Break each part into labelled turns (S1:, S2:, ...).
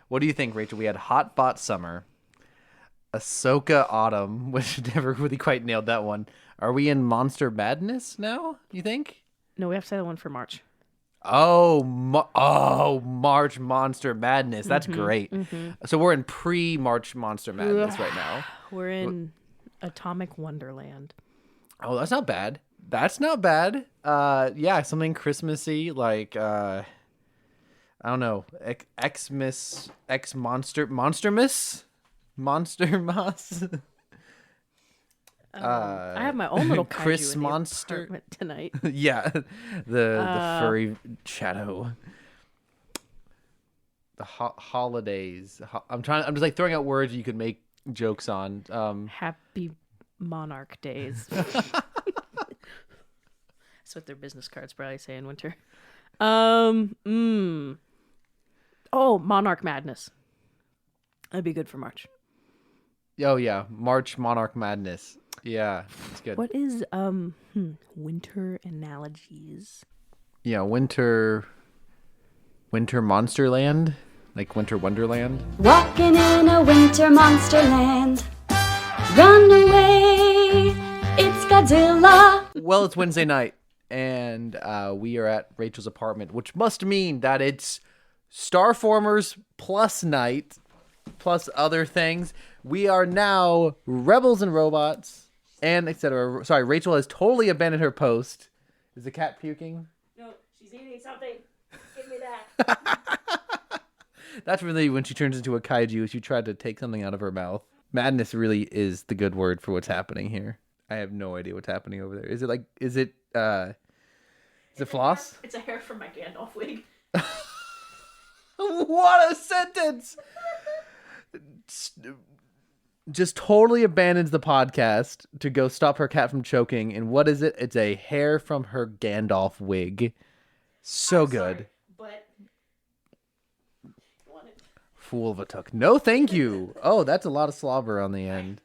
S1: What do you think, Rachel? We had Hot Bot Summer, Ahsoka Autumn, which never really quite nailed that one. Are we in Monster Madness now, you think?
S2: No, we have to say the one for March.
S1: Oh, March Monster Madness. That's great. So we're in pre-March Monster Madness right now.
S2: We're in Atomic Wonderland.
S1: Oh, that's not bad. That's not bad. Yeah, something Christmassy, like I don't know, Monster Moss.
S2: I have my own little kaiju
S1: Chris
S2: in the
S1: Monster
S2: apartment tonight.
S1: Yeah, the furry shadow. The holidays. I'm just like throwing out words you could make jokes on.
S2: Happy Monarch Days. That's what their business cards probably say in winter. Oh, Monarch Madness. That'd be good for March.
S1: Oh yeah, March Monarch Madness. Yeah, it's good.
S2: What is winter analogies?
S1: Yeah, winter Monsterland, like Winter Wonderland.
S3: Walking in a winter monster land. Run away, it's Godzilla.
S1: Well, it's Wednesday night, and we are at Rachel's apartment, which must mean that it's Starformers plus night, plus other things. We are now Rebels and Robots, and etc. Sorry, Rachel has totally abandoned her post. Is the cat puking?
S2: No, she's eating something. Give me that.
S1: That's really when she turns into a kaiju. She tried to take something out of her mouth. Madness really is the good word for what's happening here. I have no idea what's happening over there. Is it floss?
S2: It's a hair from my Gandalf wig.
S1: What a sentence! Just totally abandons the podcast to go stop her cat from choking. And what is it? It's a hair from her Gandalf wig. So
S2: I'm
S1: good.
S2: Sorry, but you want it?
S1: Fool of a tuck. No, thank you. Oh, that's a lot of slobber on the end.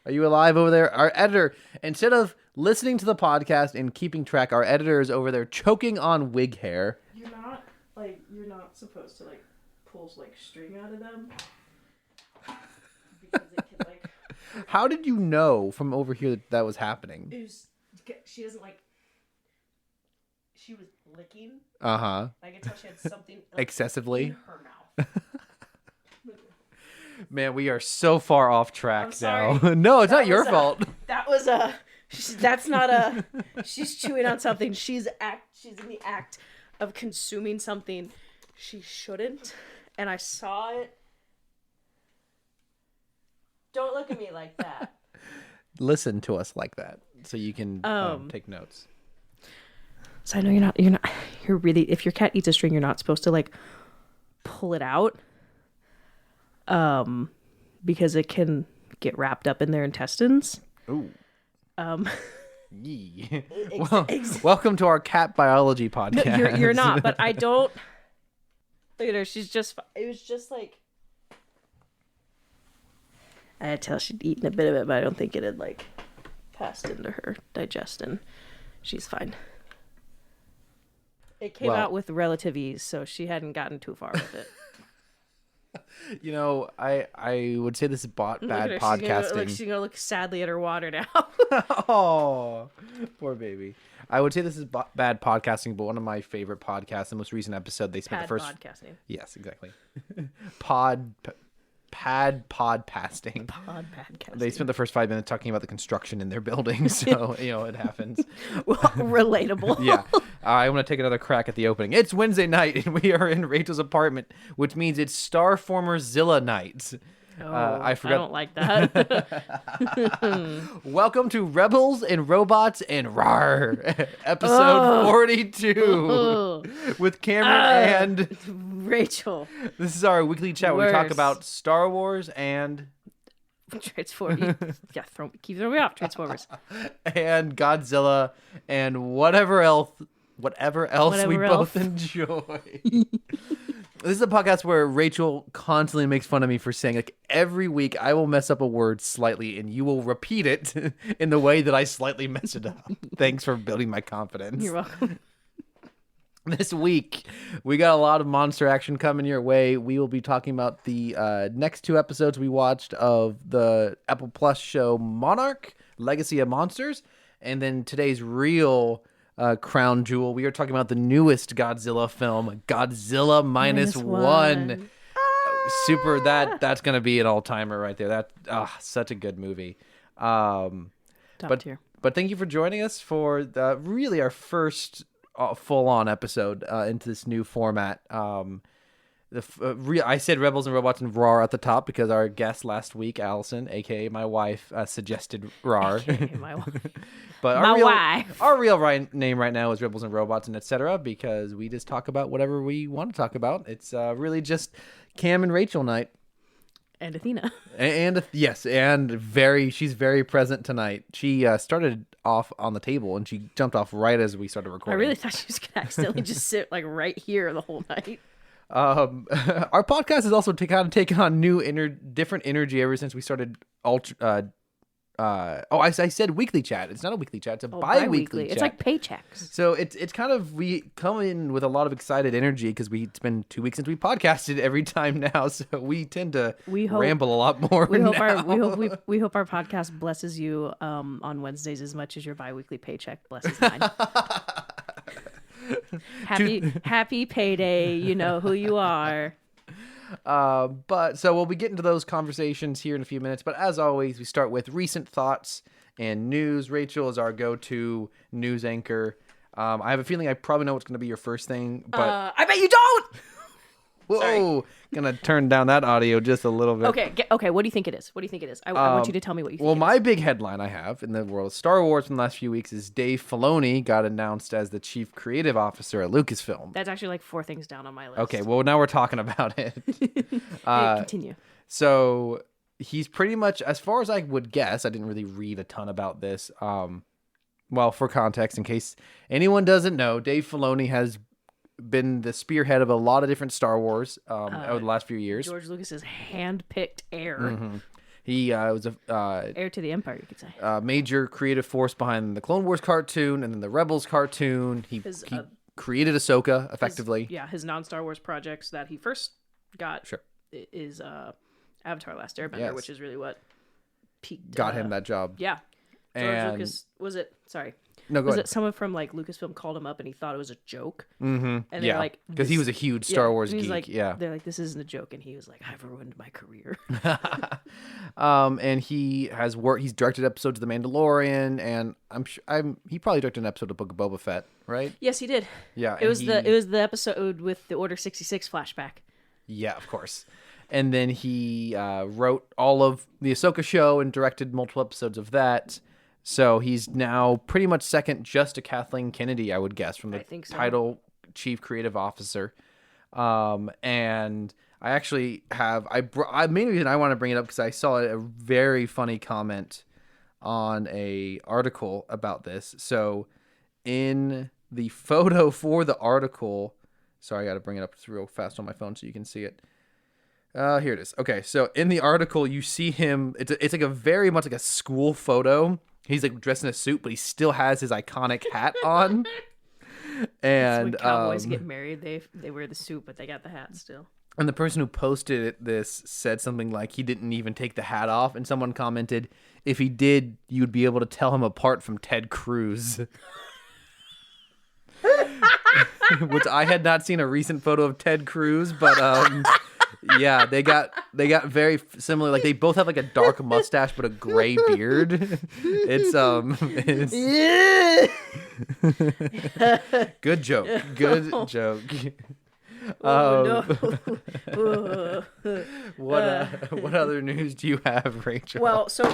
S1: Are you alive over there? Our editor, instead of listening to the podcast and keeping track, our editor is over there choking on wig hair.
S2: You're not supposed to pull string out of them. Because it can
S1: How did you know from over here that was happening?
S2: She doesn't she was licking.
S1: Uh-huh.
S2: I could tell she had something
S1: excessively
S2: in her mouth.
S1: Man, we are so far off track now.
S2: sorry.
S1: No, it's not your fault.
S2: That's not a. She's chewing on something. She's in the act of consuming something she shouldn't, and I saw it. Don't look at me like that.
S1: Listen to us like that, so you can take notes.
S2: So I know you're really. If your cat eats a string, you're not supposed to pull it out. Because it can get wrapped up in their intestines.
S1: Ooh. Yee. Welcome to our cat biology podcast.
S2: No, you're not, but I don't. Look at her. It was just I had to tell she'd eaten a bit of it, but I don't think it had passed into her digestion. She's fine. It came out with relative ease, so she hadn't gotten too far with it.
S1: You know, I would say this is bad podcasting.
S2: She's gonna look sadly at her water now.
S1: Oh, poor baby. I would say this is bad podcasting, but one of my favorite podcasts, the most recent episode, they spent the first
S2: podcasting.
S1: Yes, exactly. podcasting. They spent the first 5 minutes talking about the construction in their building, so it happens.
S2: Well, relatable.
S1: Yeah. I want to take another crack at the opening. It's Wednesday night, and we are in Rachel's apartment, which means it's Starformer Zilla night.
S2: Oh,
S1: I forgot.
S2: I don't like that.
S1: Welcome to Rebels and Robots and Rar, episode 42 with Cameron and
S2: Rachel.
S1: This is our weekly chat where we talk about Star Wars and
S2: Transformers. Yeah, keep throwing me off. Transformers
S1: and Godzilla and whatever else we both enjoy. This is a podcast where Rachel constantly makes fun of me for saying, every week I will mess up a word slightly and you will repeat it in the way that I slightly mess it up. Thanks for building my confidence.
S2: You're welcome.
S1: This week, we got a lot of monster action coming your way. We will be talking about the next 2 episodes we watched of the Apple Plus show Monarch, Legacy of Monsters. And then today's real crown jewel, we are talking about the newest Godzilla film, Godzilla Minus One. Super, that's going to be an all-timer right there. Such a good movie.
S2: Top tier.
S1: But thank you for joining us for really our first full-on episode into this new format. I said Rebels and Robots and RAR at the top because our guest last week, Allison, aka my wife, suggested RAR.
S2: AKA my wife.
S1: But our real name right now is Rebels and Robots and etc. because we just talk about whatever we want to talk about. It's really just Cam and Rachel night.
S2: And Athena.
S1: And she's very present tonight. She started off on the table and she jumped off right as we started recording.
S2: I really thought she was going to accidentally just sit like right here the whole night.
S1: Our podcast has also taken on different energy ever since we started I said weekly chat. It's not a weekly chat. It's a bi-weekly chat.
S2: It's like paychecks.
S1: So it's kind of, we come in with a lot of excited energy because it's been 2 weeks since we podcasted every time now. So we tend to ramble a lot more.
S2: We hope our podcast blesses you on Wednesdays as much as your bi-weekly paycheck blesses mine. Happy payday. You know who you are.
S1: But so we'll be getting to those conversations here in a few minutes. But as always, we start with recent thoughts and news. Rachel is our go-to news anchor. I have a feeling I probably know what's going to be your first thing, but
S2: I bet you don't.
S1: Whoa,
S2: Sorry.
S1: Gonna turn down that audio just a little bit.
S2: Okay. What do you think it is? I want you to tell me what you think.
S1: Well, my big headline I have in the world of Star Wars from the last few weeks is Dave Filoni got announced as the chief creative officer at Lucasfilm.
S2: That's actually like 4 things down on my list.
S1: Okay, well now we're talking about it.
S2: Continue.
S1: So he's pretty much, as far as I would guess, I didn't really read a ton about this. Well, for context, in case anyone doesn't know, Dave Filoni has been the spearhead of a lot of different Star Wars over the last few years.
S2: George Lucas's hand-picked heir.
S1: Mm-hmm. He was
S2: heir to the Empire, you could say.
S1: Major creative force behind the Clone Wars cartoon and then the Rebels cartoon. He created Ahsoka, effectively.
S2: His non-Star Wars projects that he first got is Avatar Last Airbender, which is really what
S1: got him that job.
S2: Yeah. George Lucas, was it? Sorry.
S1: No, go
S2: was
S1: ahead.
S2: it someone from like Lucasfilm called him up and he thought it was a joke?
S1: Mm-hmm.
S2: And they're like,
S1: because he was a huge Star Wars geek.
S2: Like,
S1: yeah,
S2: they're like, this isn't a joke, and he was like, I've ruined my career.
S1: And he has worked. He's directed episodes of The Mandalorian, and he probably directed an episode of Book of Boba Fett, right?
S2: Yes, he did.
S1: Yeah,
S2: it was the episode with the Order 66 flashback.
S1: Yeah, of course. And then he wrote all of the Ahsoka show and directed multiple episodes of that. So he's now pretty much second just to Kathleen Kennedy, I would guess, from the title Chief Creative Officer. And I actually have, main reason I want to bring it up because I saw a very funny comment on a article about this. So in the photo for the article, sorry, I got to bring it up real fast on my phone so you can see it. Here it is. Okay, so in the article, you see him. It's like a very much like a school photo. He's like dressed in a suit, but he still has his iconic hat on. And
S2: when cowboys get married, they wear the suit, but they got the hat still.
S1: And the person who posted this said something like he didn't even take the hat off, and someone commented, "If he did, you'd be able to tell him apart from Ted Cruz." Which I had not seen a recent photo of Ted Cruz, but yeah, they got very similar. Like they both have like a dark mustache but a gray beard. It's good joke. Good joke.
S2: No.
S1: What other news do you have, Rachel?
S2: Well, so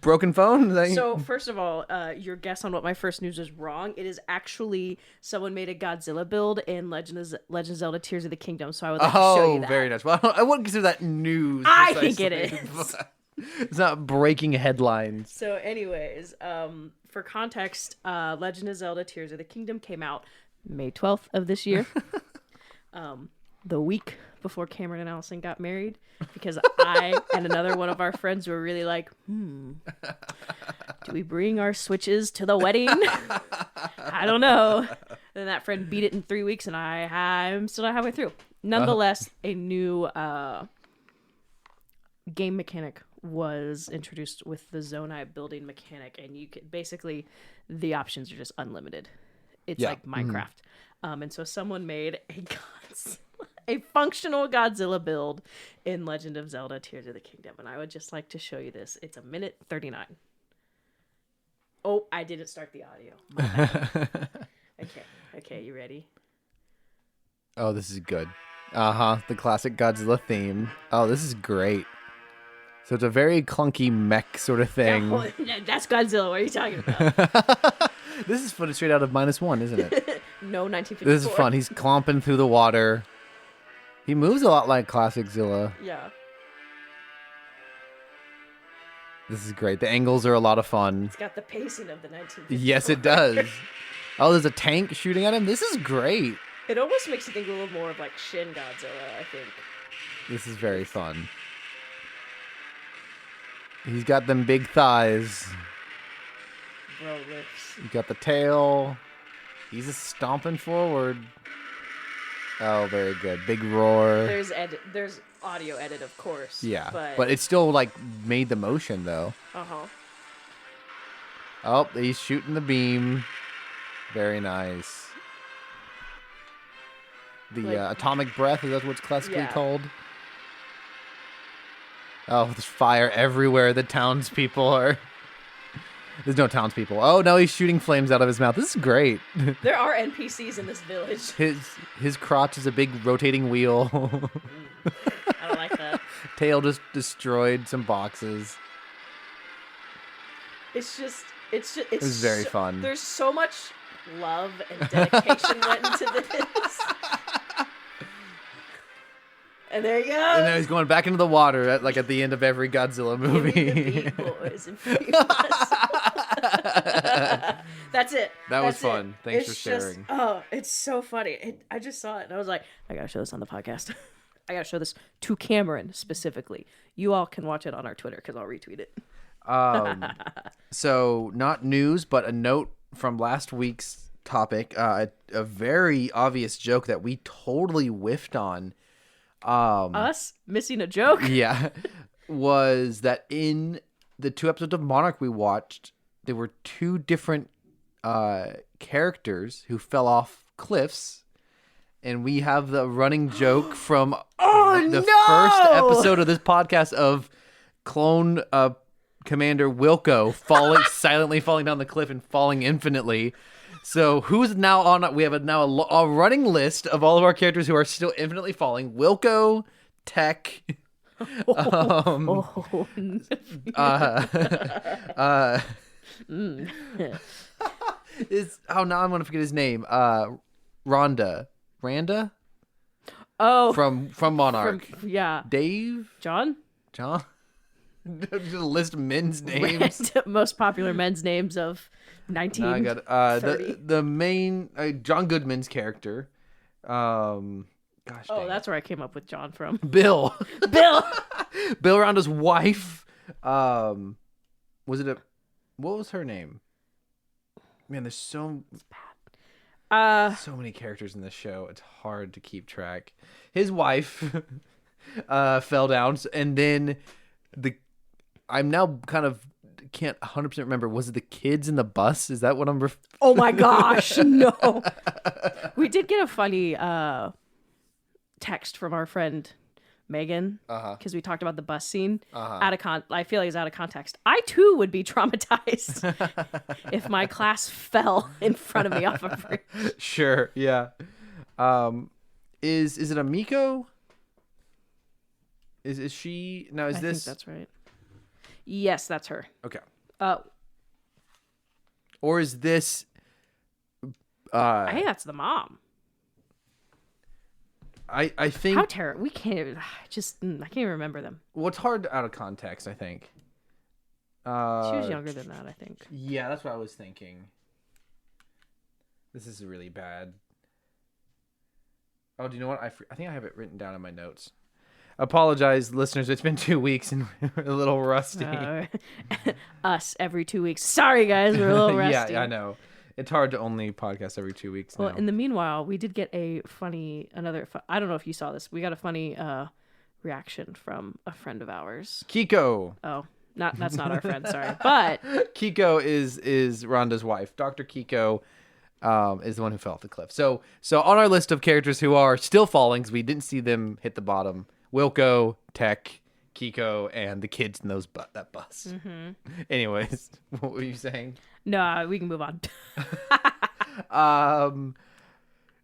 S1: broken phone?
S2: So first of all, your guess on what my first news is wrong. It is actually someone made a Godzilla build in Legend of Zelda Tears of the Kingdom, so I would like to show you that.
S1: Very nice. Well, I wouldn't consider that news.
S2: I think it is.
S1: It's not breaking headlines.
S2: So anyways, for context, Legend of Zelda Tears of the Kingdom came out May 12th of this year. The week before Cameron and Allison got married, because I and another one of our friends were really like, do we bring our Switches to the wedding? I don't know. then that friend beat it in 3 weeks, and I'm still not halfway through. Nonetheless, a new game mechanic was introduced with the Zonai building mechanic, and you could basically, the options are just unlimited. It's like Minecraft. And so someone made a functional Godzilla build in Legend of Zelda Tears of the Kingdom, and I would just like to show you this. It's 1:39. Oh, I didn't start the audio. My bad. Okay, you ready?
S1: Oh, this is good. The classic Godzilla theme. Oh, this is great. So it's a very clunky mech sort of thing.
S2: No, that's Godzilla. What are you talking about?
S1: This is footage straight out of Minus One, isn't it?
S2: No, 1954.
S1: This is fun. He's clomping through the water. He moves a lot like classic Zilla.
S2: Yeah.
S1: This is great. The angles are a lot of fun.
S2: It's got the pacing of the 1954.
S1: Yes, it does. Oh, there's a tank shooting at him. This is great.
S2: It almost makes you think a little more of like Shin Godzilla, I think.
S1: This is very fun. He's got them big thighs.
S2: Bro lifts.
S1: You got the tail. He's just stomping forward. Oh, very good. Big roar.
S2: There's audio edit, of course.
S1: Yeah,
S2: but
S1: it's still like made the motion though. Oh, he's shooting the beam. Very nice. The atomic breath, is that what it's classically called? Oh, there's fire everywhere. The townspeople are... There's no townspeople. Oh, no, he's shooting flames out of his mouth. This is great.
S2: There are NPCs in this village.
S1: His crotch is a big rotating wheel.
S2: I don't like that.
S1: Tail just destroyed some boxes.
S2: It was
S1: very fun.
S2: There's so much love and dedication went into this. And there he goes.
S1: And now he's going back into the water at the end of every Godzilla movie.
S2: Give me the beat, boys and That's it.
S1: That was fun. Thanks for sharing.
S2: It's so funny. I just saw it and I was like, I gotta show this on the podcast. I gotta show this to Cameron specifically. You all can watch it on our Twitter because I'll retweet it.
S1: So not news, but a note from last week's topic. A very obvious joke that we totally whiffed on.
S2: Us missing a joke?
S1: Yeah. Was that in the 2 episodes of Monarch we watched, there were 2 different characters who fell off cliffs. And we have the running joke from the first episode of this podcast of clone Commander Wilco silently falling down the cliff and falling infinitely. So who's now on? We have a running list of all of our characters who are still infinitely falling. Wilco, Tech. Now I'm gonna forget his name. Randa.
S2: Oh,
S1: from Monarch.
S2: Yeah.
S1: Dave.
S2: John.
S1: Just list men's names.
S2: Most popular men's names of 1930.
S1: I got the main John Goodman's character.
S2: That's where I came up with John from.
S1: Bill.
S2: Bill
S1: Ronda's wife. What was her name? Man, there's so many characters in this show. It's hard to keep track. His wife fell down, and then I'm now kind of can't 100% remember. Was it the kids in the bus? Is that what I'm?
S2: Oh my gosh, no. We did get a funny text from our friend Megan because we talked about the bus scene. I feel like it's out of context. I too would be traumatized if my class fell in front of me off a bridge.
S1: Sure, yeah. Is it Amiko? Is she now? I think
S2: that's right. Yes, that's her.
S1: Okay.
S2: Or
S1: is this?
S2: I think that's the mom.
S1: I think
S2: how terrible. We can't. I can't even remember them.
S1: Well, it's hard out of context. I think.
S2: She was younger than that. I think.
S1: Yeah, that's what I was thinking. This is really bad. Oh, do you know what? I think I have it written down in my notes. Apologize, listeners. It's been 2 weeks and we're a little rusty.
S2: Us every 2 weeks. Sorry, guys. We're a little rusty.
S1: Yeah, I know. It's hard to only podcast every 2 weeks
S2: Well,
S1: now.
S2: in the meanwhile, we did get a I don't know if you saw this. We got a funny reaction from a friend of ours.
S1: Kiko.
S2: Oh, that's not our friend, sorry. But
S1: Kiko is Rhonda's wife. Dr. Kiko is the one who fell off the cliff. So on our list of characters who are still falling, 'cause we didn't see them hit the bottom, Wilco, Tech, Kiko, and the kids in that bus.
S2: Mm-hmm.
S1: Anyways, what were you saying?
S2: no, we can move on.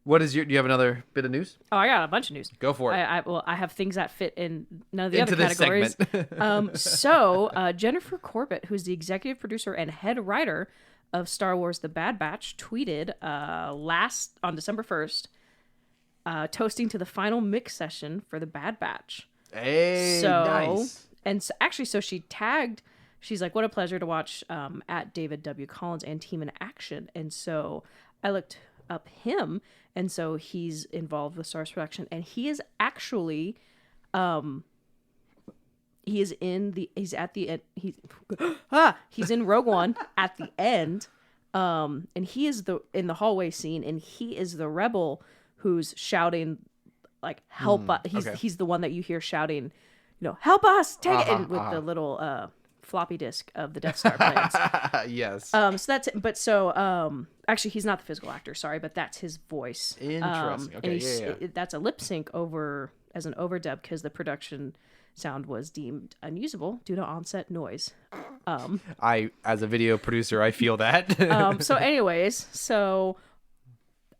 S1: What is do you have another bit of news?
S2: Oh, I got a bunch of news.
S1: Go for it.
S2: I have things that fit in none of the
S1: Into
S2: other
S1: this
S2: categories.
S1: segment.
S2: Jennifer Corbett, who's the executive producer and head writer of Star Wars: The Bad Batch, tweeted on December 1st, toasting to the final mix session for The Bad Batch.
S1: Hey, nice.
S2: And so she tagged. She's like, "What a pleasure to watch at David W. Collins and Team in Action." And so I looked up him, and so he's involved with Star Wars production, and he is actually, he's at the end. He's in Rogue One at the end, and he is in the hallway scene, and he is the rebel who's shouting, like, "Help us!" He's the one that you hear shouting, "Help us! Take it!" And with the little floppy disk of the Death Star plans.
S1: Yes.
S2: So that's it. But so actually he's not the physical actor, sorry, but that's his voice.
S1: Interesting. Okay, yeah.
S2: That's a lip sync as an overdub because the production sound was deemed unusable due to onset noise.
S1: As a video producer, I feel that.
S2: So anyways,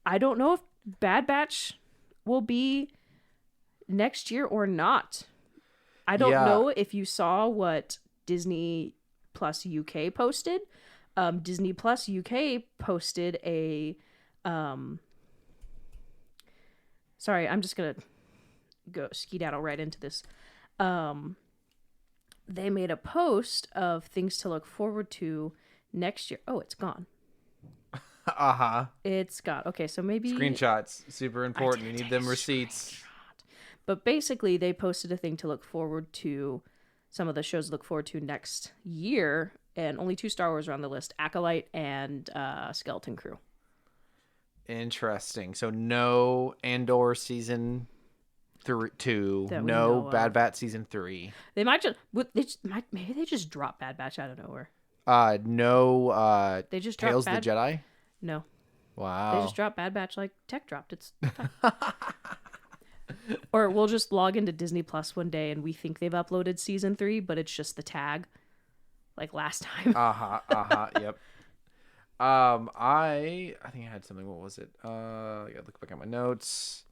S2: I don't know if Bad Batch will be next year or not. I don't know if you saw what Disney Plus UK posted. Disney Plus UK posted a sorry, I'm just gonna go skedaddle right into this. They made a post of things to look forward to next year. Oh, it's gone. It's gone. Okay, so maybe
S1: Screenshots, super important. You need them receipts.
S2: But basically, they posted a thing to look forward to. Some of the shows to look forward to next year, and only 2 Star Wars are on the list: Acolyte and Skeleton Crew.
S1: Interesting. So no Andor season 2,
S2: That we
S1: no
S2: know
S1: Bad
S2: of.
S1: Batch season 3.
S2: They might maybe they just drop Bad Batch out of nowhere.
S1: No.
S2: They just
S1: Tales
S2: dropped
S1: of the Jedi.
S2: No,
S1: Wow.
S2: they just dropped Bad Batch like Tech dropped. It's fine. Or we'll just log into Disney Plus one day and we think they've uploaded season 3, but it's just the tag, like last time.
S1: Yep. I think I had something. What was it? I gotta look back at my notes.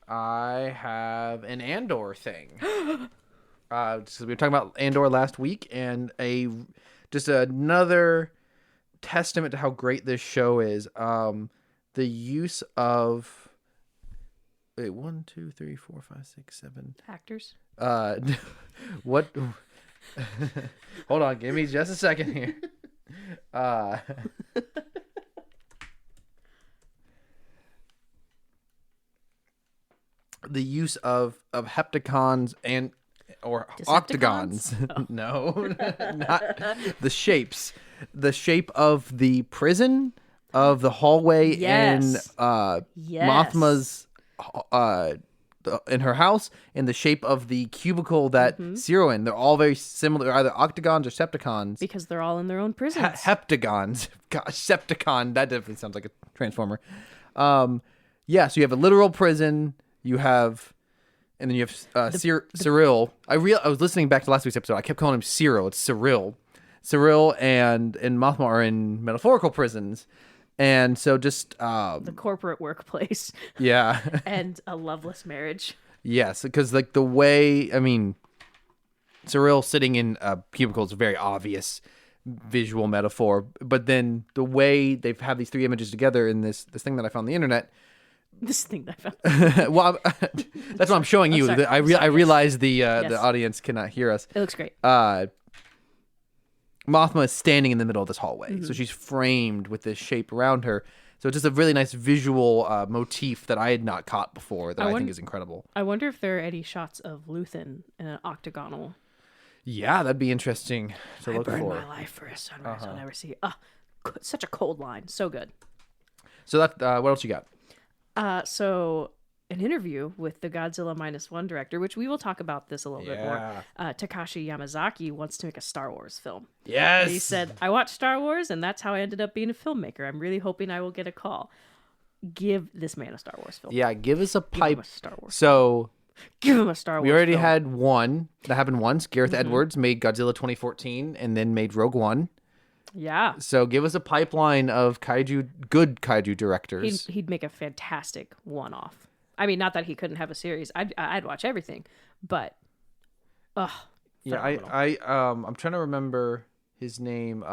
S1: I have an Andor thing. Just 'cause we were talking about Andor last week, and just another testament to how great this show is. The use of 1, 2, 3, 4, 5, 6, 7
S2: Actors.
S1: what? Hold on, give me just a second here. The use of heptacons or octagons.
S2: Oh.
S1: No, not the shapes. The shape of the prison, of the hallway
S2: Yes.
S1: in Mothma's in her house, and the shape of the cubicle that Zero in. They're all very similar, either octagons or septicons.
S2: Because they're all in their own prisons.
S1: Heptagons. Gosh, Septicon. That definitely sounds like a transformer. So you have a literal prison. You have, and then you have Cyril. I was listening back to last week's episode. I kept calling him Cyril. It's Cyril. Cyril and Mothma are in metaphorical prisons. And so just
S2: the corporate workplace.
S1: Yeah.
S2: And a loveless marriage.
S1: Yes, because like the way, I mean, Cyril sitting in a cubicle is a very obvious visual metaphor, but then the way they've had these 3 images together in this thing that I found on the internet.
S2: This thing that I found.
S1: Well, that's what I'm showing you.
S2: Sorry.
S1: I realize the audience cannot hear us.
S2: It looks great.
S1: Mothma is standing in the middle of this hallway, so she's framed with this shape around her. So it's just a really nice visual motif that I had not caught before that I think is incredible.
S2: I wonder if there are any shots of Luthen in an octagonal.
S1: Yeah, that'd be interesting to look
S2: I burn
S1: for.
S2: my life for a sunrise I'll never see. such a cold line. So good.
S1: So that what else you got?
S2: So an interview with the Godzilla Minus One director, which we will talk about this a little bit more. Takashi Yamazaki wants to make a Star Wars film.
S1: Yes.
S2: He said, I watched Star Wars, and that's how I ended up being a filmmaker. I'm really hoping I will get a call. Give this man a Star Wars film.
S1: Yeah, give us a
S2: Give him
S1: pipe.
S2: a Star Wars.
S1: So
S2: Give him a Star Wars
S1: we already
S2: film.
S1: had one that happened once. Gareth Edwards made Godzilla 2014 and then made Rogue One.
S2: Yeah.
S1: So give us a pipeline of good kaiju directors.
S2: He'd make a fantastic one-off. I mean, not that he couldn't have a series. I'd watch everything, but
S1: Yeah,
S2: phenomenal.
S1: I'm trying to remember his name.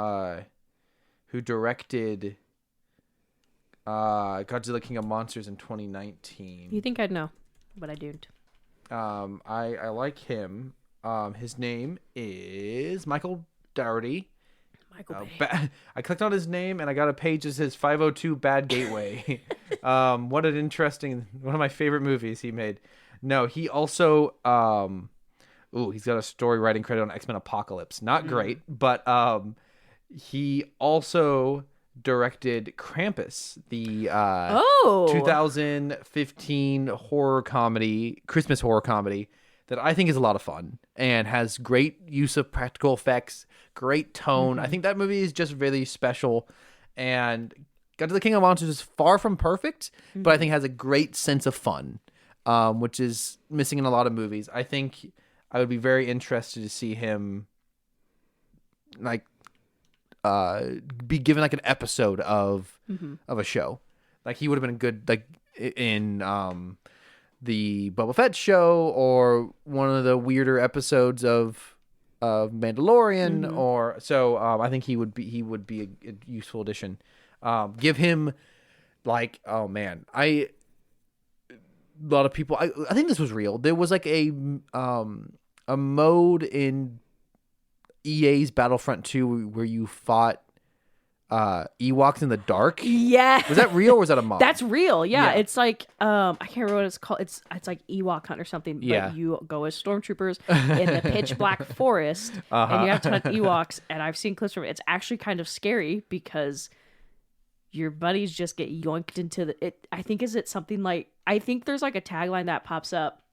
S1: Who directed Godzilla King of Monsters in 2019?
S2: You think I'd know, but I don't.
S1: I like him. His name is Michael Dougherty.
S2: Michael Bay.
S1: I clicked on his name and I got a page that says 502 Bad Gateway. What an interesting, one of my favorite movies he made. No, he also, he's got a story writing credit on X-Men Apocalypse. Not great, but he also directed Krampus, the 2015 horror comedy, Christmas horror comedy that I think is a lot of fun and has great use of practical effects, great tone. I think that movie is just really special, and Godzilla King of Monsters is far from perfect, but I think has a great sense of fun, which is missing in a lot of movies. I think I would be very interested to see him be given like an episode of a show. Like he would have been good like in the Boba Fett show or one of the weirder episodes of Mandalorian or so. I think he would be a useful addition. Give him like, oh man, a lot of people. I think this was real. There was like a mode in EA's Battlefront 2 where you fought Ewoks in the dark.
S2: Yeah.
S1: Was that real or was that a mod?
S2: That's real. Yeah.
S1: Yeah.
S2: It's like I can't remember what it's called. It's like Ewok Hunt or something.
S1: Yeah.
S2: But you go as stormtroopers in the pitch black forest and you have to hunt Ewoks. And I've seen clips from it. It's actually kind of scary because your buddies just get yoinked into it. I think is it something like, I think there's like a tagline that pops up.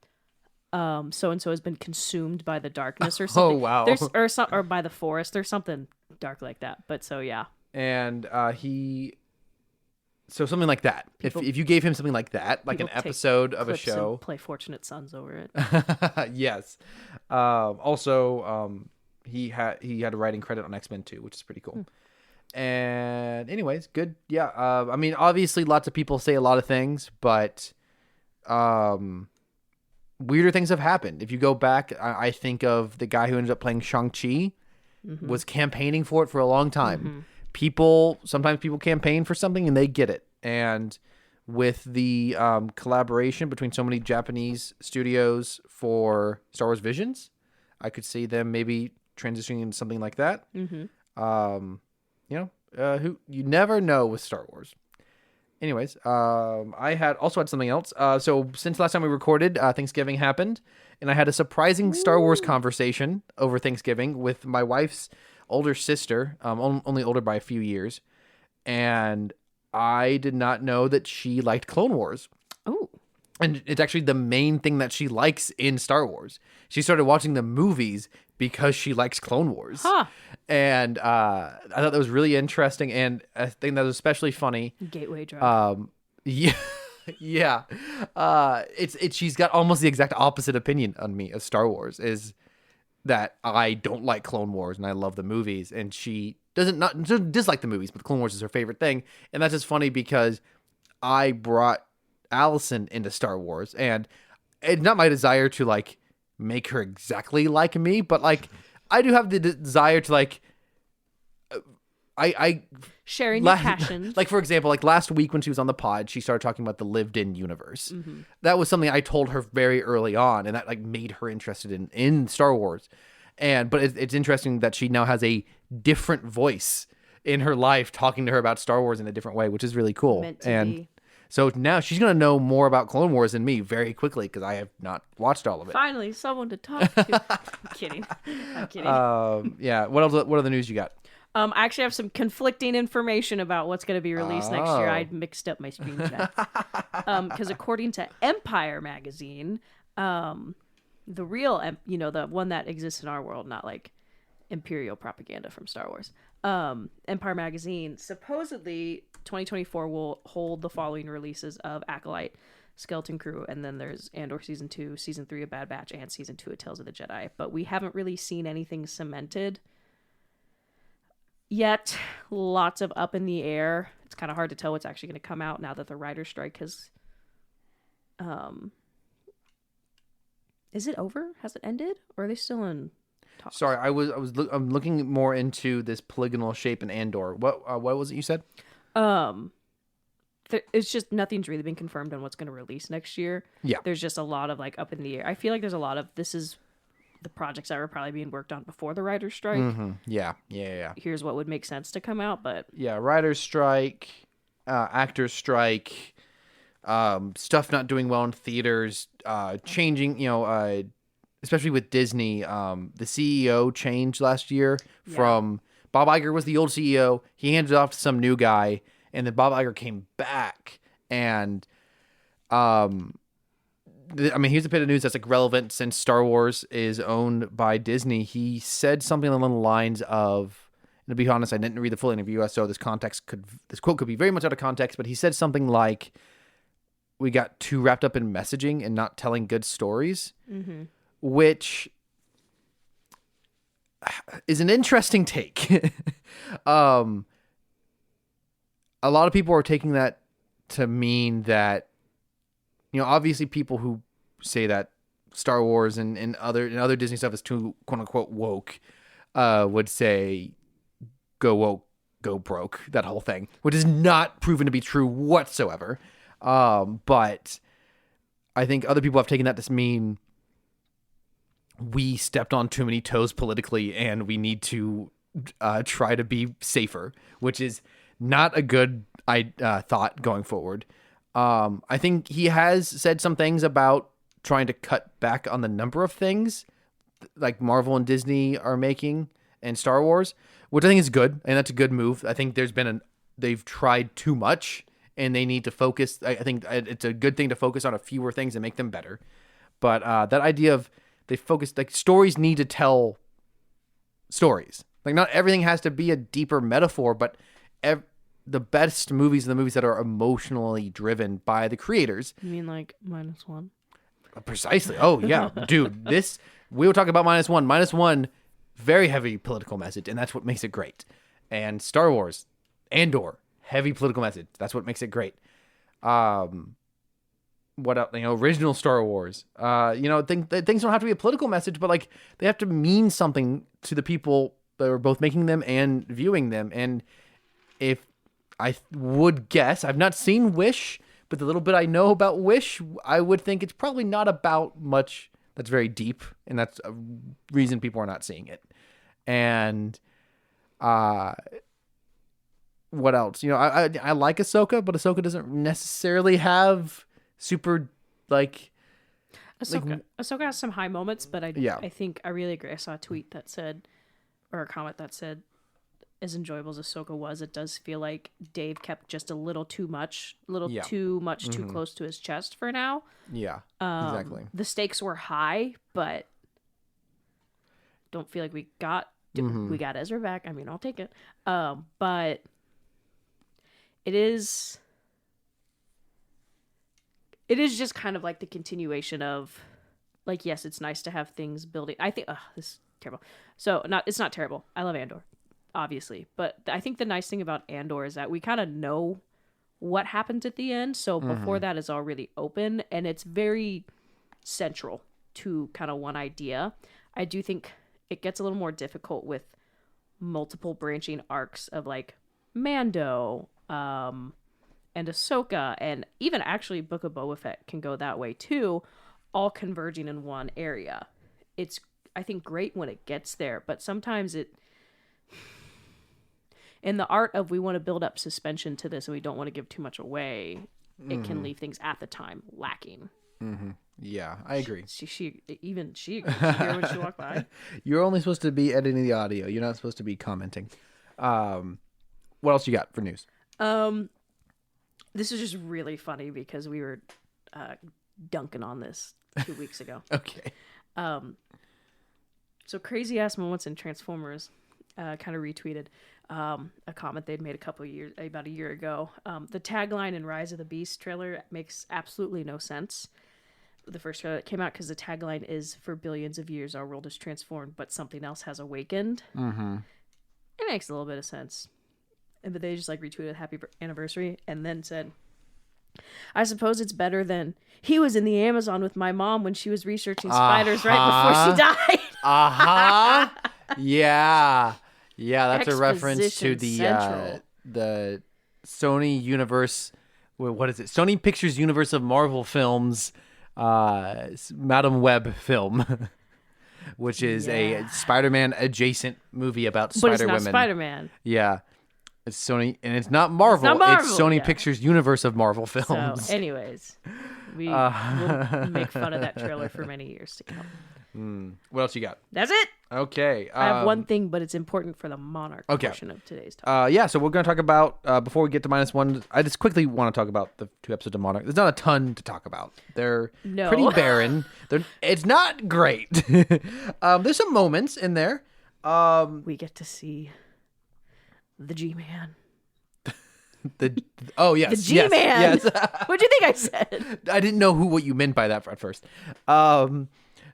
S2: So and so has been consumed by the darkness or something.
S1: Oh wow.
S2: Or by the forest. There's something dark like that. But so yeah.
S1: And so something like that. If you gave him something like that, like an
S2: People take
S1: episode of a
S2: clips and
S1: show,
S2: play Fortunate Sons over it.
S1: yes. Also, he had a writing credit on X-Men 2, which is pretty cool. And anyways, good. Yeah. I mean, obviously, lots of people say a lot of things, but weirder things have happened. If you go back, I think of the guy who ended up playing Shang-Chi was campaigning for it for a long time. Sometimes people campaign for something and they get it. And with the collaboration between so many Japanese studios for Star Wars Visions, I could see them maybe transitioning into something like that. Who you never know with Star Wars. Anyways, I also had something else. So since last time we recorded, Thanksgiving happened, and I had a surprising Star Wars conversation over Thanksgiving with my wife's older sister, only older by a few years, and I did not know that she liked Clone Wars.
S2: Oh.
S1: And it's actually the main thing that she likes in Star Wars. She started watching the movies because she likes Clone Wars.
S2: Huh.
S1: And I thought that was really interesting, and I think that was especially funny.
S2: Gateway drug.
S1: Yeah. Yeah. She's got almost the exact opposite opinion on me of Star Wars, is that I don't like Clone Wars and I love the movies, and she doesn't dislike the movies, but Clone Wars is her favorite thing. And that's just funny because I brought Allison into Star Wars, and it's not my desire to like make her exactly like me, but like I do have the desire to like I
S2: sharing your passions.
S1: Like for example, like last week when she was on the pod, she started talking about the lived-in universe. That was something I told her very early on, and that like made her interested in Star Wars. But it's interesting that she now has a different voice in her life talking to her about Star Wars in a different way, which is really cool.
S2: Meant to be.
S1: So now she's going to know more about Clone Wars than me very quickly because I have not watched all of it.
S2: Finally, someone to talk to. I'm kidding.
S1: Yeah. What else? What other news you got?
S2: I actually have some conflicting information about what's going to be released next year. I mixed up my screenshots. Because according to Empire magazine, the real, the one that exists in our world, not like Imperial propaganda from Star Wars. Empire magazine, supposedly 2024 will hold the following releases of Acolyte, Skeleton Crew, and then there's Andor Season 2, Season 3 of Bad Batch, and Season 2 of Tales of the Jedi. But we haven't really seen anything cemented yet. Lots of up in the air. It's kind of hard to tell what's actually going to come out now that the writer's strike has... Is it over? Has it ended? Or are they still in talks?
S1: Sorry, I'm looking more into this polygonal shape in Andor. What was it you said?
S2: It's just nothing's really been confirmed on what's going to release next year.
S1: Yeah.
S2: There's just a lot of like up in the air. I feel like there's a lot of this is the projects that were probably being worked on before the writer's strike.
S1: Mm-hmm. Yeah.
S2: Here's what would make sense to come out, but
S1: yeah, writer's strike, actors strike, stuff not doing well in theaters, changing, especially with Disney, the CEO changed last year from Bob Iger was the old CEO. He handed it off to some new guy, and then Bob Iger came back, and here's a bit of news that's like relevant since Star Wars is owned by Disney. He said something along the lines of, and to be honest, I didn't read the full interview, so this quote could be very much out of context, but he said something like, we got too wrapped up in messaging and not telling good stories, which is an interesting take. A lot of people are taking that to mean that, obviously people who say that Star Wars and other Disney stuff is too quote unquote woke, would say go woke, go broke, that whole thing, which is not proven to be true whatsoever. But I think other people have taken that to mean we stepped on too many toes politically and we need to try to be safer, which is not a good thought going forward. I think he has said some things about trying to cut back on the number of things like Marvel and Disney are making and Star Wars, which I think is good. And that's a good move. I think they've tried too much and they need to focus. I think it's a good thing to focus on a fewer things and make them better. But that idea of they focus, like stories need to tell stories. Like not everything has to be a deeper metaphor, but the best movies are the movies that are emotionally driven by the creators.
S2: You mean like Minus One?
S1: Precisely. Oh yeah, dude. We were talking about Minus One. Minus One, very heavy political message, and that's what makes it great. And Star Wars, Andor, heavy political message. That's what makes it great. What else? Original Star Wars. Things don't have to be a political message, but like they have to mean something to the people that are both making them and viewing them. And if I would guess, I've not seen Wish, but the little bit I know about Wish, I would think it's probably not about much that's very deep, and that's a reason people are not seeing it. And what else? I like Ahsoka, but Ahsoka doesn't necessarily have super like
S2: Ahsoka has some high moments, but I think I really agree. I saw a tweet that said, or a comment that said, as enjoyable as Ahsoka was, it does feel like Dave kept just a little too much, too close to his chest for now.
S1: Yeah, exactly.
S2: The stakes were high, but don't feel like we got Ezra back. I mean, I'll take it. But it is just kind of like the continuation of, like, yes, it's nice to have things building. I think, this is terrible. So it's not terrible. I love Andor, obviously. But I think the nice thing about Andor is that we kind of know what happens at the end. So before that is all really open, and it's very central to kind of one idea. I do think it gets a little more difficult with multiple branching arcs of like Mando, and Ahsoka, and even actually Book of Boba Fett can go that way too, all converging in one area. It's, I think, great when it gets there, but sometimes in the art of we want to build up suspension to this and we don't want to give too much away, it can leave things at the time lacking.
S1: Yeah, I agree.
S2: She agreed. She hear when she walked by.
S1: You're only supposed to be editing the audio. You're not supposed to be commenting. What else you got for news?
S2: This is just really funny because we were dunking on this 2 weeks ago.
S1: Okay.
S2: So crazy ass moments in Transformers kind of retweeted a comment they'd made about a year ago. The tagline in Rise of the Beast trailer makes absolutely no sense. The first trailer that came out, because the tagline is, "For billions of years our world is transformed, but something else has awakened."
S1: Mm-hmm.
S2: It makes a little bit of sense. But they just like retweeted happy anniversary and then said, "I suppose it's better than he was in the Amazon with my mom when she was researching spiders right before she died."
S1: Yeah. That's a reference to
S2: Exposition
S1: the Sony universe. What is it? Sony Pictures universe of Marvel films, Madam Web film, which is a Spider-Man adjacent movie about
S2: But it's
S1: Spider
S2: not
S1: Women.
S2: Spider-Man.
S1: Yeah. It's Sony, and it's not Marvel. It's,
S2: Marvel,
S1: Sony
S2: yeah.
S1: Pictures universe of Marvel films.
S2: So, anyways, we'll make fun of that trailer for many years to come.
S1: What else you got?
S2: That's it.
S1: Okay.
S2: I have one thing, but it's important for the Monarch portion of today's talk.
S1: Yeah, so we're going to talk about, before we get to -1, I just quickly want to talk about the 2 episodes of Monarch. There's not a ton to talk about. They're pretty barren. It's not great. There's some moments in there.
S2: We get to see the G-Man.
S1: Yes.
S2: The G-Man.
S1: Yes.
S2: What do you think I said?
S1: I didn't know what you meant by that at first.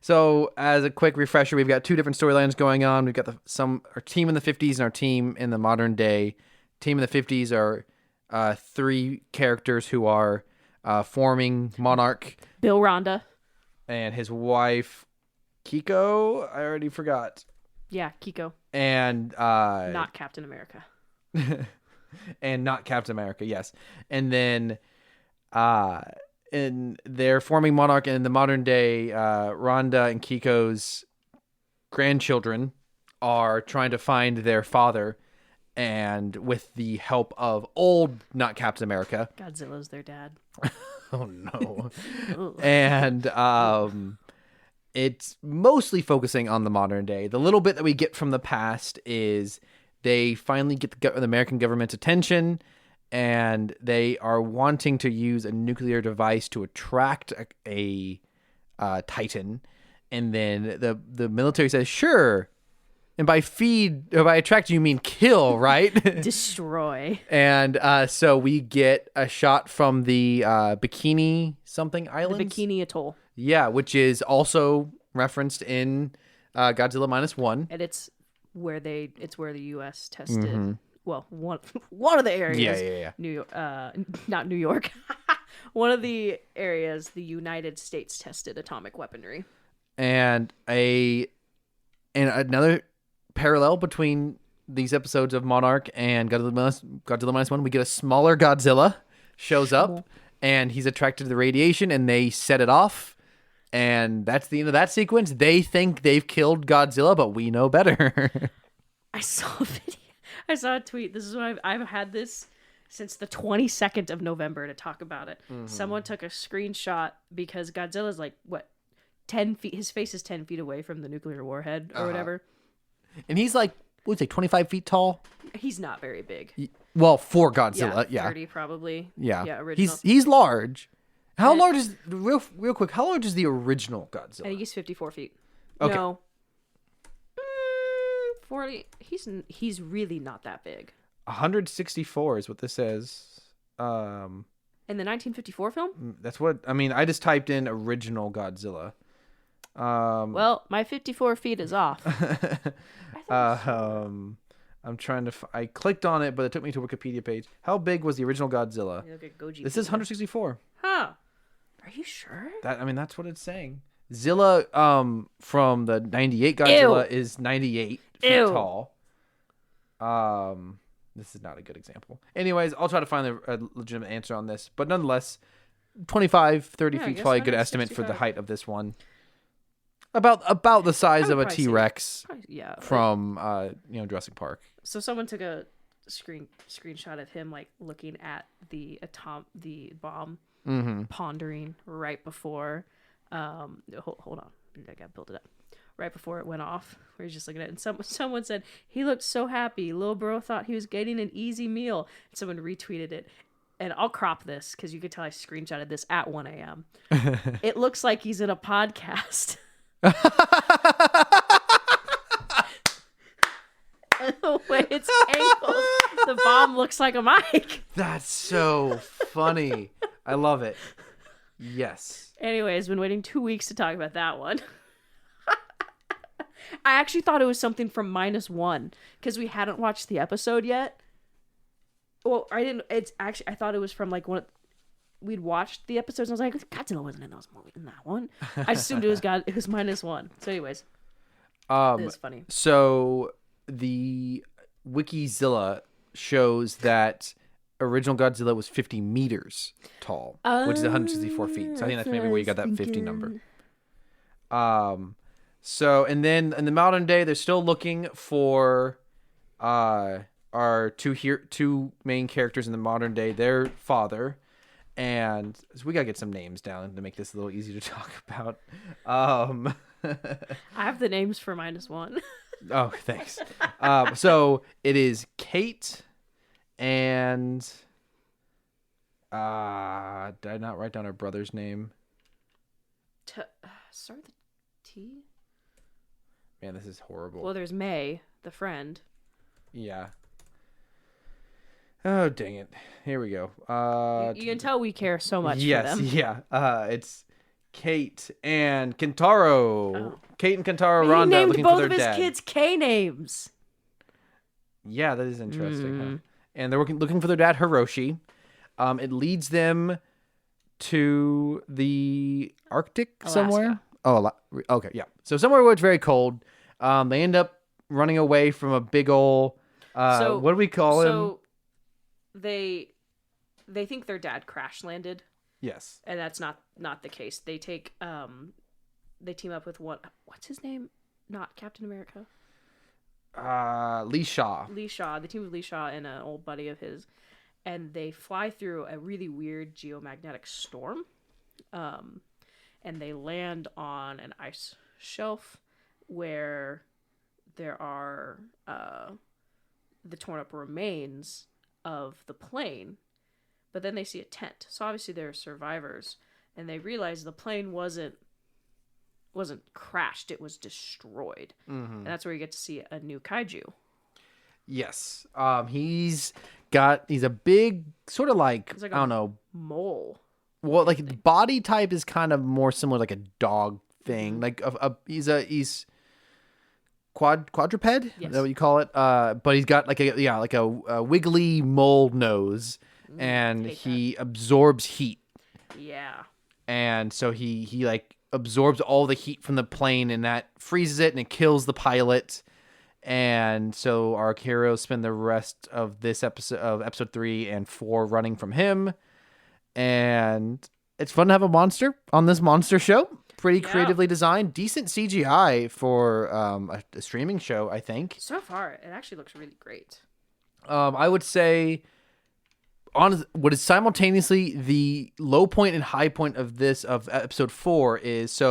S1: So as a quick refresher, we've got 2 different storylines going on. We've got our team in the 50s and our team in the modern day. Team in the 50s are 3 characters who are forming Monarch.
S2: Bill Rhonda.
S1: And his wife, Kiko. I already forgot.
S2: Yeah, Kiko.
S1: And
S2: not Captain America.
S1: And not Captain America, yes. And then and they're forming Monarch, and in the modern day, Rhonda and Kiko's grandchildren are trying to find their father, and with the help of old, not Captain America.
S2: Godzilla's their dad.
S1: Oh no. And it's mostly focusing on the modern day. The little bit that we get from the past is they finally get the American government's attention, and they are wanting to use a nuclear device to attract a Titan. And then the military says, sure. And by attract, you mean kill, right?
S2: Destroy.
S1: And so we get a shot from the Bikini something Islands.
S2: The Bikini Atoll.
S1: Yeah, which is also referenced in Godzilla Minus One.
S2: And it's where the U.S. tested. Well, one of the areas.
S1: Yeah.
S2: New York, not New York. One of the areas the United States tested atomic weaponry. And
S1: another parallel between these episodes of Monarch and Godzilla Minus One, we get a smaller Godzilla shows up, and he's attracted to the radiation, and they set it off. And that's the end of that sequence. They think they've killed Godzilla, but we know better.
S2: I saw a video. I saw a tweet. This is what I've had this since the 22nd of November to talk about it. Someone took a screenshot because Godzilla's like, 10 feet? His face is 10 feet away from the nuclear warhead or whatever.
S1: And he's like, what would you say, 25 feet tall?
S2: He's not very big.
S1: Well, for Godzilla, yeah.
S2: 30 probably.
S1: Yeah.
S2: Yeah, original.
S1: He's large. How large is, real quick, how large is the original Godzilla?
S2: I think he's 54 feet.
S1: Okay.
S2: No. 40. He's really not that big.
S1: 164 is what this says.
S2: In the 1954 film?
S1: That's what, I mean, I just typed in original Godzilla.
S2: Well, my 54 feet is off.
S1: I'm trying to, I clicked on it, but it took me to a Wikipedia page. How big was the original Godzilla?
S2: Look at Goji.
S1: This is 164.
S2: Huh. Are you sure?
S1: That's what it's saying. Zilla, from the 98 Godzilla is 98 feet tall. This is not a good example. Anyways, I'll try to find a legitimate answer on this. But nonetheless, 25, 30 feet is probably a good estimate for the height of this one. About the size of a T-Rex from Jurassic Park.
S2: So someone took a screenshot of him like looking at the bomb, pondering right before. Hold on, I gotta build it up. right before it went off, where he's just looking at it. And someone said, he looked so happy. Lil bro thought he was getting an easy meal. And someone retweeted it. And I'll crop this because you could tell I screenshotted this at 1 a.m. It looks like he's in a podcast. And the way it's angled, the bomb looks like a mic.
S1: That's so funny. I love it. Yes.
S2: Anyways, been waiting 2 weeks to talk about that one. I actually thought it was something from Minus One because we hadn't watched the episode yet. Well, I didn't. It's actually I thought it was from like we'd watched the episodes. And I was like, Godzilla wasn't in that one. I assumed it was Minus One. So, anyways, it's funny.
S1: So the Wikizilla shows that original Godzilla was 50 meters tall, which is 164 feet. So I think that's maybe where you got that 50 number. So, and then in the modern day, they're still looking for our two main characters in the modern day, their father, and so we gotta get some names down to make this a little easier to talk about.
S2: I have the names for Minus One.
S1: Oh, thanks. So it is Kate and did I not write down her brother's name?
S2: Start with the T?
S1: Man, this is horrible.
S2: Well, there's May, the friend.
S1: Yeah. Oh, dang it. Here we go.
S2: You can tell we care so much for them.
S1: Yeah. It's Kate and Kentaro. Oh. Kate and Kentaro
S2: He
S1: Ronda
S2: named
S1: looking
S2: both
S1: for
S2: of
S1: their
S2: his
S1: dad.
S2: kids K names.
S1: Yeah, that is interesting. Huh? And they're looking for their dad, Hiroshi. It leads them to the Arctic
S2: Alaska.
S1: somewhere. Oh, okay, yeah. So somewhere where it's very cold. They end up running away from a big ole. What do we call him?
S2: So they think their dad crash landed.
S1: Yes.
S2: And that's not the case. They take they team up with what's his name? Not Captain America.
S1: Lee Shaw.
S2: Lee Shaw. They team with Lee Shaw and an old buddy of his, and they fly through a really weird geomagnetic storm. And they land on an ice shelf where there are the torn up remains of the plane, but then they see a tent. So obviously they're survivors, and they realize the plane wasn't crashed, it was destroyed. And that's where you get to see a new kaiju.
S1: Yes. He's a big sort of like I don't know,
S2: mole.
S1: Well, like the body type is kind of more similar like a dog thing. Like he's quadruped, yes. Is that what you call it? But he's got like a wiggly mole nose, and he absorbs heat.
S2: Yeah.
S1: And so he like absorbs all the heat from the plane, and that freezes it, and it kills the pilot. And so our heroes spend the rest of this episode 3 and 4 running from him. And it's fun to have a monster on this monster show. Pretty creatively designed. Decent CGI for a streaming show, I think.
S2: So far, it actually looks really great.
S1: I would say what is simultaneously the low point and high point of episode 4 is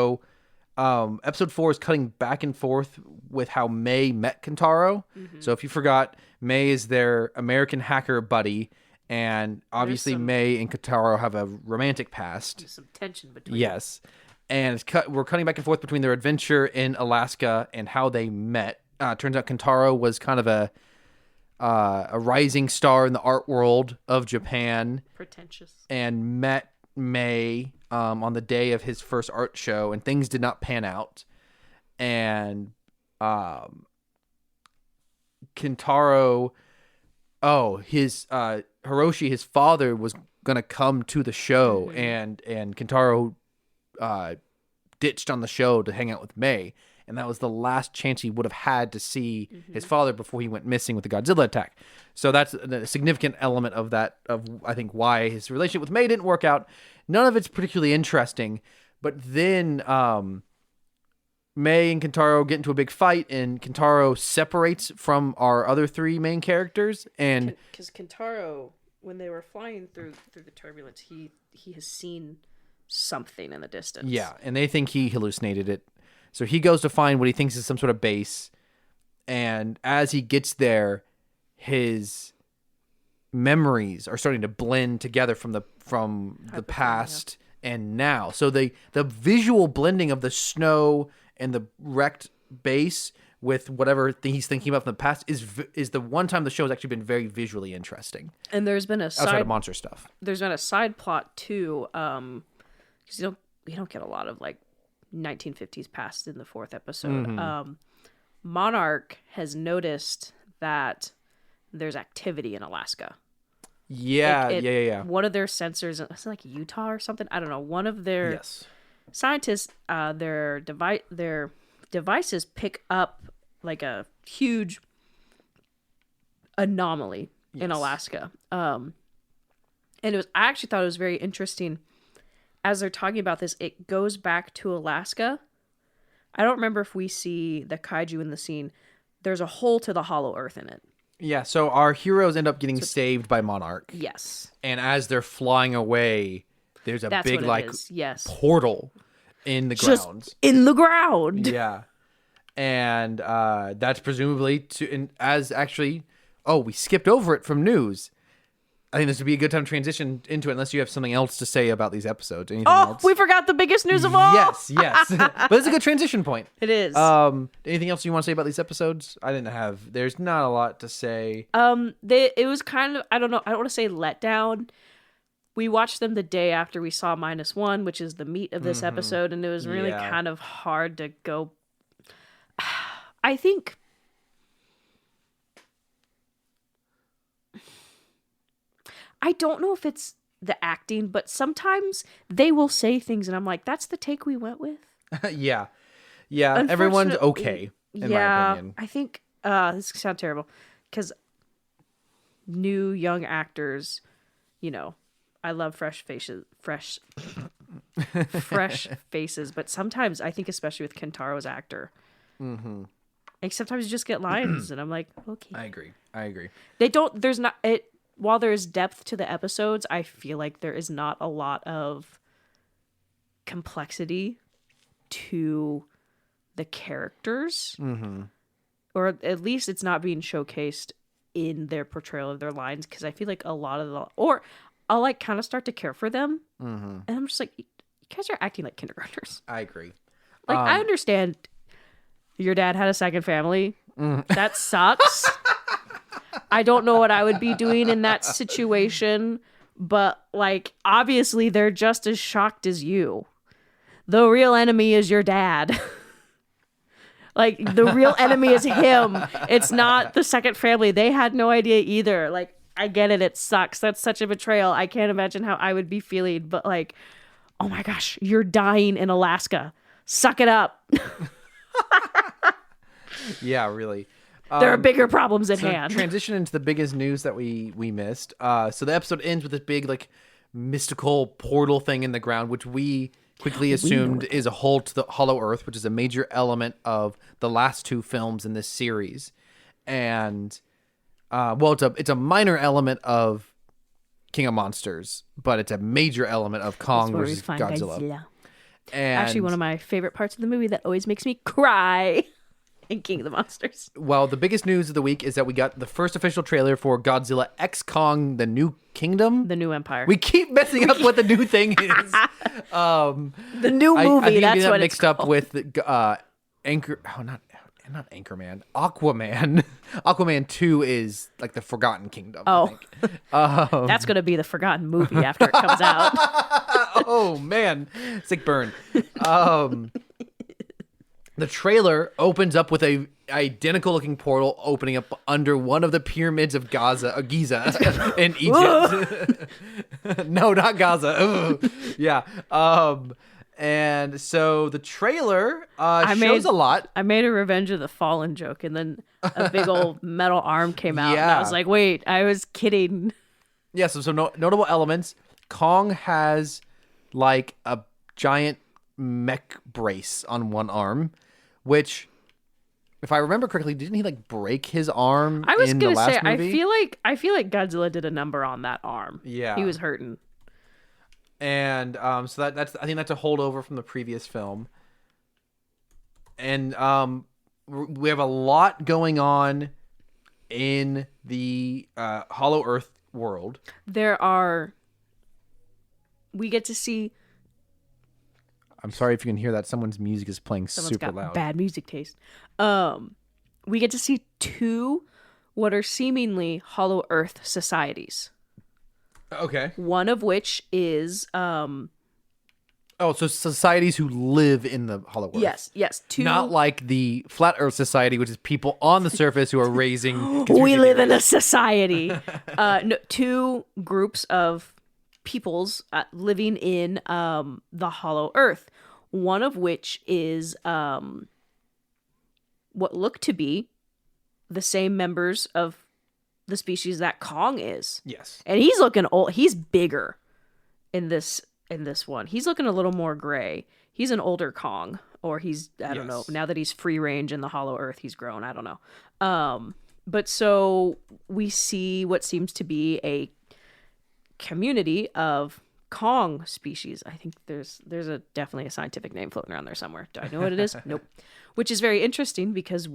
S1: episode 4 is cutting back and forth with how May met Kentaro. So if you forgot, May is their American hacker buddy. And obviously, May and Kentaro have a romantic past.
S2: There's some tension between them.
S1: Yes. And we're cutting back and forth between their adventure in Alaska and how they met. Turns out Kentaro was kind of a rising star in the art world of Japan.
S2: Pretentious. And
S1: met May on the day of his first art show, and things did not pan out. And Kentaro... Oh, his Hiroshi, his father, was gonna come to the show, and Kentaro ditched on the show to hang out with May, and that was the last chance he would have had to see his father before he went missing with the Godzilla attack. So that's a significant element of I think why his relationship with May didn't work out. None of it's particularly interesting, but then May and Kentaro get into a big fight, and Kentaro separates from our other 3 main characters. And
S2: because Kentaro, when they were flying through the turbulence, he has seen something in the distance.
S1: Yeah, and they think he hallucinated it. So he goes to find what he thinks is some sort of base, and as he gets there, his memories are starting to blend together from the past and now. So the visual blending of the snow and the wrecked base with whatever thing he's thinking about from the past is the one time the show has actually been very visually interesting.
S2: And there's been a
S1: outside of monster stuff.
S2: There's been a side plot too, because you don't get a lot of like 1950s past in the 4th episode. Monarch has noticed that there's activity in Alaska.
S1: Yeah.
S2: One of their sensors, it's like Utah or something. I don't know. One of their scientists, their devices pick up like a huge anomaly in Alaska. And I actually thought it was very interesting. As they're talking about this, it goes back to Alaska. I don't remember if we see the kaiju in the scene. There's a hole to the hollow earth in it.
S1: Yeah, so our heroes end up getting saved by Monarch.
S2: Yes.
S1: And as they're flying away, there's a big portal in the ground.
S2: In the ground.
S1: Yeah. And that's presumably we skipped over it from news. I think this would be a good time to transition into it unless you have something else to say about these episodes. Anything else?
S2: We forgot the biggest news of all.
S1: Yes. But it's a good transition point.
S2: It is.
S1: Anything else you want to say about these episodes? There's not a lot to say.
S2: It was kind of, I don't know, I don't want to say let down. We watched them the day after we saw Minus One, which is the meat of this episode, and it was really kind of hard to go. I think I don't know if it's the acting, but sometimes they will say things and I'm like, that's the take we went with.
S1: Yeah. Everyone's okay, in my opinion.
S2: I think this sounds terrible because new young actors, I love fresh faces, fresh but sometimes I think, especially with Kentaro's actor, like sometimes you just get lines and I'm like, okay.
S1: I agree.
S2: While there is depth to the episodes, I feel like there is not a lot of complexity to the characters. Or at least it's not being showcased in their portrayal of their lines, because I feel like a lot of I'll like kind of start to care for them. And I'm just like, you guys are acting like kindergartners.
S1: I agree.
S2: Like, I understand your dad had a second family. That sucks. I don't know what I would be doing in that situation, but like, obviously they're just as shocked as you. The real enemy is your dad. Like, the real enemy is him. It's not the second family. They had no idea either. Like, I get it. It sucks. That's such a betrayal. I can't imagine how I would be feeling, but like, oh my gosh, you're dying in Alaska. Suck it up.
S1: Yeah, really.
S2: There are bigger problems at hand.
S1: Transition into the biggest news that we missed. So the episode ends with this big, like, mystical portal thing in the ground, which we quickly assumed is a hole to the Hollow Earth, which is a major element of the last 2 films in this series. And, it's a minor element of King of Monsters, but it's a major element of Kong versus Godzilla. And
S2: actually, one of my favorite parts of the movie that always makes me cry. In King of the Monsters.
S1: Well, the biggest news of the week is that we got the first official trailer for Godzilla X Kong: The New Kingdom,
S2: The New Empire.
S1: We keep messing up what the new thing is.
S2: The new movie. That's what
S1: mixed
S2: it's
S1: up
S2: called.
S1: with Anchor. Oh, not Anchorman. Aquaman. Aquaman 2 is like the Forgotten Kingdom.
S2: Oh,
S1: I think.
S2: That's gonna be the forgotten movie after it comes out.
S1: Oh man, sick burn. The trailer opens up with a identical looking portal opening up under one of the pyramids of Giza in Egypt. No, not Gaza. Ugh. Yeah. And so the trailer shows a lot.
S2: I made a Revenge of the Fallen joke, and then a big old metal arm came out. And I was like, wait, I was kidding.
S1: Yeah, so notable elements. Kong has like a giant mech brace on one arm, which, if I remember correctly, didn't he like break his arm in the last movie?
S2: I feel like Godzilla did a number on that arm.
S1: Yeah.
S2: He was hurting.
S1: And so that's I think that's a holdover from the previous film. And we have a lot going on in the Hollow Earth world.
S2: We get to see.
S1: I'm sorry if you can hear that. Someone's music is playing
S2: Someone's
S1: super
S2: got
S1: loud.
S2: bad music taste. We get to see 2 what are seemingly Hollow Earth societies.
S1: Okay.
S2: One of which is
S1: Oh, so societies who live in the Hollow Earth.
S2: yes, 2.
S1: Not like the Flat Earth Society, which is people on the surface who are raising.
S2: We live in a society. No, 2 groups of peoples living in the Hollow Earth. One of which is what look to be the same members of the species that Kong is.
S1: Yes.
S2: And he's looking old. He's bigger in this one. He's looking a little more gray. He's an older Kong, or he's I don't know. Now that he's free range in the Hollow Earth, he's grown. I don't know. But so we see what seems to be a community of Kong species. I think there's definitely a scientific name floating around there somewhere. Do I know what it is? Nope. Which is very interesting because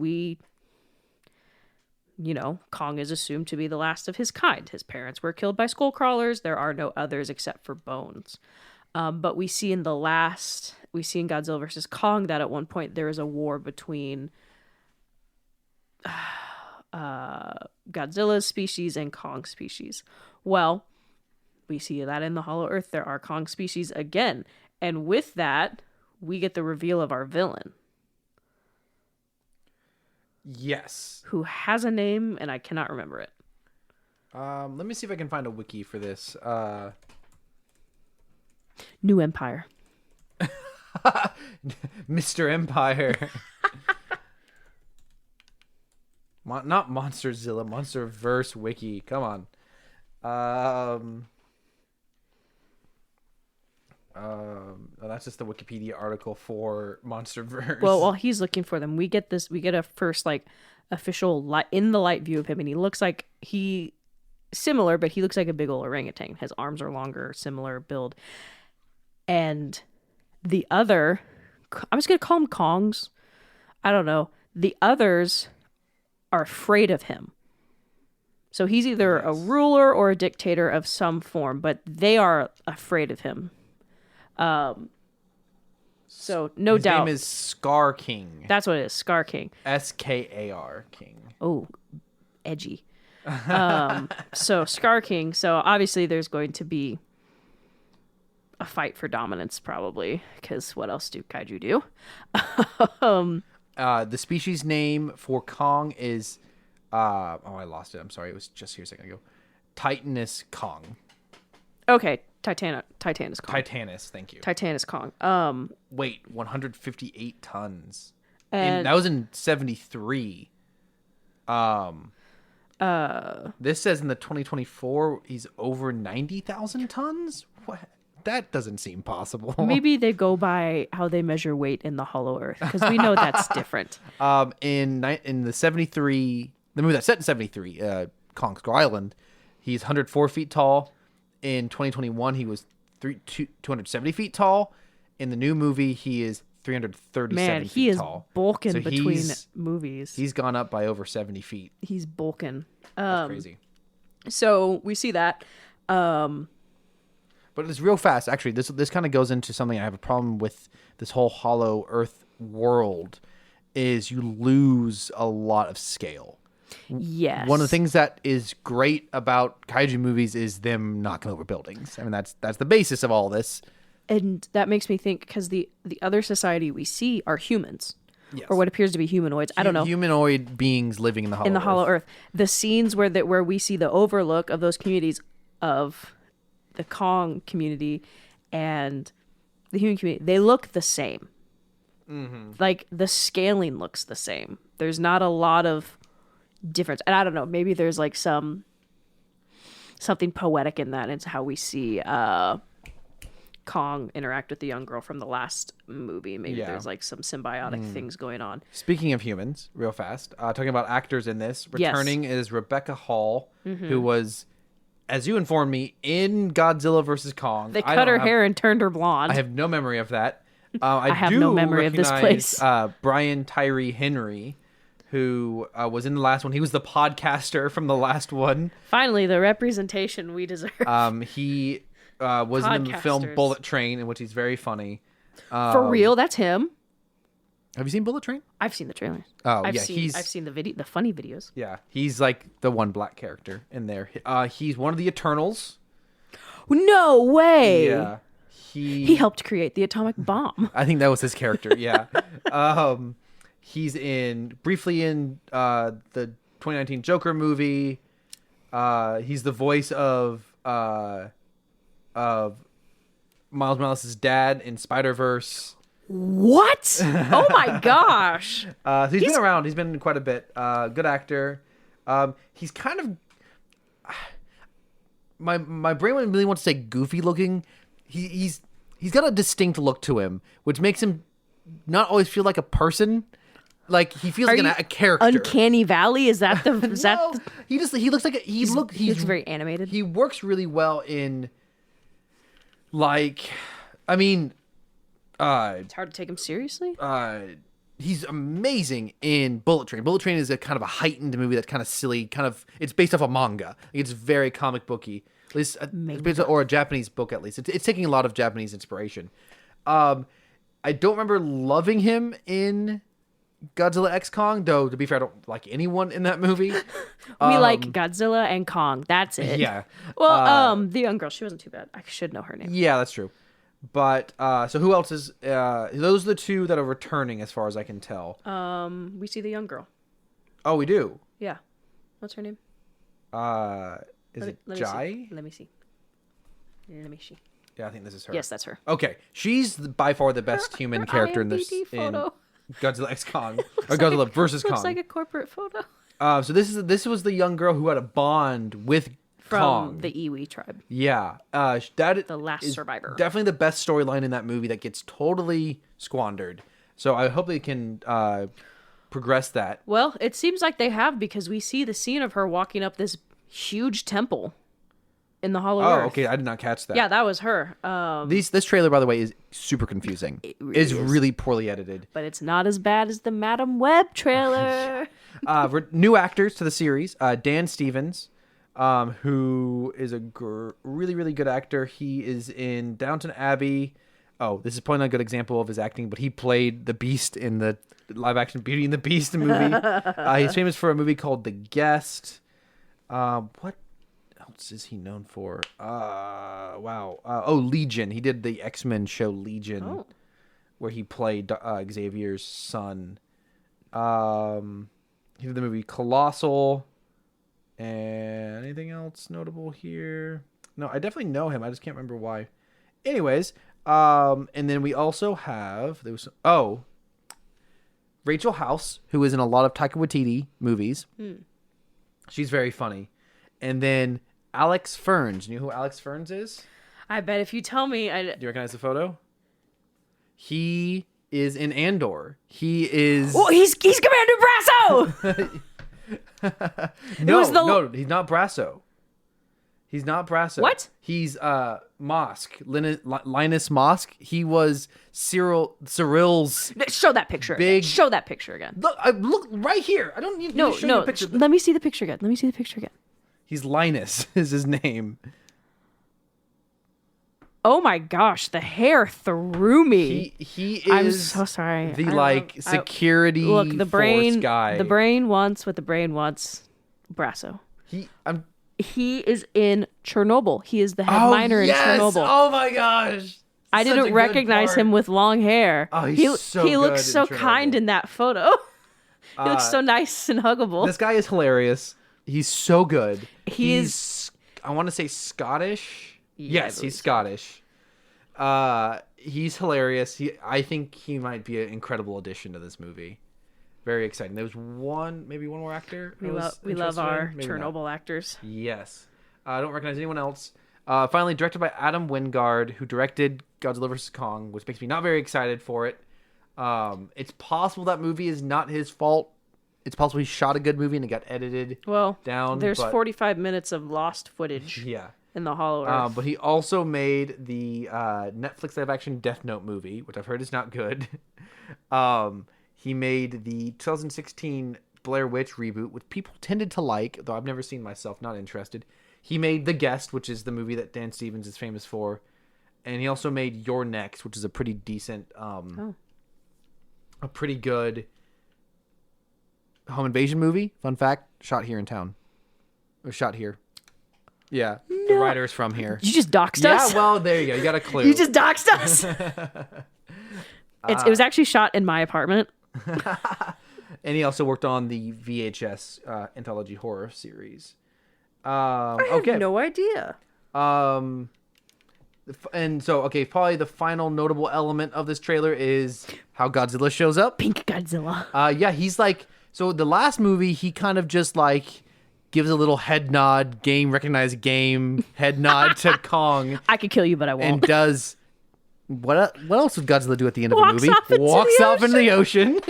S2: Kong is assumed to be the last of his kind. His parents were killed by skull crawlers. There are no others except for bones. But we see in Godzilla versus Kong that at one point there is a war between Godzilla's species and Kong's species. Well, we see that in the Hollow Earth there are Kong species again. And with that, we get the reveal of our villain.
S1: Yes.
S2: Who has a name, and I cannot remember it.
S1: Let me see if I can find a wiki for this.
S2: New Empire.
S1: Mr. Empire. Not Monsterzilla, Monsterverse wiki. Come on. That's just the Wikipedia article for Monsterverse.
S2: Well, while he's looking for them, we get a first official in the light view of him, and he looks like similar, but he looks like a big old orangutan. His arms are longer, similar build. And the other, I'm just gonna call them Kongs. I don't know. The others are afraid of him. So he's either a ruler or a dictator of some form, but they are afraid of him. So no
S1: His
S2: doubt.
S1: name is Scar King.
S2: That's what it is, Scar King.
S1: Skar King.
S2: Oh, edgy. So Scar King. So obviously there's going to be a fight for dominance, probably, because what else do kaiju do?
S1: The species name for Kong is I lost it. I'm sorry. It was just here a second ago. Titanus Kong.
S2: Okay, Titanus Kong.
S1: Titanus, thank you.
S2: Titanus Kong.
S1: Wait, 158 tons.
S2: And
S1: that was in 73. This says in the 2024 he's over 90,000 tons? What? That doesn't seem possible.
S2: maybe they go by how they measure weight in the Hollow Earth, because we know that's different.
S1: In the 73, the movie that's set in 73, Kong Skull Island, he's 104 feet tall. In 2021, he was 270 feet tall. In the new movie, he is 337
S2: Man,
S1: feet
S2: he is
S1: tall.
S2: bulking
S1: So
S2: between movies.
S1: He's gone up by over 70 feet.
S2: He's bulking.
S1: That's crazy.
S2: So we see that.
S1: But it's real fast. Actually, this kind of goes into something I have a problem with this whole Hollow Earth world, is you lose a lot of scale.
S2: Yes.
S1: One of the things that is great about kaiju movies is them knocking over buildings. I mean, that's the basis of all this.
S2: And that makes me think, because the other society we see are humans.
S1: Yes.
S2: Or what appears to be humanoids. I don't know.
S1: Humanoid beings living in the Hollow
S2: Earth. The scenes where we see the overlook of those communities of the Kong community and the human community, they look the same. Mm-hmm. Like, the scaling looks the same. There's not a lot of difference. And I don't know, maybe there's like something poetic in that. It's how we see Kong interact with the young girl from the last movie. Maybe there's like some symbiotic things going on.
S1: Speaking of humans, real fast, talking about actors in this, returning is Rebecca Hall, who was, as you informed me, in Godzilla vs. Kong.
S2: They cut her hair and turned her blonde.
S1: I have no memory of that. I
S2: have
S1: do
S2: no memory of this
S1: recognize,
S2: place.
S1: Brian Tyree Henry, who was in the last one. He was the podcaster from the last one.
S2: Finally, the representation we deserve.
S1: He was in the film
S2: Podcasters.
S1: Bullet Train, in which he's very funny.
S2: For real, that's him.
S1: Have you seen Bullet Train?
S2: I've seen the trailers.
S1: Oh,
S2: I've
S1: yeah,
S2: seen,
S1: he's-
S2: I've seen the funny videos.
S1: Yeah, he's like the one black character in there. He's one of the Eternals.
S2: No way.
S1: Yeah,
S2: He helped create the atomic bomb.
S1: I think that was his character. Yeah. He's briefly in the 2019 Joker movie. He's the voice of Miles Morales' dad in Spider-Verse.
S2: What? Oh my gosh.
S1: So he's been around. He's been in quite a bit. Good actor. He's kind of my brain really wants to say goofy looking. He's got a distinct look to him, which makes him not always feel like a person. Like he feels like a character.
S2: Uncanny Valley? Is that the? Is that
S1: No, he looks like
S2: he looks very animated.
S1: He works really well in, like, I mean,
S2: It's hard to take him seriously.
S1: he's amazing in Bullet Train. Bullet Train is a kind of a heightened movie that's kind of silly. It's based off a manga. It's very comic booky, at least, or a Japanese book at least. It's taking a lot of Japanese inspiration. I don't remember loving him in Godzilla X Kong, though. To be fair, I don't like anyone in that movie.
S2: We like Godzilla and Kong. That's it.
S1: Yeah.
S2: Well, the young girl, she wasn't too bad. I should know her name.
S1: Yeah, that's true. But so who else is? Those are the two that are returning, as far as I can tell.
S2: We see the young girl.
S1: Oh, we do.
S2: Yeah. What's her name?
S1: Is it
S2: Let
S1: Jai?
S2: me see. Let me see.
S1: Yeah, I think this is her.
S2: Yes, that's her.
S1: Okay, she's by far the best human character in this
S2: IMDb
S1: in
S2: photo.
S1: Godzilla X Kong or Godzilla versus
S2: Looks
S1: Kong.
S2: like a corporate photo.
S1: So this was the young girl who had a bond with
S2: From
S1: Kong.
S2: the Iwi tribe.
S1: Yeah, that
S2: The last
S1: is
S2: survivor.
S1: Definitely the best storyline in that movie that gets totally squandered. So I hope they can progress that.
S2: Well, it seems like they have because we see the scene of her walking up this huge temple in the Hollow
S1: Oh,
S2: Earth.
S1: okay, I did not catch that.
S2: Yeah, that was her.
S1: This trailer, by the way, is super confusing.
S2: really
S1: It's
S2: is.
S1: really poorly edited.
S2: But it's not as bad as the Madam Web trailer.
S1: New actors to the series. Dan Stevens, who is a really, really good actor. He is in Downton Abbey. Oh, this is probably not a good example of his acting, but he played the Beast in the live-action Beauty and the Beast movie. He's famous for a movie called The Guest. What else is he known for? Wow. Legion. He did the X-Men show Legion, where he played Xavier's son. He did the movie Colossal. And anything else notable here? No, I definitely know him. I just can't remember why. Anyways, and then we also have Rachel House, who is in a lot of Taika Waititi movies. She's very funny. And then Alex Ferns. You know who Alex Ferns is?
S2: I bet if you tell me,
S1: Do you recognize the photo? He is in Andor. He is.
S2: Oh, he's Commander Brasso.
S1: No,
S2: was the-
S1: no, he's not Brasso. He's not Brasso.
S2: What?
S1: He's Mosk. Linus Mosk. He was Cyril's.
S2: Show that picture.
S1: Big-
S2: Again. Show that picture again.
S1: Look right here. I don't need to show you a picture.
S2: Let me see the picture again. Let me see the picture again.
S1: He's Linus. Is his name?
S2: Oh my gosh, the hair threw me.
S1: He is.
S2: I'm so sorry.
S1: The
S2: I
S1: security.
S2: Look, the brain
S1: force guy.
S2: The brain wants what the brain wants. Brasso. He is in Chernobyl. He is the head miner in Chernobyl.
S1: Oh my gosh.
S2: I
S1: Such a
S2: didn't
S1: good
S2: recognize
S1: part.
S2: him with long hair.
S1: Oh, he's
S2: he
S1: so
S2: he
S1: good
S2: looks
S1: in
S2: so
S1: Chernobyl.
S2: kind in that photo. He looks so nice and huggable.
S1: This guy is hilarious. He's so good.
S2: He's
S1: I want to say Scottish.
S2: Yeah, I
S1: Yes,
S2: believe
S1: he's
S2: so.
S1: Scottish. He's hilarious. I think he might be an incredible addition to this movie. Very exciting. There was maybe one more actor.
S2: We
S1: I was
S2: love
S1: interested
S2: our
S1: in. Maybe not.
S2: Chernobyl actors.
S1: Yes. I don't recognize anyone else. Finally, directed by Adam Wingard, who directed Godzilla vs. Kong, which makes me not very excited for it. It's possible that movie is not his fault. It's possible he shot a good movie and it got edited
S2: Well,
S1: down.
S2: there's
S1: but
S2: 45 minutes of lost footage.
S1: Yeah.
S2: in the Hollow Earth.
S1: But he also made the Netflix live-action Death Note movie, which I've heard is not good. He made the 2016 Blair Witch reboot, which people tended to like, though I've never seen myself, not interested. He made The Guest, which is the movie that Dan Stevens is famous for. And he also made Your Next, which is a pretty decent, a pretty good home invasion movie. Fun fact, shot here in town. Or shot here. Yeah, the writer's from here.
S2: You just doxed us?
S1: Yeah, well, there you go. You got a clue.
S2: You just doxed us? It was actually shot in my apartment.
S1: And he also worked on the VHS anthology horror series.
S2: I have no idea.
S1: And so, probably the final notable element of this trailer is how Godzilla shows up.
S2: Pink Godzilla.
S1: Yeah, he's like, so the last movie, he kind of just like gives a little head nod, recognized game, head nod to Kong.
S2: I could kill you, but I won't.
S1: And does, what else would Godzilla do at the end of the movie?
S2: Walks
S1: off into the ocean.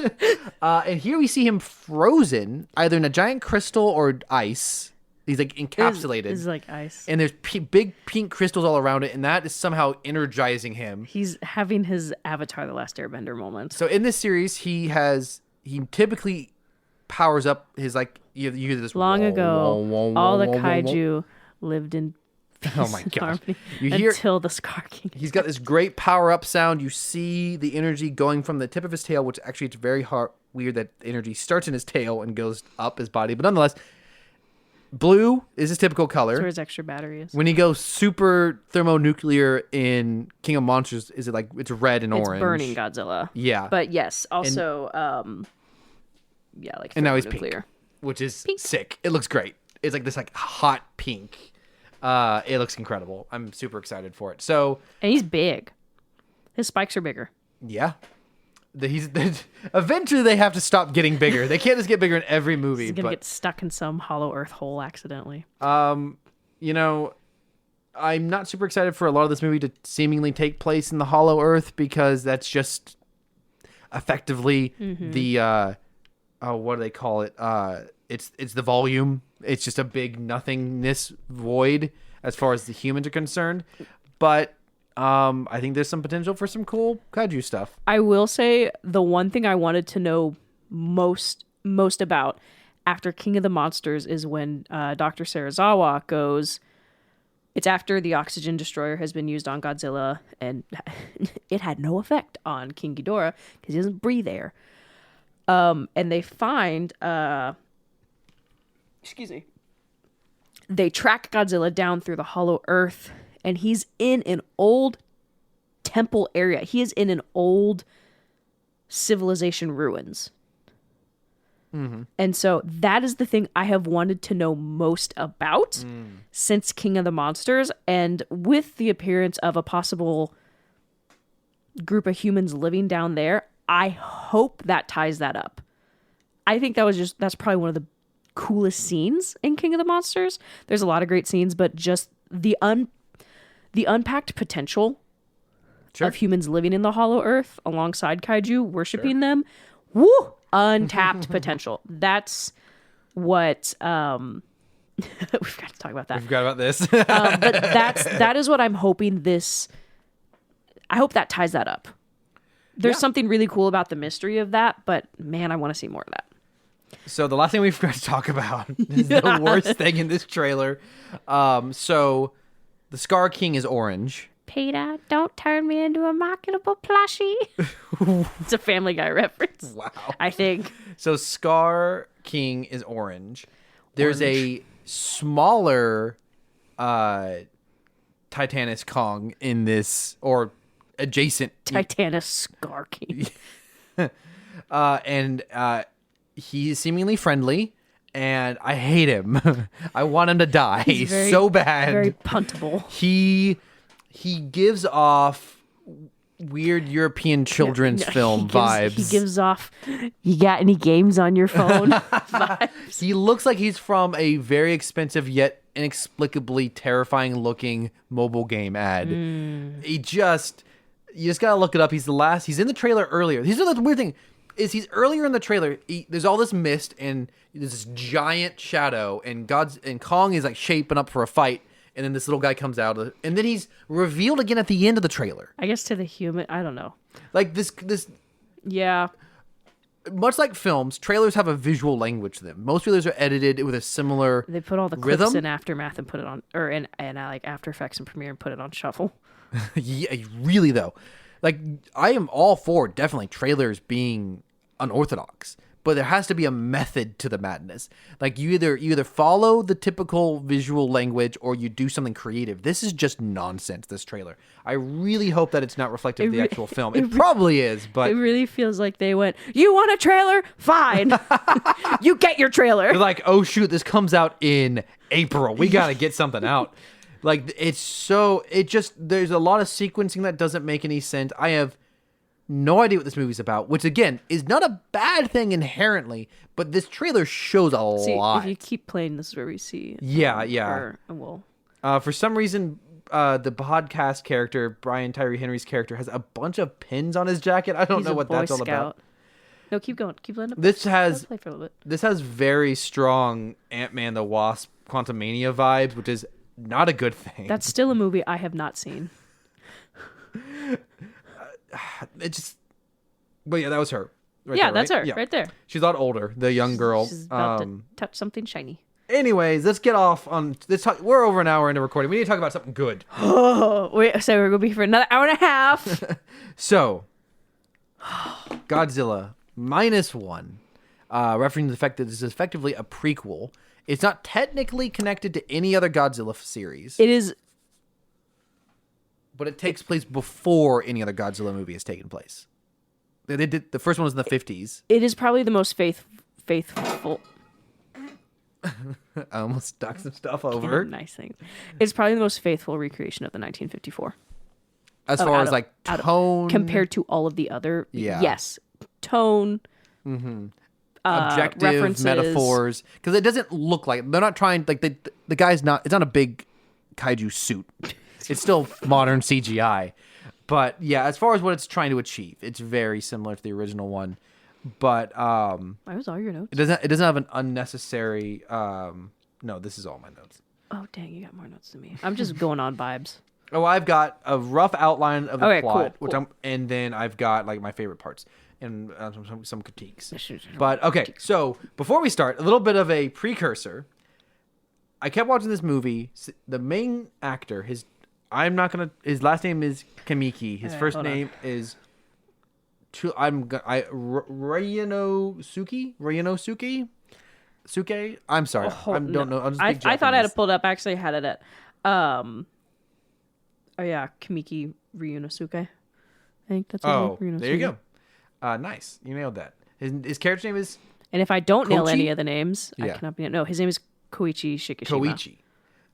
S1: And here we see him frozen, either in a giant crystal or ice. He's like encapsulated.
S2: It's like ice.
S1: And there's big pink crystals all around it, and that is somehow energizing him.
S2: He's having his Avatar: The Last Airbender moment.
S1: So in this series, he typically powers up his like you hear this
S2: long ago. All the kaiju lived in peace.
S1: Oh my gosh!
S2: Until the Scar King.
S1: He's got this great power up sound. You see the energy going from the tip of his tail, which actually it's very weird that the energy starts in his tail and goes up his body, but nonetheless. Blue is his typical color.
S2: That's where his extra battery is.
S1: When he goes super thermonuclear in King of Monsters, is it like it's red and orange?
S2: It's burning Godzilla.
S1: Yeah.
S2: But yes, also, like
S1: and now he's
S2: nuclear.
S1: pink, which is sick. It looks great. It's like this like hot pink. It looks incredible. I'm super excited for it. So
S2: and he's big. His spikes are bigger.
S1: Yeah. Eventually they have to stop getting bigger. They can't just get bigger in every movie.
S2: He's gonna get stuck in some Hollow Earth hole accidentally.
S1: I'm not super excited for a lot of this movie to seemingly take place in the Hollow Earth because that's just effectively the what do they call it? It's the volume. It's just a big nothingness void as far as the humans are concerned. But I think there's some potential for some cool kaiju stuff.
S2: I will say the one thing I wanted to know most about after King of the Monsters is when Dr. Serizawa goes, it's after the oxygen destroyer has been used on Godzilla and it had no effect on King Ghidorah because he doesn't breathe air. And they find, they track Godzilla down through the Hollow Earth. And he's in an old temple area. He is in an old civilization ruins. Mm-hmm. And so that is the thing I have wanted to know most about since King of the Monsters. And with the appearance of a possible group of humans living down there, I hope that ties that up. I think that's probably one of the coolest scenes in King of the Monsters. There's a lot of great scenes, but just the unpacked potential of humans living in the Hollow Earth alongside kaiju, worshiping them, untapped potential. That's what we've got to talk about that.
S1: We forgot about this.
S2: But that is what I'm hoping this. I hope that ties that up. There's something really cool about the mystery of that, but man, I want to see more of that.
S1: So the last thing we forgot to talk about is the worst thing in this trailer. So the Scar King is orange.
S2: Peter, don't turn me into a marketable plushie. It's a Family Guy reference.
S1: Wow.
S2: I think.
S1: So Scar King is orange. There's a smaller Titanus Kong in this, or adjacent.
S2: Titanus Scar King.
S1: And he's seemingly friendly. And I hate him. I want him to die so bad.
S2: Very puntable.
S1: He gives off weird European children's film vibes.
S2: He gives off, you got any games on your phone vibes.
S1: He looks like he's from a very expensive yet inexplicably terrifying looking mobile game ad. You just gotta look it up. He's in the trailer earlier. Here's the weird thing. He's earlier in the trailer. There's all this mist and there's this giant shadow, and Kong is like shaping up for a fight, and then this little guy comes out, and then he's revealed again at the end of the trailer.
S2: I guess to the human, I don't know.
S1: Like this.
S2: Yeah.
S1: Much like films, trailers have a visual language to them. Most trailers are edited with a similar
S2: They put all the
S1: rhythm.
S2: clips in Aftermath and put it on, or in like After Effects and Premiere and put it on shuffle.
S1: Yeah, really though. Like, I am all for definitely trailers being unorthodox, but there has to be a method to the madness. Like, you either follow the typical visual language or you do something creative. This is just nonsense, this trailer. I really hope that it's not reflective of the actual film. It probably is, but
S2: It really feels like they went, you want a trailer? Fine. You get your trailer.
S1: they're like, oh shoot, this comes out in April. We got to get something out. Like, there's a lot of sequencing that doesn't make any sense. I have no idea what this movie's about, which again is not a bad thing inherently, but this trailer shows a lot.
S2: If you keep playing, this is where we see.
S1: Yeah. For some reason, the podcast character, Brian Tyree Henry's character, has a bunch of pins on his jacket. I don't
S2: He's
S1: know
S2: a
S1: what
S2: Boy
S1: that's all
S2: Scout.
S1: about.
S2: No, keep going. Keep letting it
S1: This
S2: Let
S1: has
S2: it play for a little bit.
S1: this has very strong Ant-Man the Wasp Quantumania vibes, which is not a good thing.
S2: That's still a movie I have not seen.
S1: But yeah, that was her.
S2: That's her
S1: Yeah.
S2: right there.
S1: She's a lot older, the young girl.
S2: She's about to touch something shiny.
S1: Anyways, let's get off on this. We're over an hour into recording. We need to talk about something good.
S2: Oh, wait. So we're going to be for another hour and a half.
S1: So, Godzilla Minus One, referencing the fact that this is effectively a prequel. It's not technically connected to any other Godzilla series,
S2: It is.
S1: but it takes place before any other Godzilla movie has taken place. They did the first one was in the 50s.
S2: It is probably the most faithful.
S1: I almost knocked some stuff over.
S2: Nice things. It's probably the most faithful recreation of the 1954.
S1: As far as like tone,
S2: Compared to all of the other.
S1: Yeah.
S2: Yes. Tone.
S1: objective
S2: references.
S1: metaphors, because it doesn't look like they're not trying. Like the guy's not. It's not a big kaiju suit. It's still modern CGI. But yeah, as far as what it's trying to achieve, it's very similar to the original one. But
S2: Why was all your notes?
S1: it doesn't have an unnecessary. No, this is all my notes.
S2: Oh dang, you got more notes than me. I'm just going on vibes.
S1: Oh, I've got a rough outline of the
S2: Okay,
S1: plot,
S2: cool.
S1: and then I've got like my favorite parts and some critiques. But okay, so before we start, a little bit of a precursor. I kept watching this movie. The main actor, his last name is Kamiki. His first name is Ryanosuke. Suke. I'm sorry. I don't know.
S2: I thought I had it pulled up. Actually, I had it at. Oh yeah, Kamiki Ryunosuke. I think that's his name. Ryunosuke.
S1: There you go. Nice. You nailed that. His character name is
S2: And if I don't nail
S1: Koichi?
S2: any of the names, I
S1: Yeah.
S2: cannot be. No, his name is Koichi Shikishima.
S1: Koichi.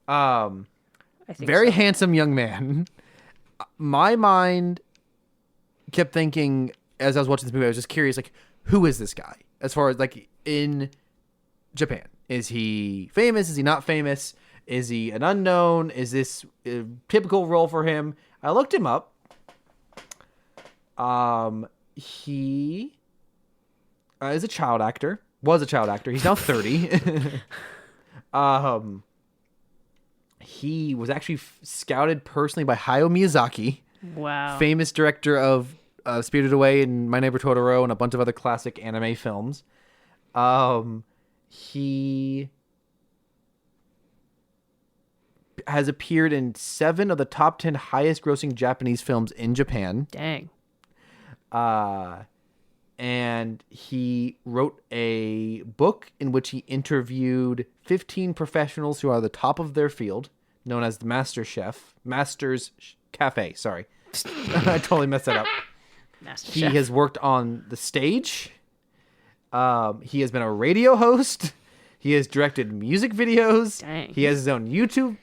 S2: I think
S1: Very
S2: so.
S1: handsome young man. My mind kept thinking as I was watching this movie, I was just curious, like, who is this guy? As far as like in Japan, is he famous? Is he not famous? Is he an unknown? Is this a typical role for him? I looked him up. He is a child actor. Was a child actor. He's now 30. He was actually scouted personally by Hayao Miyazaki,
S2: Wow.
S1: famous director of Spirited Away and My Neighbor Totoro and a bunch of other classic anime films. He has appeared in 7 of the top 10 highest grossing Japanese films in Japan.
S2: Dang.
S1: And he wrote a book in which he interviewed 15 professionals who are the top of their field, known as the Master's Cafe. Sorry. I totally messed that up.
S2: Master
S1: He
S2: Chef.
S1: has worked on the stage. He has been a radio host. He has directed music videos.
S2: Dang.
S1: He has his own YouTube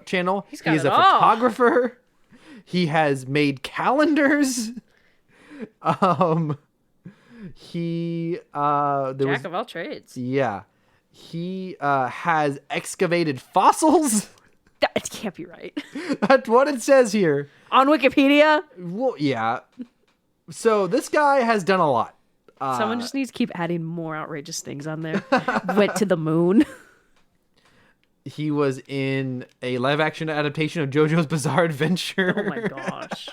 S1: channel.
S2: He's got
S1: He is
S2: it
S1: a
S2: all.
S1: photographer. He has made calendars. He
S2: Jack of all trades.
S1: yeah. He has excavated fossils.
S2: That can't be right.
S1: That's what it says here.
S2: On Wikipedia,
S1: Well, yeah. So this guy has done a lot.
S2: someone just needs to keep adding more outrageous things on there. Went to the moon.
S1: He was in a live-action adaptation of JoJo's Bizarre Adventure.
S2: Oh my gosh.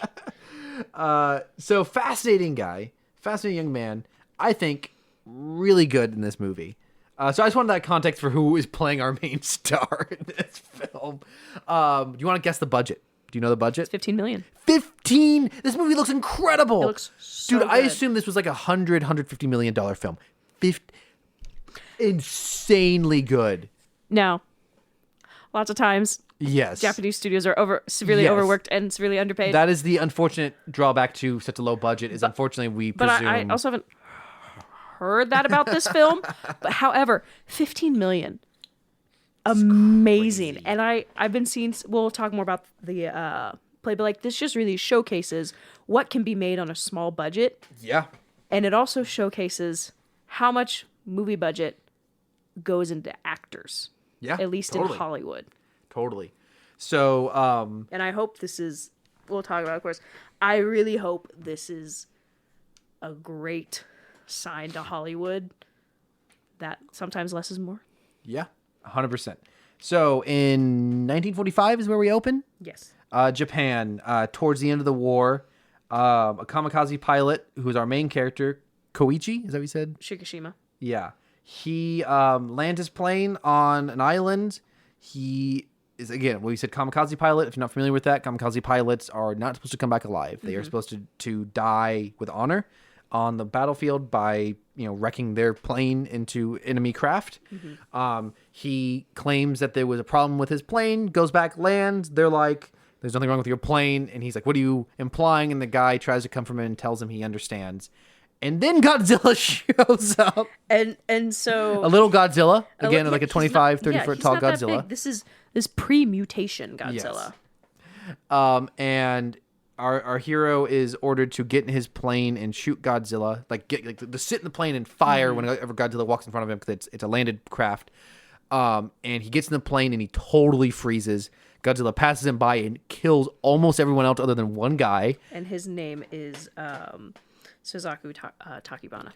S1: So fascinating guy, fascinating young man. I think really good in this movie. So I just wanted that context for who is playing our main star in this film. Do you want to guess the budget? Do you know the budget?
S2: 15 million.
S1: 15. This movie looks incredible.
S2: It looks so
S1: Dude, I
S2: good.
S1: assume this was like $150 million film. Insanely good.
S2: Now, lots of times
S1: Yes.
S2: Japanese studios are severely
S1: Yes.
S2: overworked and severely underpaid.
S1: That is the unfortunate drawback to such a low budget. Is unfortunately we
S2: but
S1: presume.
S2: I also haven't heard that about this film. But however, 15 million. Amazing.
S1: crazy.
S2: And I've been seeing, we'll talk more about the play, but like this just really showcases what can be made on a small budget.
S1: Yeah.
S2: And it also showcases how much movie budget goes into actors.
S1: Yeah.
S2: At least
S1: totally.
S2: in Hollywood.
S1: Totally. So,
S2: And I hope this is, we'll talk about it, of course. I really hope this is a great sign to Hollywood that sometimes less is more.
S1: yeah, 100%. So in 1945 is where we open.
S2: Yes.
S1: Japan, towards the end of the war, a kamikaze pilot who's our main character, Koichi, is that what you said?
S2: Shikishima.
S1: Yeah. He lands his plane on an island. He is, again, well, you said kamikaze pilot. If you're not familiar with that, kamikaze pilots are not supposed to come back alive. They are supposed to die with honor on the battlefield by, wrecking their plane into enemy craft. He claims that there was a problem with his plane, goes back, lands. They're like, there's nothing wrong with your plane. And he's like, what are you implying? And the guy tries to comfort him and tells him he understands. And then Godzilla shows up.
S2: And so
S1: A little Godzilla. Again,
S2: yeah,
S1: like a
S2: he's
S1: 25, 30
S2: not-
S1: foot
S2: he's
S1: tall
S2: not that
S1: Godzilla.
S2: big. This is pre-mutation Godzilla.
S1: And our hero is ordered to get in his plane and shoot Godzilla. To sit in the plane and fire whenever Godzilla walks in front of him because it's a landed craft. And he gets in the plane and he totally freezes. Godzilla passes him by and kills almost everyone else other than one guy.
S2: And his name is Suzaku Takibana.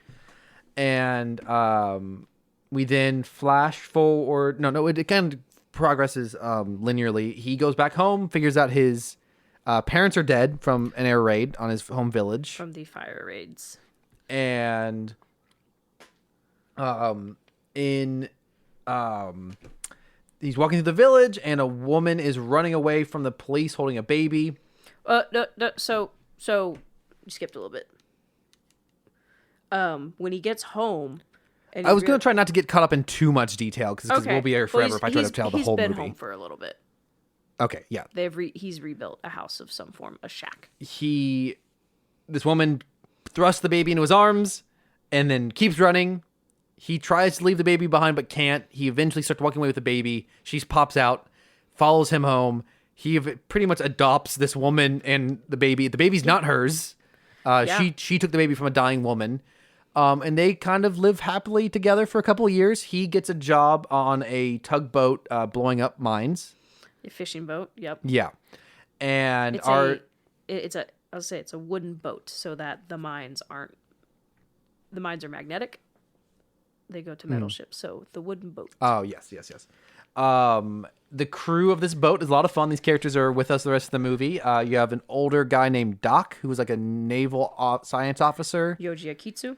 S1: And we then flash forward. No, it kind of progresses linearly. He goes back home, figures out his parents are dead from an air raid on his home village.
S2: From the fire raids.
S1: And he's walking through the village and a woman is running away from the police holding a baby.
S2: No, so you skipped a little bit. When he gets home, and
S1: I was going to try not to get caught up in too much detail because we'll be here forever if I try to tell the whole
S2: He's
S1: movie.
S2: been home for a little bit.
S1: Okay, yeah.
S2: He's rebuilt a house of some form, a shack.
S1: This woman thrusts the baby into his arms and then keeps running. He tries to leave the baby behind but can't. He eventually starts walking away with the baby. She pops out, follows him home. He pretty much adopts this woman and the baby. The baby's not hers. She took the baby from a dying woman. And they kind of live happily together for a couple of years. He gets a job on a tugboat blowing up mines.
S2: A fishing boat. Yep.
S1: Yeah. And
S2: it's a wooden boat so that the mines are magnetic. They go to metal ships. So the wooden boat.
S1: Oh, yes. The crew of this boat is a lot of fun. These characters are with us the rest of the movie. You have an older guy named Doc, who is like a naval science officer.
S2: Yoji Akitsu.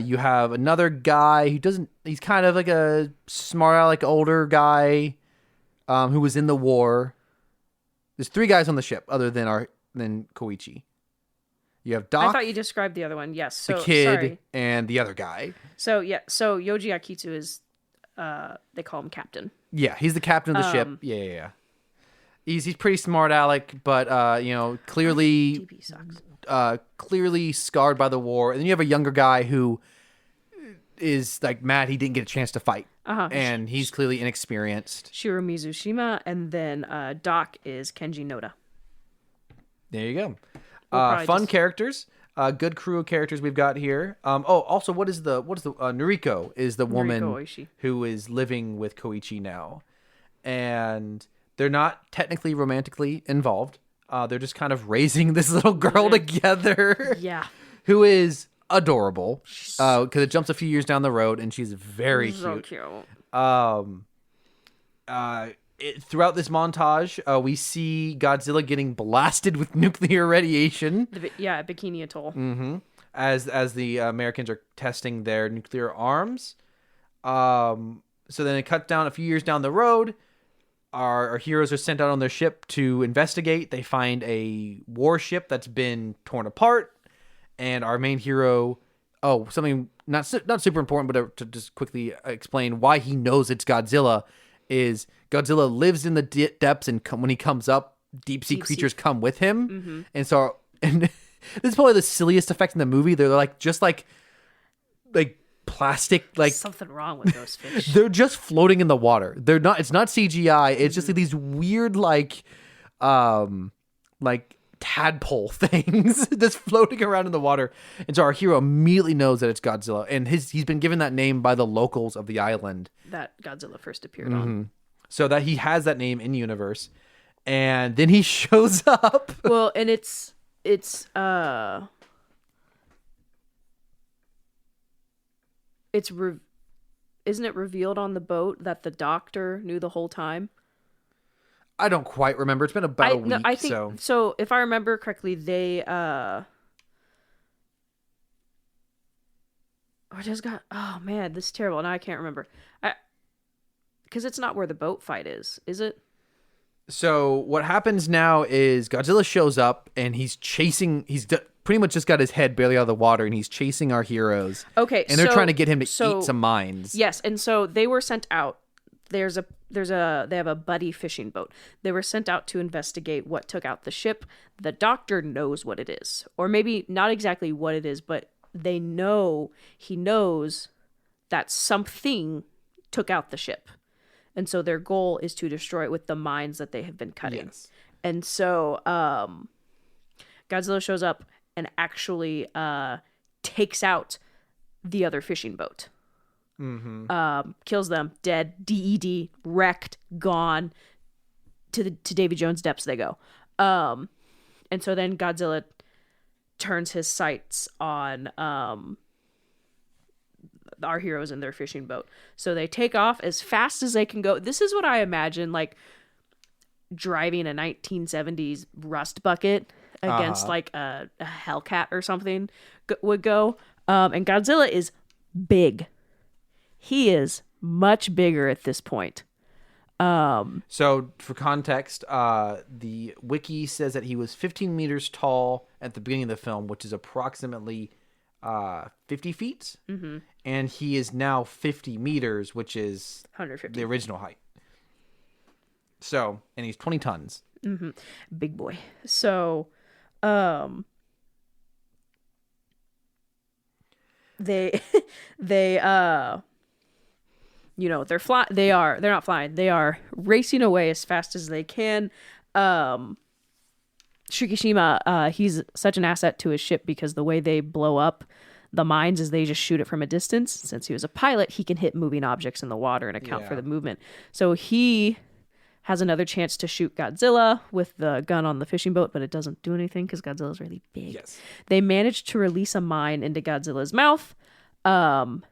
S1: You have another guy he's kind of like a smart aleck older guy who was in the war. There's 3 guys on the ship other than Koichi. You have Doc,
S2: I thought you described the other one. Yes. So,
S1: the kid,
S2: sorry.
S1: and the other guy.
S2: So Yoji Akitsu is, they call him Captain.
S1: Yeah, he's the captain of the ship. Yeah. He's pretty smart aleck, but clearly
S2: DP sucks.
S1: clearly scarred by the war. And then you have a younger guy who is like mad he didn't get a chance to fight. And he's clearly inexperienced.
S2: Shiro Mizushima, and then Doc is Kenji Noda.
S1: There you go.
S2: probably
S1: Fun
S2: just-
S1: characters. Good crew of characters we've got here. Also, what is the Noriko is the woman
S2: Oishi.
S1: who is living with Koichi now, and they're not technically romantically involved. They're just kind of raising this little girl together.
S2: Yeah.
S1: Who is adorable because it jumps a few years down the road and she's very
S2: So
S1: cute.
S2: cute.
S1: throughout this montage, we see Godzilla getting blasted with nuclear radiation.
S2: Bikini Atoll.
S1: Mm-hmm. As the Americans are testing their nuclear arms. So then it cuts down a few years down the road. Our heroes are sent out on their ship to investigate. They find a warship that's been torn apart. And our main hero... Oh, something not super important, but to just quickly explain why he knows it's Godzilla is Godzilla lives in the depths, and when he comes up, deep sea creatures come with him. Mm-hmm. And so... And this is probably the silliest effect in the movie. They're like just like plastic, like
S2: something wrong with those fish.
S1: They're just floating in the water. They're not. It's not CGI. It's just like these weird like tadpole things just floating around in the water. And so our hero immediately knows that it's Godzilla, and he's been given that name by the locals of the island
S2: that Godzilla first appeared on.
S1: So that he has that name in universe, and then he shows up.
S2: Well, and isn't it revealed on the boat that the doctor knew the whole time?
S1: I don't quite remember. It's been about a week.
S2: I think so. If I remember correctly, they or just got. Oh man, this is terrible. Now I can't remember. Because it's not where the boat fight is it?
S1: So what happens now is Godzilla shows up and he's chasing. He's pretty much just got his head barely out of the water, and he's chasing our heroes.
S2: Okay,
S1: and they're trying to get him to eat some mines.
S2: Yes, and so they were sent out. They have a buddy fishing boat. They were sent out to investigate what took out the ship. The doctor knows what it is, or maybe not exactly what it is, but he knows that something took out the ship. And so their goal is to destroy it with the mines that they have been cutting. Yes. And so Godzilla shows up and actually takes out the other fishing boat. Mm-hmm. Kills them, dead, DED, wrecked, gone. To Davy Jones' depths they go. And so then Godzilla turns his sights on our heroes in their fishing boat. So they take off as fast as they can go. This is what I imagine, like driving a 1970s rust bucket against like a Hellcat or something would go. And Godzilla is big. He is much bigger at this point.
S1: So for context, the wiki says that he was 15 meters tall at the beginning of the film, which is approximately 50 feet. Mm-hmm. And he is now 50 meters, which is
S2: 150.
S1: The original height. So, and he's 20 tons.
S2: Mm-hmm. Big boy. So, they're not flying. They are racing away as fast as they can. Shikishima, he's such an asset to his ship because the way they blow up the mines is they just shoot it from a distance. Since he was a pilot, he can hit moving objects in the water and account for the movement. So he has another chance to shoot Godzilla with the gun on the fishing boat, but it doesn't do anything because Godzilla's really big. Yes. They managed to release a mine into Godzilla's mouth, and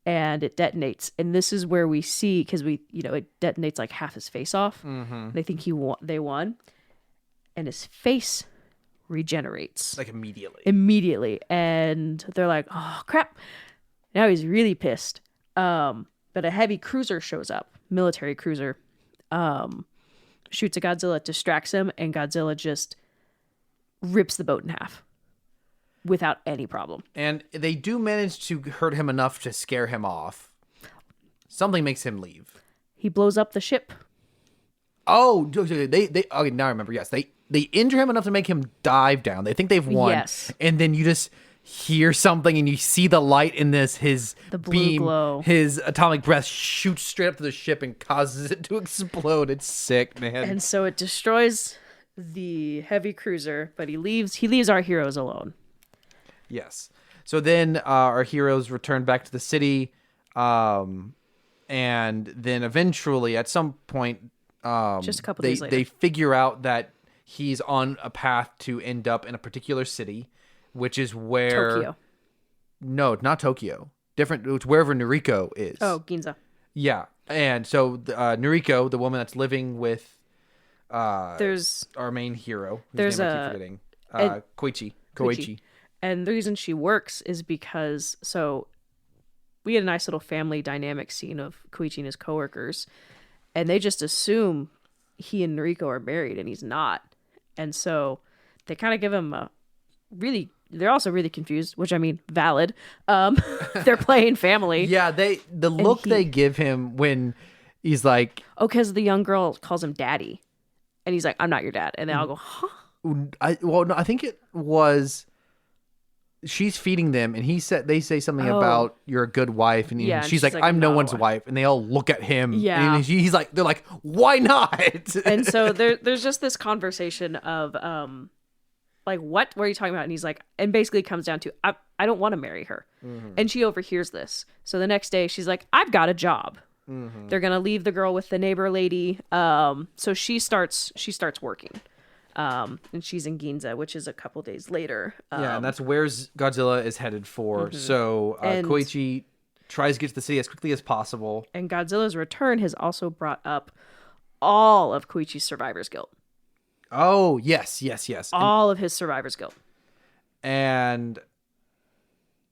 S2: it detonates. And this is where we see, because it detonates like half his face off. Mm-hmm. They think they won. And his face regenerates.
S1: Like immediately.
S2: And they're like, oh, crap. Now he's really pissed. But a heavy cruiser shows up. Military cruiser. Shoots at Godzilla, distracts him, and Godzilla just rips the boat in half. Without any problem.
S1: And they do manage to hurt him enough to scare him off. Something makes him leave.
S2: He blows up the ship.
S1: Oh, okay, now I remember. Yes, they injure him enough to make him dive down. They think they've won.
S2: Yes.
S1: And then you just hear something and you see the light in his
S2: the blue
S1: beam,
S2: glow.
S1: His atomic breath shoots straight up to the ship and causes it to explode. It's sick, man.
S2: And so it destroys the heavy cruiser, but he leaves our heroes alone.
S1: Yes. So then our heroes return back to the city, and then eventually at some point
S2: just a couple days later,
S1: they figure out that he's on a path to end up in a particular city, which is where...
S2: Tokyo.
S1: No, not Tokyo. Different. It's wherever Noriko is.
S2: Oh, Ginza.
S1: Yeah. And so Noriko, the woman that's living with
S2: There's
S1: our main hero, whose
S2: there's
S1: name I
S2: a-
S1: keep forgetting,
S2: and-
S1: Koichi.
S2: And the reason she works is because we had a nice little family dynamic scene of Koichi and his coworkers, and they just assume he and Noriko are married, and he's not. And so they kind of give him they're also really confused, which I mean, valid. They're playing family.
S1: Yeah, the look they give him when he's like,
S2: Oh, because the young girl calls him daddy. And he's like, I'm not your dad. And they all go, huh?
S1: I think it was she's feeding them, and they say something about you're a good wife, and
S2: Yeah, and
S1: she's like, I'm no one's wife, and they all look at him.
S2: Yeah.
S1: And he's like, they're like, why not?
S2: And so there's just this conversation of like, what are you talking about? And he's like, and basically it comes down to, I don't want to marry her. Mm-hmm. And she overhears this. So the next day she's like, I've got a job. Mm-hmm. They're gonna leave the girl with the neighbor lady. So she starts working. And she's in Ginza, which is a couple days later.
S1: Yeah, and that's where Godzilla is headed for. Mm-hmm. So Koichi tries to get to the city as quickly as possible.
S2: And Godzilla's return has also brought up all of Koichi's survivor's guilt.
S1: Oh, yes.
S2: All of his survivor's guilt.
S1: And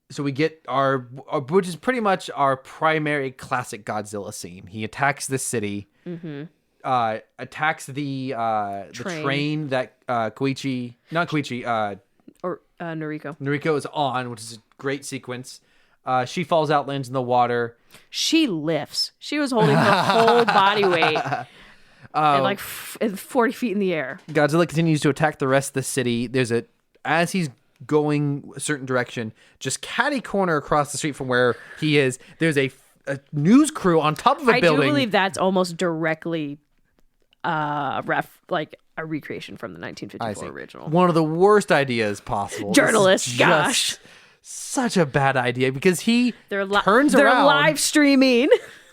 S1: so we get our which is pretty much our primary classic Godzilla scene. He attacks the city. Mm-hmm. Attacks the train that Noriko is on, which is a great sequence. She falls out, lands in the water.
S2: She lifts. She was holding her whole body weight at like 40 feet in the air.
S1: Godzilla continues to attack the rest of the city. As he's going a certain direction, just catty corner across the street from where he is, there's a news crew on top of a building.
S2: I do believe that's almost directly like a recreation from the 1954 original.
S1: One of the worst ideas possible.
S2: Journalists, gosh.
S1: Such a bad idea because he turns around.
S2: They're live streaming.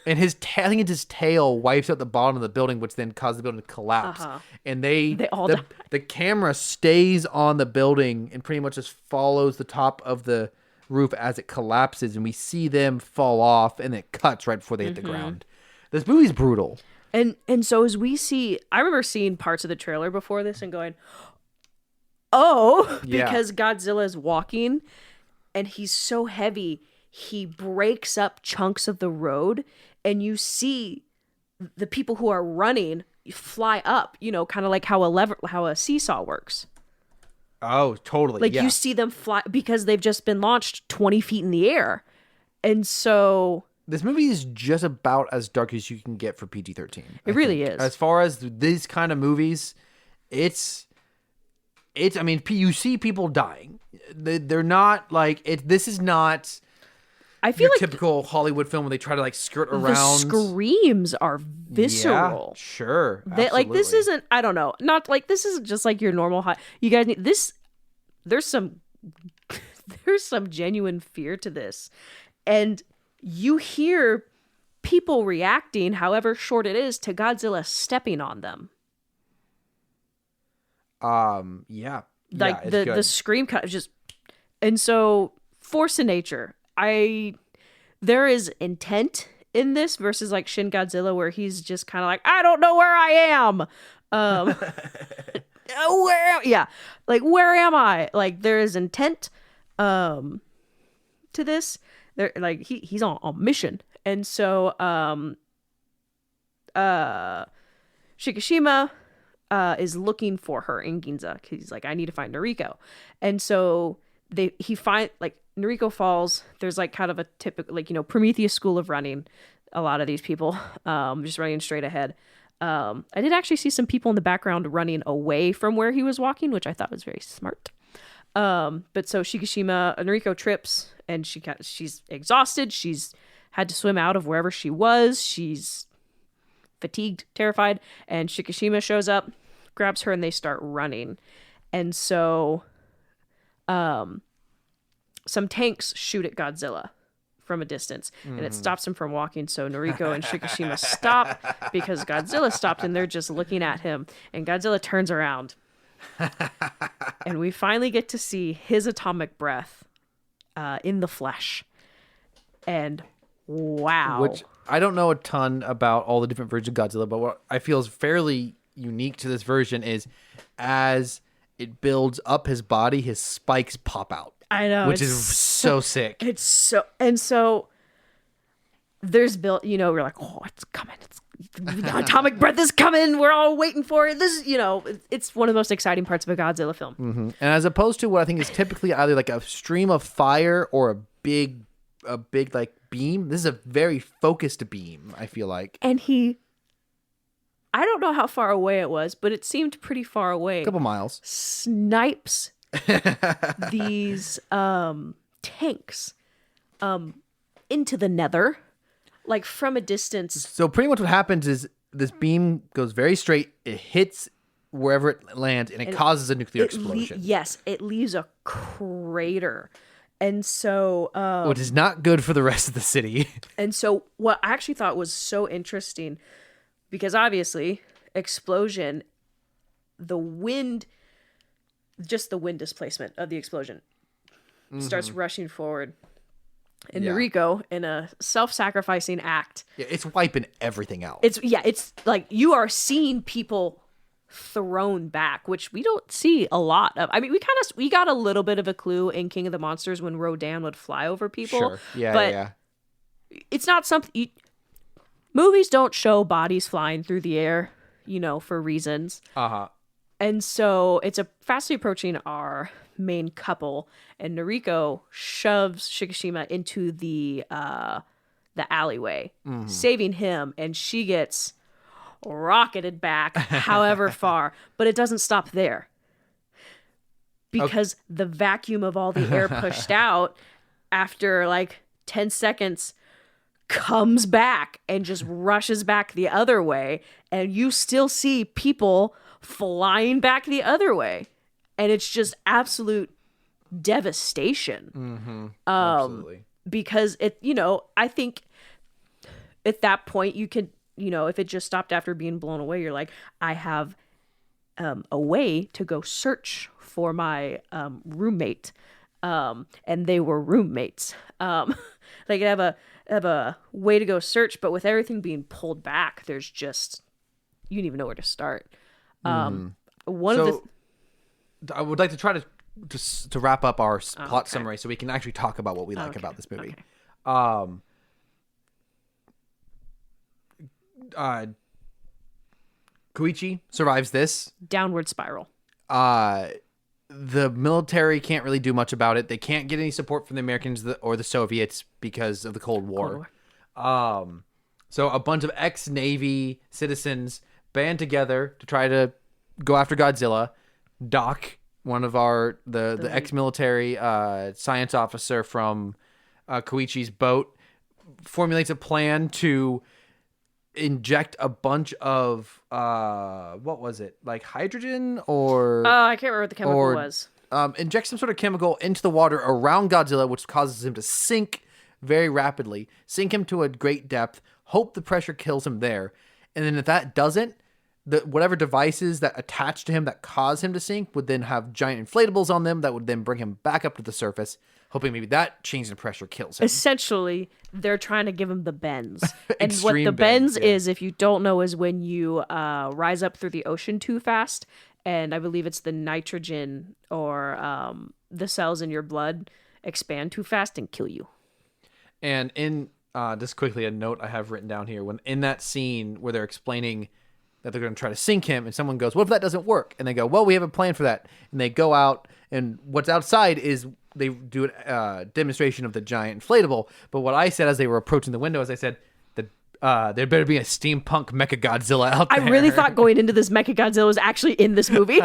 S1: And I think it's his tail wipes out the bottom of the building, which then causes the building to collapse. Uh-huh. And the camera stays on the building and pretty much just follows the top of the roof as it collapses, and we see them fall off, and it cuts right before they hit the ground. This movie's brutal.
S2: And so as we see, I remember seeing parts of the trailer before this and going, oh, because Godzilla's walking and he's so heavy, he breaks up chunks of the road, and you see the people who are running fly up, kind of like how a seesaw works.
S1: Oh, totally.
S2: Like you see them fly because they've just been launched 20 feet in the air. And so
S1: this movie is just about as dark as you can get for PG-13.
S2: It really is.
S1: As far as these kind of movies, it's I mean, you see people dying. They're not like this is not
S2: I feel like
S1: typical Hollywood film where they try to like skirt around.
S2: The screams are visceral.
S1: Yeah, sure.
S2: Like this isn't, I don't know, not like this isn't just like your normal you guys need this. There's some genuine fear to this. And you hear people reacting, however short it is, to Godzilla stepping on them.
S1: Yeah.
S2: Like the scream cut just, and so force of nature. There is intent in this versus like Shin Godzilla where he's just kind of like, I don't know where I am. Where am I? Like there is intent to this. There like he's on mission. And so Shikishima is looking for her in Ginza. He's like, I need to find Noriko. And so Noriko falls. There's like kind of a typical, like, Prometheus school of running. A lot of these people just running straight ahead. I did actually see some people in the background running away from where he was walking, which I thought was very smart. But so Noriko trips and she's exhausted. She's had to swim out of wherever she was. She's fatigued, terrified. And Shikishima shows up, grabs her, and they start running. And so some tanks shoot at Godzilla from a distance, and it stops him from walking. So Noriko and Shikishima stop because Godzilla stopped, and they're just looking at him. And Godzilla turns around, and we finally get to see his atomic breath in the flesh. And wow,
S1: I don't know a ton about all the different versions of Godzilla, but what I feel is fairly unique to this version is as it builds up his body, his spikes pop out.
S2: I know.
S1: Which is so sick.
S2: It's so there's built, we're like, oh, it's coming. The atomic breath is coming. We're all waiting for it. This is, it's one of the most exciting parts of a Godzilla film.
S1: Mm-hmm. And as opposed to what I think is typically either like a stream of fire or a big like beam, this is a very focused beam, I feel like.
S2: And I don't know how far away it was, but it seemed pretty far away.
S1: A couple miles.
S2: Snipes these tanks into the nether, like from a distance.
S1: So pretty much what happens is this beam goes very straight, it hits wherever it lands, and it causes a nuclear explosion.
S2: Yes, it leaves a crater. And so
S1: which is not good for the rest of the city.
S2: And so what I actually thought was so interesting, because obviously explosion, the wind displacement of the explosion starts rushing forward. And Noriko, in a self-sacrificing act,
S1: it's wiping everything out.
S2: It's like you are seeing people thrown back, which we don't see a lot of. I mean, we got a little bit of a clue in King of the Monsters when Rodan would fly over people.
S1: Sure. Yeah,
S2: but it's not something movies don't show bodies flying through the air, for reasons.
S1: Uh-huh.
S2: And so it's fastly approaching our main couple, and Noriko shoves Shikishima into the alleyway, saving him, and she gets rocketed back however far, but it doesn't stop there, because the vacuum of all the air pushed out after like 10 seconds comes back and just rushes back the other way, and you still see people flying back the other way, and it's just absolute devastation.
S1: Absolutely.
S2: Because I think at that point you could, if it just stopped after being blown away, you're like, I have a way to go search for my roommate, and they were roommates. They could have a way to go search, but with everything being pulled back, there's just, you don't even know where to start. I
S1: would like to try to wrap up our plot summary so we can actually talk about what we like about this movie. Koichi survives this
S2: downward spiral.
S1: The military can't really do much about it. They can't get any support from the Americans or the Soviets because of the Cold War. So a bunch of ex-Navy citizens band together to try to go after Godzilla. Doc, one of the ex-military science officer from Koichi's boat, formulates a plan to inject a bunch of what was it, like hydrogen or
S2: I can't remember what the chemical was.
S1: Inject some sort of chemical into the water around Godzilla, which causes him to sink very rapidly, sink him to a great depth, hope the pressure kills him there, and then if that doesn't, whatever devices that attach to him that cause him to sink would then have giant inflatables on them that would then bring him back up to the surface, hoping maybe that change in pressure kills him.
S2: Essentially, they're trying to give him the bends. And what the bends is, if you don't know, is when you rise up through the ocean too fast, and I believe it's the nitrogen or the cells in your blood expand too fast and kill you.
S1: And in just quickly, a note I have written down here, when in that scene where they're explaining that they're going to try to sink him, and someone goes, what if that doesn't work? And they go, well, we have a plan for that. And they go out, and what's outside is they do a demonstration of the giant inflatable. But what I said as they were approaching the window is I said that there better be a steampunk Mechagodzilla out there.
S2: I really thought going into this Mechagodzilla was actually in this movie.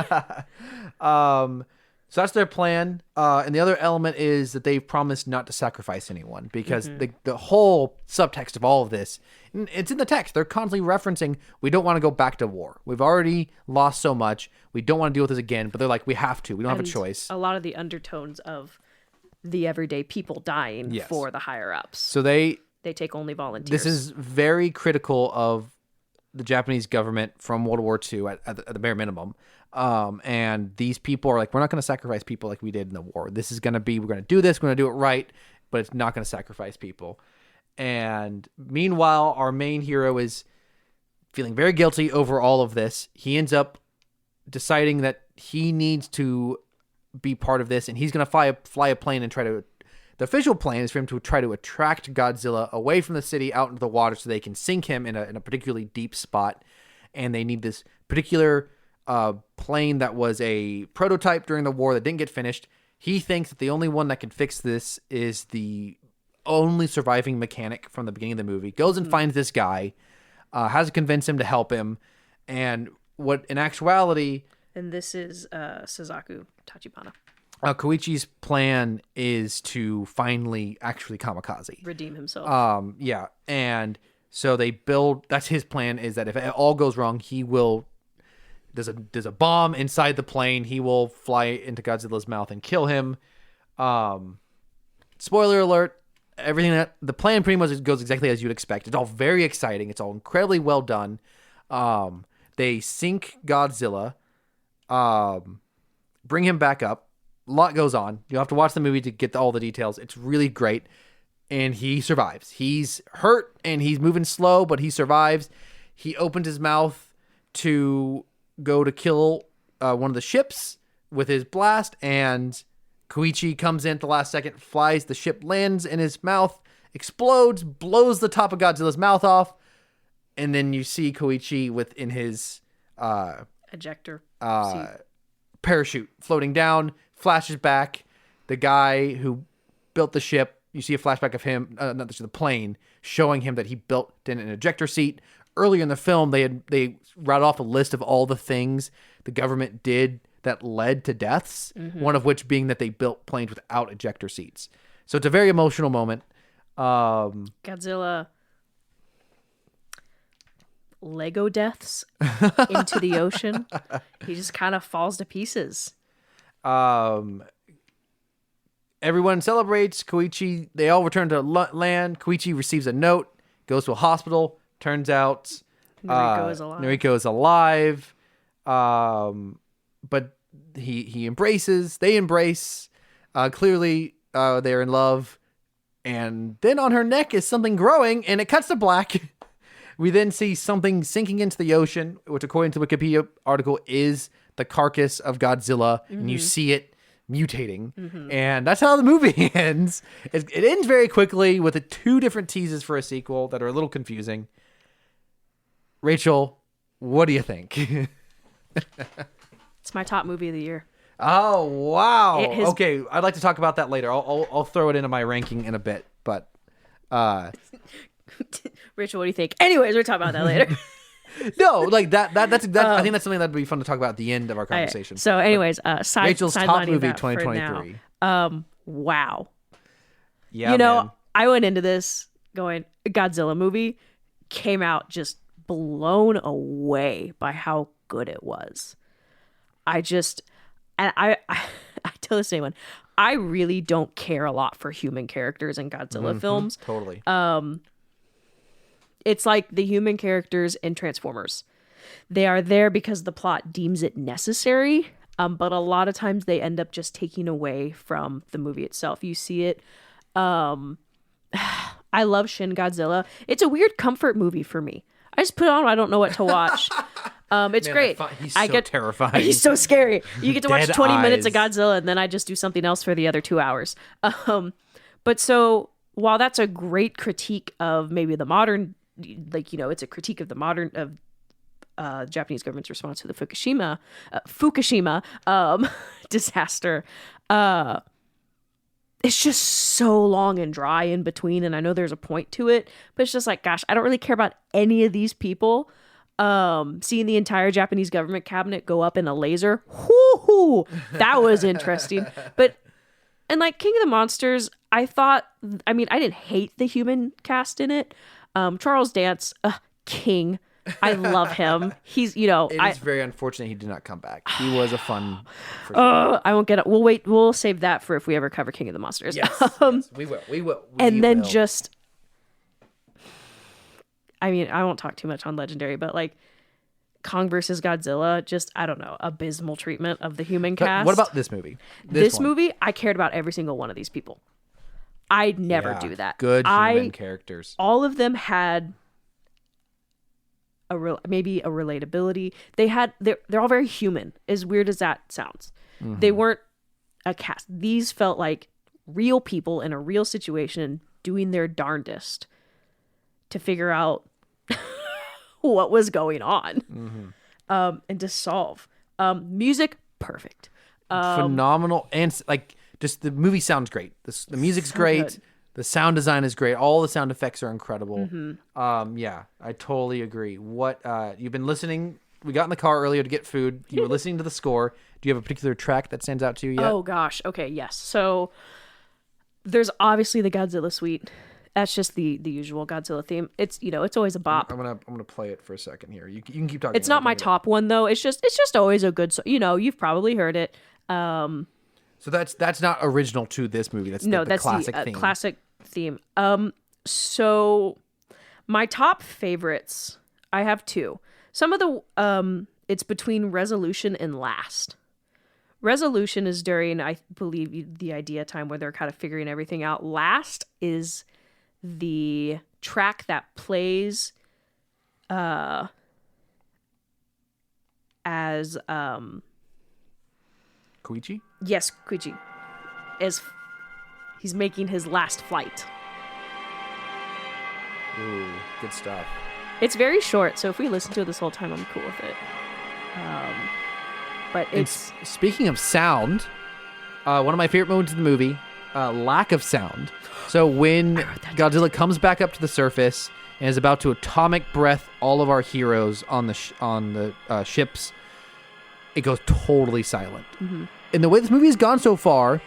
S1: So that's their plan. And the other element is that they've promised not to sacrifice anyone, because the whole subtext of all of this, it's in the text. They're constantly referencing, we don't want to go back to war. We've already lost so much. We don't want to deal with this again. But they're like, we have to. We don't have a choice.
S2: A lot of the undertones of the everyday people dying for the higher ups.
S1: So they
S2: take only volunteers.
S1: This is very critical of the Japanese government from World War II at the bare minimum. And these people are like, we're not going to sacrifice people like we did in the war. This is going to be, we're going to do this, we're going to do it right, but it's not going to sacrifice people. And meanwhile, our main hero is feeling very guilty over all of this. He ends up deciding that he needs to be part of this, and he's going to fly a plane and try to... The official plan is for him to try to attract Godzilla away from the city out into the water so they can sink him in a particularly deep spot. And they need this particular plane that was a prototype during the war that didn't get finished. He thinks that the only one that can fix this is the only surviving mechanic from the beginning of the movie. Goes and finds this guy, has to convince him to help him. And what in actuality...
S2: And this is Suzaku Tachibana.
S1: Koichi's plan is to finally actually kamikaze.
S2: Redeem himself.
S1: Yeah. And so they build... That's his plan, is that if it all goes wrong, he will... There's a bomb inside the plane. He will fly into Godzilla's mouth and kill him. Spoiler alert. Everything that... The plan pretty much goes exactly as you'd expect. It's all very exciting. It's all incredibly well done. They sink Godzilla. Bring him back up. A lot goes on. You'll have to watch the movie to get all the details. It's really great. And he survives. He's hurt and he's moving slow, but he survives. He opens his mouth to go to kill one of the ships with his blast, and Koichi comes in at the last second, flies, the ship lands in his mouth, explodes, blows the top of Godzilla's mouth off, and then you see Koichi within his
S2: ejector
S1: parachute floating down, flashes back. The guy who built the ship, you see a flashback of him, the plane, showing him that he built in an ejector seat. Earlier in the film, they rattled off a list of all the things the government did that led to deaths, one of which being that they built planes without ejector seats. So it's a very emotional moment.
S2: Godzilla Lego deaths into the ocean. He just kind of falls to pieces.
S1: Everyone celebrates. Koichi, they all return to land. Koichi receives a note, goes to a hospital. Turns out Noriko is alive. But they embrace. Clearly, they're in love. And then on her neck is something growing, and it cuts to black. We then see something sinking into the ocean, which according to the Wikipedia article is the carcass of Godzilla, and you see it mutating. And that's how the movie ends. It ends very quickly with 2 different teases for a sequel that are a little confusing. Rachel, what do you think?
S2: It's my top movie of the year.
S1: Oh, wow. Okay, I'd like to talk about that later. I'll throw it into my ranking in a bit, but...
S2: Rachel, what do you think? Anyways, we'll talk about that later.
S1: No, like that's I think that's something that'd be fun to talk about at the end of our conversation.
S2: So anyways,
S1: Rachel's top movie 2023.
S2: Wow.
S1: Yeah, man.
S2: I went into this going, Godzilla movie, came out just blown away by how good it was. I tell this to anyone, I really don't care a lot for human characters in Godzilla films.
S1: Totally.
S2: It's like the human characters in Transformers. They are there because the plot deems it necessary, but a lot of times they end up just taking away from the movie itself. You see it. I love Shin Godzilla. It's a weird comfort movie for me. I just put it on. I don't know what to watch. It's great.
S1: He's so terrifying.
S2: He's so scary. You get to watch 20 minutes of
S1: eyes.
S2: Godzilla, and then I just do something else for the other 2 hours. But so while that's a great critique of maybe the modern, it's a critique of the modern Japanese government's response to the Fukushima disaster. It's just so long and dry in between, and I know there's a point to it, but it's just like, gosh, I don't really care about any of these people. Seeing the entire Japanese government cabinet go up in a laser, whoo, that was interesting. And like King of the Monsters, I didn't hate the human cast in it. Charles Dance, King. I love him. He's,
S1: It's very unfortunate he did not come back. He was a fun.
S2: I won't get it. We'll wait. We'll save that for if we ever cover King of the Monsters.
S1: Yes, we will.
S2: I won't talk too much on Legendary, but like Kong versus Godzilla, just, I don't know, abysmal treatment of the human cast.
S1: What about this movie?
S2: This movie, I cared about every single one of these people. I'd never do that.
S1: Good human characters.
S2: All of them had maybe a relatability. They're all very human, as weird as that sounds. They weren't a cast. These felt like real people in a real situation doing their darndest to figure out what was going on and to solve. Music, perfect.
S1: Phenomenal. And like, just the movie sounds great. The music's
S2: So
S1: great.
S2: good.
S1: The sound design is great. All the sound effects are incredible. Yeah, I totally agree. What you've been listening? We got in the car earlier to get food. You were listening to the score. Do you have a particular track that stands out to you yet?
S2: Oh gosh. Okay. Yes. So there's obviously the Godzilla suite. That's just the usual Godzilla theme. It's it's always a bop.
S1: I'm gonna play it for a second here. You can keep talking.
S2: It's not my top one though. It's just always a good. You've probably heard it.
S1: So that's not original to this movie. That's the classic theme.
S2: Classic theme. So my top favorites, I have two. Some of the it's between Resolution and Last. Resolution is during, I believe, the idea time where they're kind of figuring everything out. Last is the track that plays as
S1: Koichi?
S2: yes, Koichi, as he's making his last flight.
S1: Ooh, good stuff.
S2: It's very short, so if we listen to it this whole time, I'm cool with it. But it's
S1: Speaking of sound, one of my favorite moments in the movie, lack of sound. So when Godzilla comes back up to the surface and is about to atomic breath all of our heroes on the ships, it goes totally silent. And the way this movie has gone so far,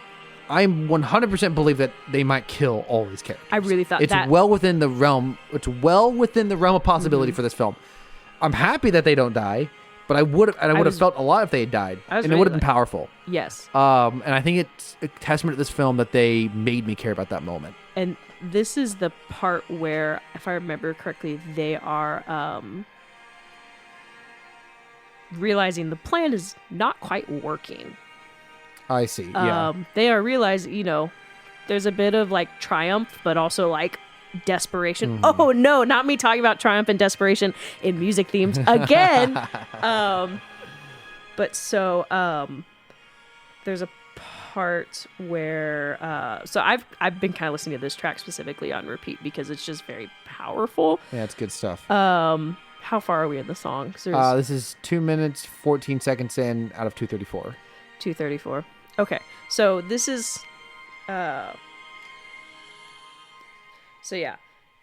S1: I 100% believe that they might kill all these characters.
S2: I really thought
S1: it's
S2: that.
S1: well within the realm. It's well within the realm of possibility for this film. I'm happy that they don't die, but I would have felt a lot if they had died, and it would have been powerful.
S2: Yes.
S1: And I think it's a testament to this film that they made me care about that moment.
S2: And this is the part where, if I remember correctly, they are realizing the plan is not quite working.
S1: I see. Yeah.
S2: They are realizing, there's a bit of like triumph, but also like desperation. Oh no, not me talking about triumph and desperation in music themes again. But so there's a part where so I've been kind of listening to this track specifically on repeat because it's just very powerful.
S1: Yeah, it's good stuff.
S2: How far are we in the song?
S1: This is 2 minutes 14 seconds in out of 2:34.
S2: 2:34. Okay, so this is so yeah,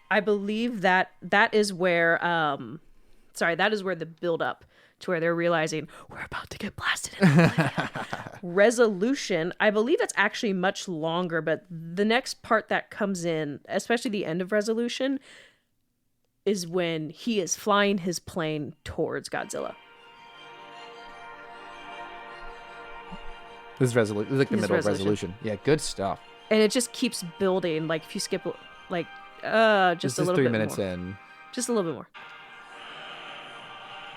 S2: I believe that is where that is where the build up to where they're realizing we're about to get blasted in oblivion. Resolution, I believe that's actually much longer, but the next part that comes in, especially the end of Resolution, is when he is flying his plane towards Godzilla.
S1: This is Resolution. This is like the middle of Resolution. Yeah, good stuff.
S2: And it just keeps building. Like if you skip like just
S1: this
S2: a little bit more.
S1: 3 minutes in.
S2: Just a little bit more.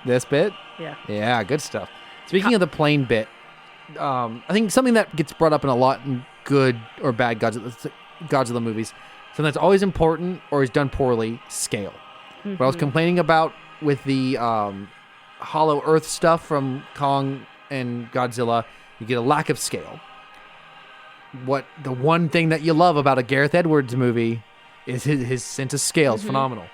S1: This bit?
S2: Yeah.
S1: Yeah, good stuff. Speaking of the plane bit, I think something that gets brought up in a lot in good or bad Godzilla movies, something that's always important or is done poorly, scale. What I was complaining about with the Hollow Earth stuff from Kong and Godzilla, you get a lack of scale. The one thing that you love about a Gareth Edwards movie is his sense of scale is phenomenal.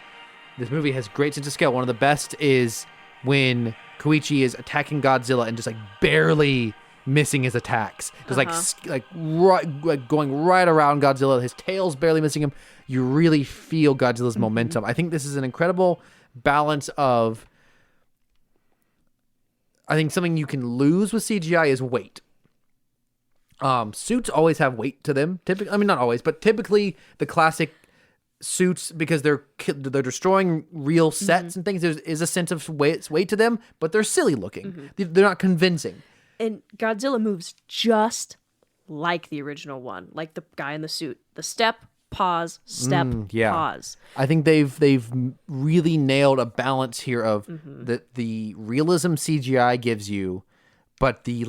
S1: This movie has great sense of scale. One of the best is when Koichi is attacking Godzilla and just like barely missing his attacks. Just like going right around Godzilla. His tail's barely missing him. You really feel Godzilla's momentum. I think this is an incredible balance of, I think something you can lose with CGI is weight. Suits always have weight to them. Typically, I mean, not always, but typically the classic suits, because they're destroying real sets and things, there is a sense of weight to them, but they're silly looking. They're not convincing.
S2: And Godzilla moves just like the original one, like the guy in the suit. The step, pause, step, pause.
S1: I think they've really nailed a balance here of the realism CGI gives you, but the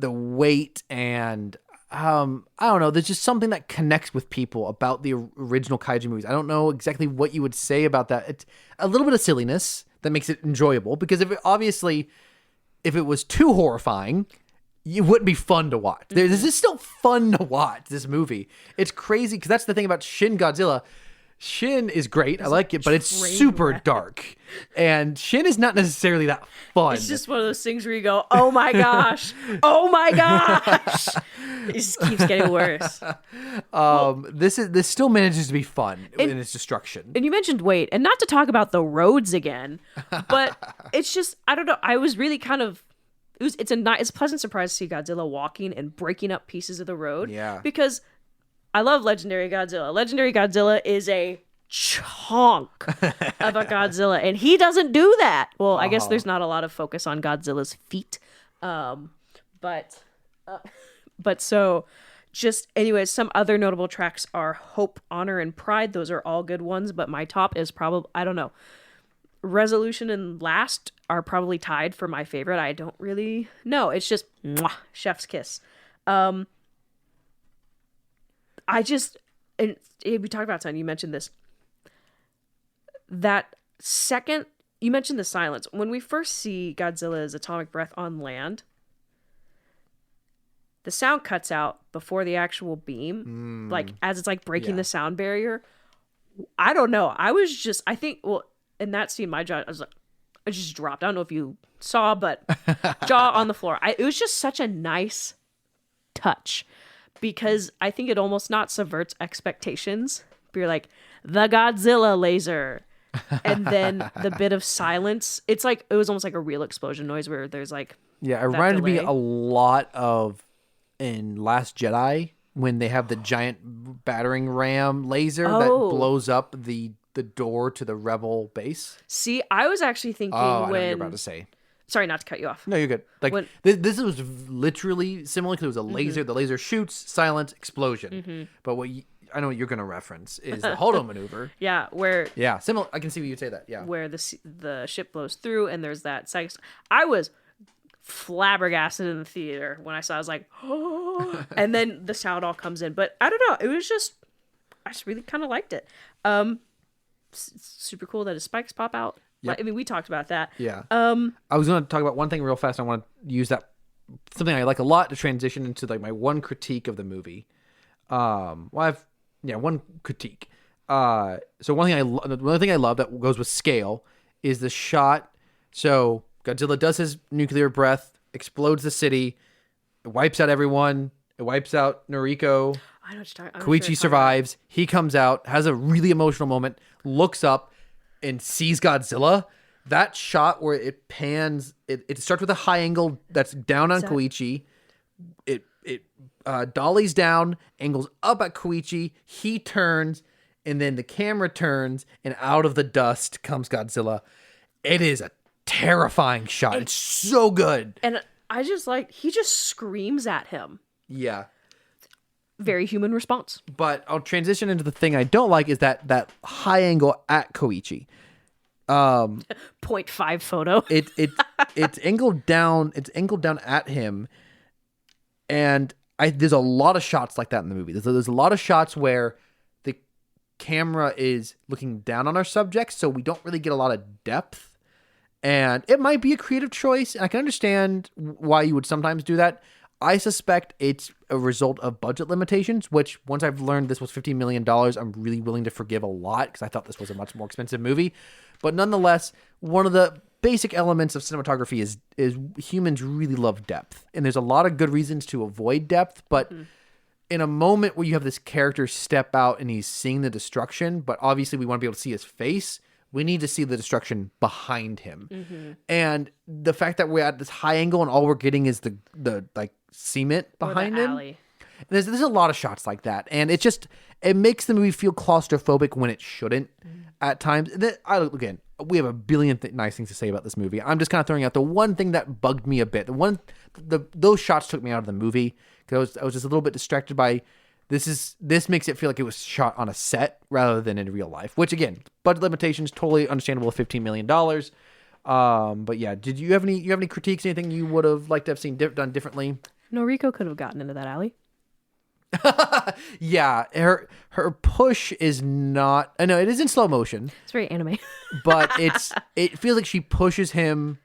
S1: weight and I don't know. There's just something that connects with people about the original kaiju movies. I don't know exactly what you would say about that. It's a little bit of silliness that makes it enjoyable, because if it was too horrifying, it wouldn't be fun to watch. This is still fun to watch, this movie. It's crazy, because that's the thing about Shin Godzilla. Shin is great. I like it, but it's super dark. And Shin is not necessarily that fun.
S2: It's just one of those things where you go, oh my gosh. Oh my gosh. It just keeps getting worse.
S1: This still manages to be fun in its destruction.
S2: And you mentioned weight, and not to talk about the roads again, but it's just, I don't know. I was really kind of, it's a pleasant surprise to see Godzilla walking and breaking up pieces of the road.
S1: Yeah.
S2: Because I love Legendary Godzilla. Legendary Godzilla is a chunk of a Godzilla, and he doesn't do that. Well, I guess there's not a lot of focus on Godzilla's feet. But so just anyways, some other notable tracks are Hope, Honor, and Pride. Those are all good ones, but my top is probably, I don't know, Resolution and Last are probably tied for my favorite. I don't really know. It's just mwah, chef's kiss. And we talked about something, you mentioned this. That second, you mentioned the silence. When we first see Godzilla's atomic breath on land, the sound cuts out before the actual beam, like as it's like breaking the sound barrier. I don't know. I think, in that scene, my jaw, I just dropped. I don't know if you saw, but jaw on the floor. It was just such a nice touch, because I think it almost not subverts expectations. But you're like, the Godzilla laser. And then the bit of silence. It's like, it was almost like a real explosion noise where there's like,
S1: yeah, it reminded me a lot of in Last Jedi when they have the giant battering ram laser that blows up the door to the rebel base.
S2: See, I was actually thinking
S1: I know what you're about to say.
S2: Sorry, not to cut you off.
S1: No, you're good. Like this was literally similar, because it was a laser. The laser shoots, silence, explosion. But I know what you're going to reference is the Holdo maneuver.
S2: Yeah,
S1: similar. I can see where you'd say that. Yeah,
S2: where the ship blows through, and there's that second. I was flabbergasted in the theater when I saw. I was like, oh, and then the sound all comes in. But I don't know. It was just, I just really kind of liked it. It's super cool that his spikes pop out.
S1: Yep.
S2: I mean, we talked about that.
S1: Yeah. I was going to talk about one thing real fast. I want to use that, something I like a lot, to transition into like my one critique of the movie. One critique. So one thing I love that goes with scale is the shot. So Godzilla does his nuclear breath, explodes the city, it wipes out everyone. It wipes out Noriko.
S2: I know what you're talking.
S1: Koichi survives. He comes out, has a really emotional moment, looks up, and sees Godzilla. That shot where it pans, it starts with a high angle that's down on Koichi. It dollies down, angles up at Koichi. He turns, and then the camera turns, and out of the dust comes Godzilla. It is a terrifying shot. It's so good.
S2: And I just he just screams at him.
S1: Yeah.
S2: Very human response.
S1: But I'll transition into the thing I don't like is that high angle at Koichi.
S2: 0.5 photo.
S1: It's angled down. It's angled down at him, and there's a lot of shots like that in the movie. There's a lot of shots where the camera is looking down on our subjects, so we don't really get a lot of depth. And it might be a creative choice, and I can understand why you would sometimes do that. I suspect it's a result of budget limitations, which once I've learned this was $15 million, I'm really willing to forgive a lot, because I thought this was a much more expensive movie. But nonetheless, one of the basic elements of cinematography is humans really love depth. And there's a lot of good reasons to avoid depth, but in a moment where you have this character step out and he's seeing the destruction, but obviously we want to be able to see his face, we need to see the destruction behind him. And the fact that we're at this high angle and all we're getting is the like cement behind him.
S2: Alley.
S1: There's a lot of shots like that, and it makes the movie feel claustrophobic when it shouldn't at times. Again, we have a billion nice things to say about this movie. I'm just kind of throwing out the one thing that bugged me a bit. Those shots took me out of the movie because I was just a little bit distracted by this makes it feel like it was shot on a set rather than in real life, which again, budget limitations, totally understandable with $15 million. But yeah, did you have any critiques, anything you would have liked to have seen done differently?
S2: Noriko could have gotten into that alley.
S1: Yeah, her push is not. I know it is in slow motion,
S2: It's very anime.
S1: but it feels like she pushes him,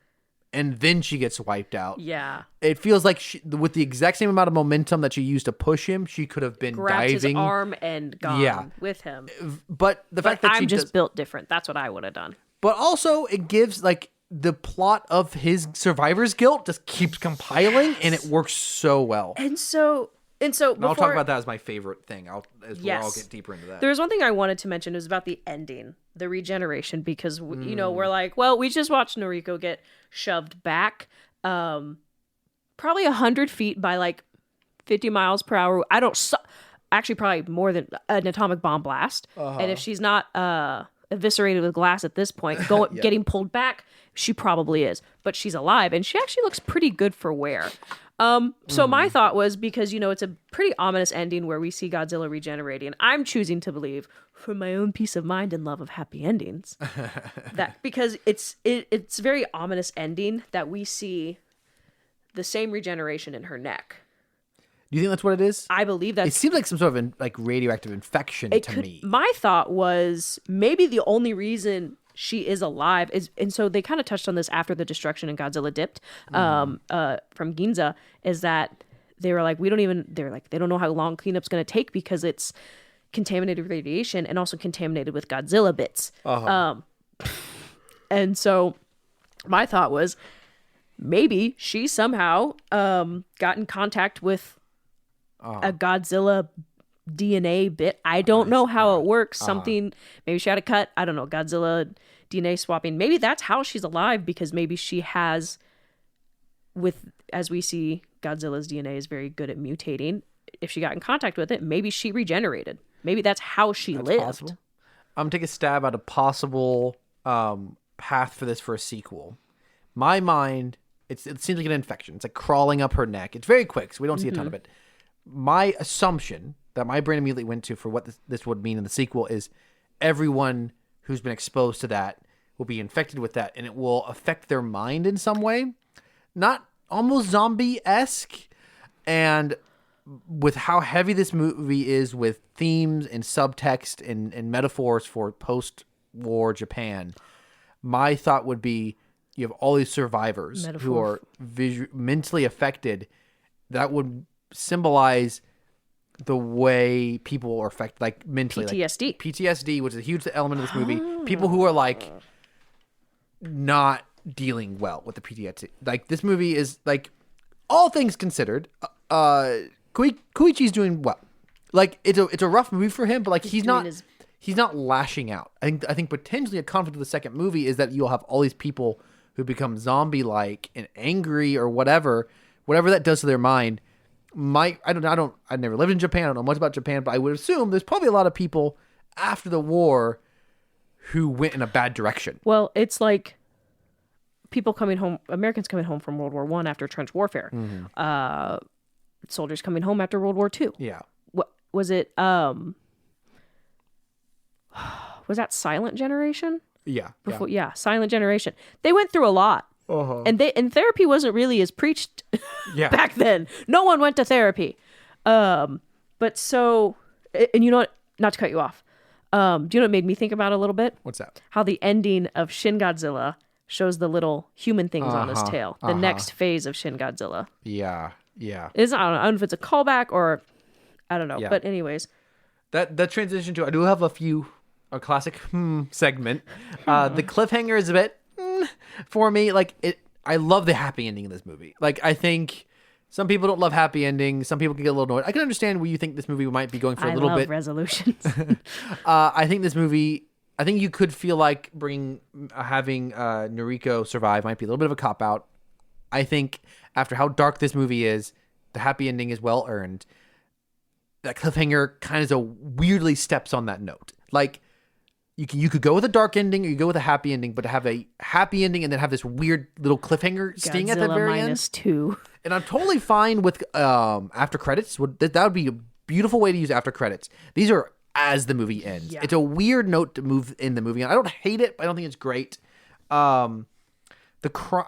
S1: and then she gets wiped out.
S2: Yeah.
S1: It feels like with the exact same amount of momentum that she used to push him, she could have been
S2: Grabbed
S1: diving.
S2: his arm and gone with him.
S1: But the fact that
S2: I'm
S1: she
S2: just built different. That's what I would have done.
S1: But also, it gives like the plot of his survivor's guilt just keeps compiling, and it works so well.
S2: And so
S1: And I'll talk about that as my favorite thing. I'll get deeper into that.
S2: There's one thing I wanted to mention. It was about the ending, the regeneration, because we're like, well, we just watched Noriko get shoved back, probably 100 feet by like 50 miles per hour. Actually, probably more than an atomic bomb blast. And if she's not eviscerated with glass at this point, getting pulled back, she probably is. But she's alive, and she actually looks pretty good for wear. So my thought was, because, it's a pretty ominous ending where we see Godzilla regenerating. I'm choosing to believe, for my own peace of mind and love of happy endings, that because it's a very ominous ending that we see the same regeneration in her neck.
S1: Do you think that's what it is?
S2: I believe that
S1: It seems like some sort of radioactive infection to me.
S2: My thought was maybe the only reason she is alive is, and so they kind of touched on this after the destruction in Godzilla Dipped from Ginza, is that they were like, they don't know how long cleanup's going to take because it's contaminated with radiation and also contaminated with Godzilla bits. And so my thought was maybe she somehow got in contact with a Godzilla DNA bit. I don't know how it works. Something, maybe she had a cut. I don't know. Godzilla DNA swapping. Maybe that's how she's alive, because maybe she has, as we see, Godzilla's DNA is very good at mutating. If she got in contact with it, maybe she regenerated. Maybe that's how she lived.
S1: Possible. I'm gonna take a stab at a possible path for this for a sequel. My mind, it seems like an infection. It's like crawling up her neck. It's very quick, so we don't see a ton of it. My assumption that my brain immediately went to for what this would mean in the sequel is everyone who's been exposed to that will be infected with that, and it will affect their mind in some way. Not almost zombie-esque. And with how heavy this movie is with themes and subtext and metaphors for post-war Japan, my thought would be you have all these survivors who are mentally affected. That would symbolize the way people are affected, like mentally.
S2: PTSD.
S1: Like PTSD, which is a huge element of this movie. People who are like not dealing well with the PTSD. Like this movie is like, all things considered, Koichi's doing well. Like it's a rough movie for him, but like he's not lashing out. I think potentially a conflict with the second movie is that you'll have all these people who become zombie-like and angry or whatever that does to their mind. I've never lived in Japan. I don't know much about Japan, but I would assume there's probably a lot of people after the war who went in a bad direction.
S2: Well, it's like Americans coming home from World War I after trench warfare. Soldiers coming home after World War II.
S1: Yeah.
S2: What was it? Was that Silent Generation?
S1: Yeah.
S2: Silent Generation. They went through a lot. And therapy wasn't really as preached back then. No one went to therapy. But so, and you know what? Not to cut you off. Do you know what made me think about a little bit?
S1: What's that?
S2: How the ending of Shin Godzilla shows the little human things on his tail. The next phase of Shin Godzilla.
S1: Yeah.
S2: I don't know if it's a callback or I don't know. Yeah. But anyways.
S1: That transition to, I do have a classic segment. The cliffhanger is a bit for me. Like I love the happy ending of this movie. Like I think some people don't love happy endings. Some people can get a little annoyed. I can understand where you think this movie might be going for a little bit.
S2: Resolutions.
S1: I think this movie, I think you could feel like having Noriko survive might be a little bit of a cop-out. I think after how dark this movie is, the happy ending is well earned. That cliffhanger kind of weirdly steps on that note. Like, you could go with a dark ending or you go with a happy ending, but to have a happy ending and then have this weird little cliffhanger sting at the very end.
S2: Godzilla -2.
S1: And I'm totally fine with after credits. That would be a beautiful way to use after credits. These are as the movie ends. Yeah. It's a weird note to move in the movie. I don't hate it, but I don't think it's great. I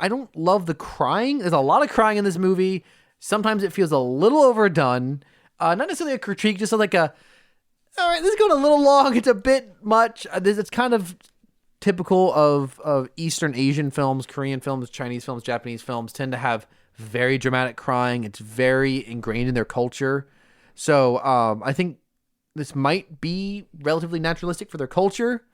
S1: don't love the crying. There's a lot of crying in this movie. Sometimes it feels a little overdone. Not necessarily a critique, just like a, all right, this is going a little long. It's a bit much. It's kind of typical of Eastern Asian films, Korean films, Chinese films, Japanese films tend to have very dramatic crying. It's very ingrained in their culture. So I think this might be relatively naturalistic for their culture,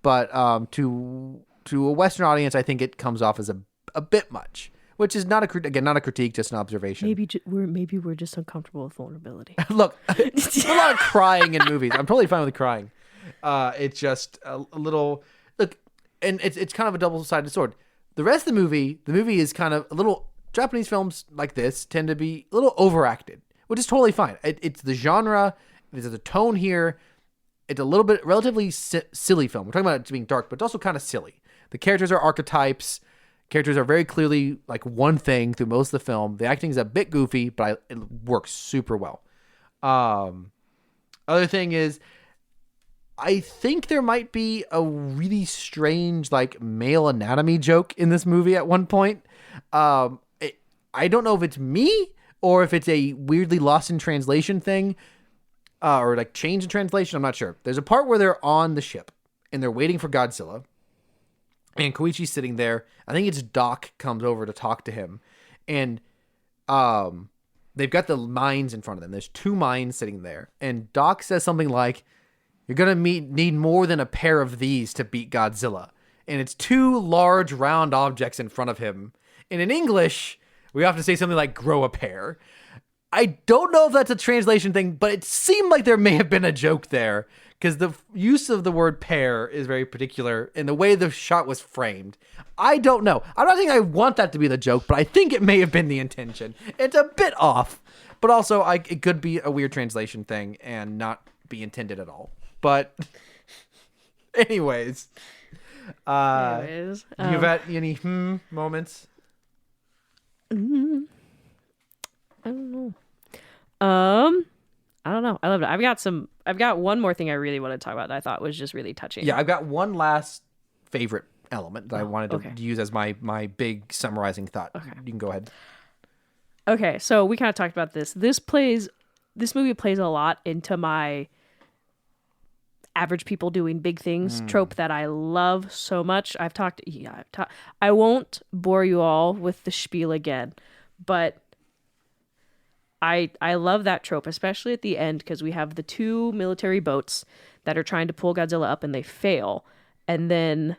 S1: but to a Western audience, I think it comes off as a bit much. Which is not a critique, just an observation.
S2: Maybe we're just uncomfortable with vulnerability.
S1: Look, there's a lot of crying in movies. I'm totally fine with crying. It's just a little look, and it's kind of a double-sided sword. The rest of the movie is kind of a little. Japanese films like this tend to be a little overacted, which is totally fine. It's the genre. There's a tone here. It's a little bit relatively silly film. We're talking about it being dark, but it's also kind of silly. The characters are archetypes. Characters are very clearly like one thing through most of the film. The acting is a bit goofy, but it works super well. Other thing is, I think there might be a really strange like male anatomy joke in this movie at one point. I don't know if it's me or if it's a weirdly lost in translation thing or like change in translation. I'm not sure. There's a part where they're on the ship and they're waiting for Godzilla. And Koichi's sitting there. I think it's Doc comes over to talk to him. And they've got the mines in front of them. There's 2 mines sitting there. And Doc says something like, you're going to need more than a pair of these to beat Godzilla. And it's 2 large round objects in front of him. And in English, we have to say something like, grow a pair. I don't know if that's a translation thing, but it seemed like there may have been a joke there. Because the use of the word pair is very particular in the way the shot was framed. I don't know. I'm not saying I want that to be the joke, but I think it may have been the intention. It's a bit off, but also it could be a weird translation thing and not be intended at all. But anyways, you've had any moments?
S2: I don't know. I don't know. I loved it. I've got one more thing I really want to talk about that I thought was just really touching.
S1: Yeah, I've got one last favorite element that I wanted to use as my big summarizing thought. Okay. You can go ahead.
S2: Okay, so we kind of talked about this. This movie plays a lot into my average people doing big things trope that I love so much. I won't bore you all with the spiel again, but I love that trope, especially at the end, because we have the 2 military boats that are trying to pull Godzilla up and they fail. And then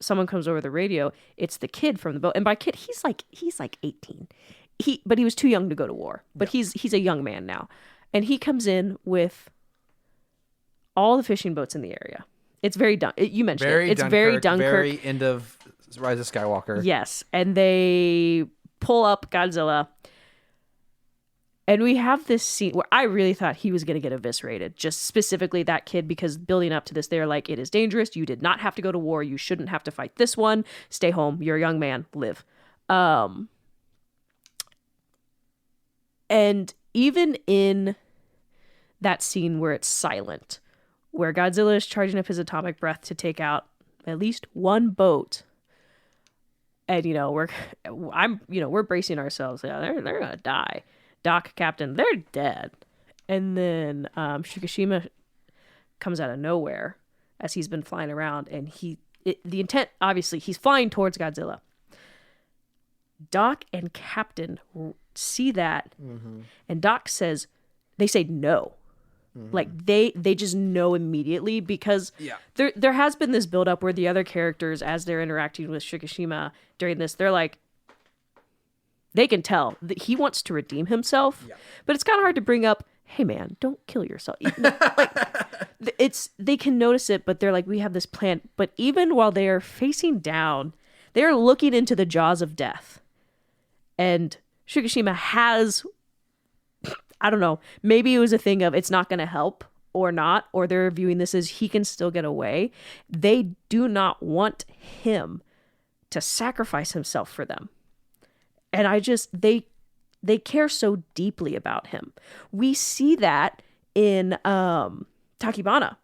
S2: someone comes over the radio. It's the kid from the boat. And by kid, he's like 18. But he was too young to go to war. But he's a young man now. And he comes in with all the fishing boats in the area. It's very you mentioned it. It's very Dunkirk.
S1: Very end of Rise of Skywalker.
S2: Yes. And they pull up Godzilla. And we have this scene where I really thought he was going to get eviscerated, just specifically that kid, because building up to this, they're like, it is dangerous. You did not have to go to war. You shouldn't have to fight this one. Stay home. You're a young man. Live. And even in that scene where it's silent, where Godzilla is charging up his atomic breath to take out at least one boat, and we're bracing ourselves. Yeah, they're gonna die. Doc, Captain, they're dead. And then Shikishima comes out of nowhere as he's been flying around, and the intent, obviously, he's flying towards Godzilla. Doc and Captain see that, and Doc says, they say no. Like they just know immediately, because there has been this buildup where the other characters, as they're interacting with Shikishima during this, they're like, they can tell that he wants to redeem himself, but it's kind of hard to bring up, hey man, don't kill yourself. They can notice it, but they're like, we have this plan. But even while they are facing down, they are looking into the jaws of death. And Shikishima has, I don't know, maybe it was a thing of it's not going to help or not, or they're viewing this as he can still get away. They do not want him to sacrifice himself for them. And they care so deeply about him. We see that in Tachibana.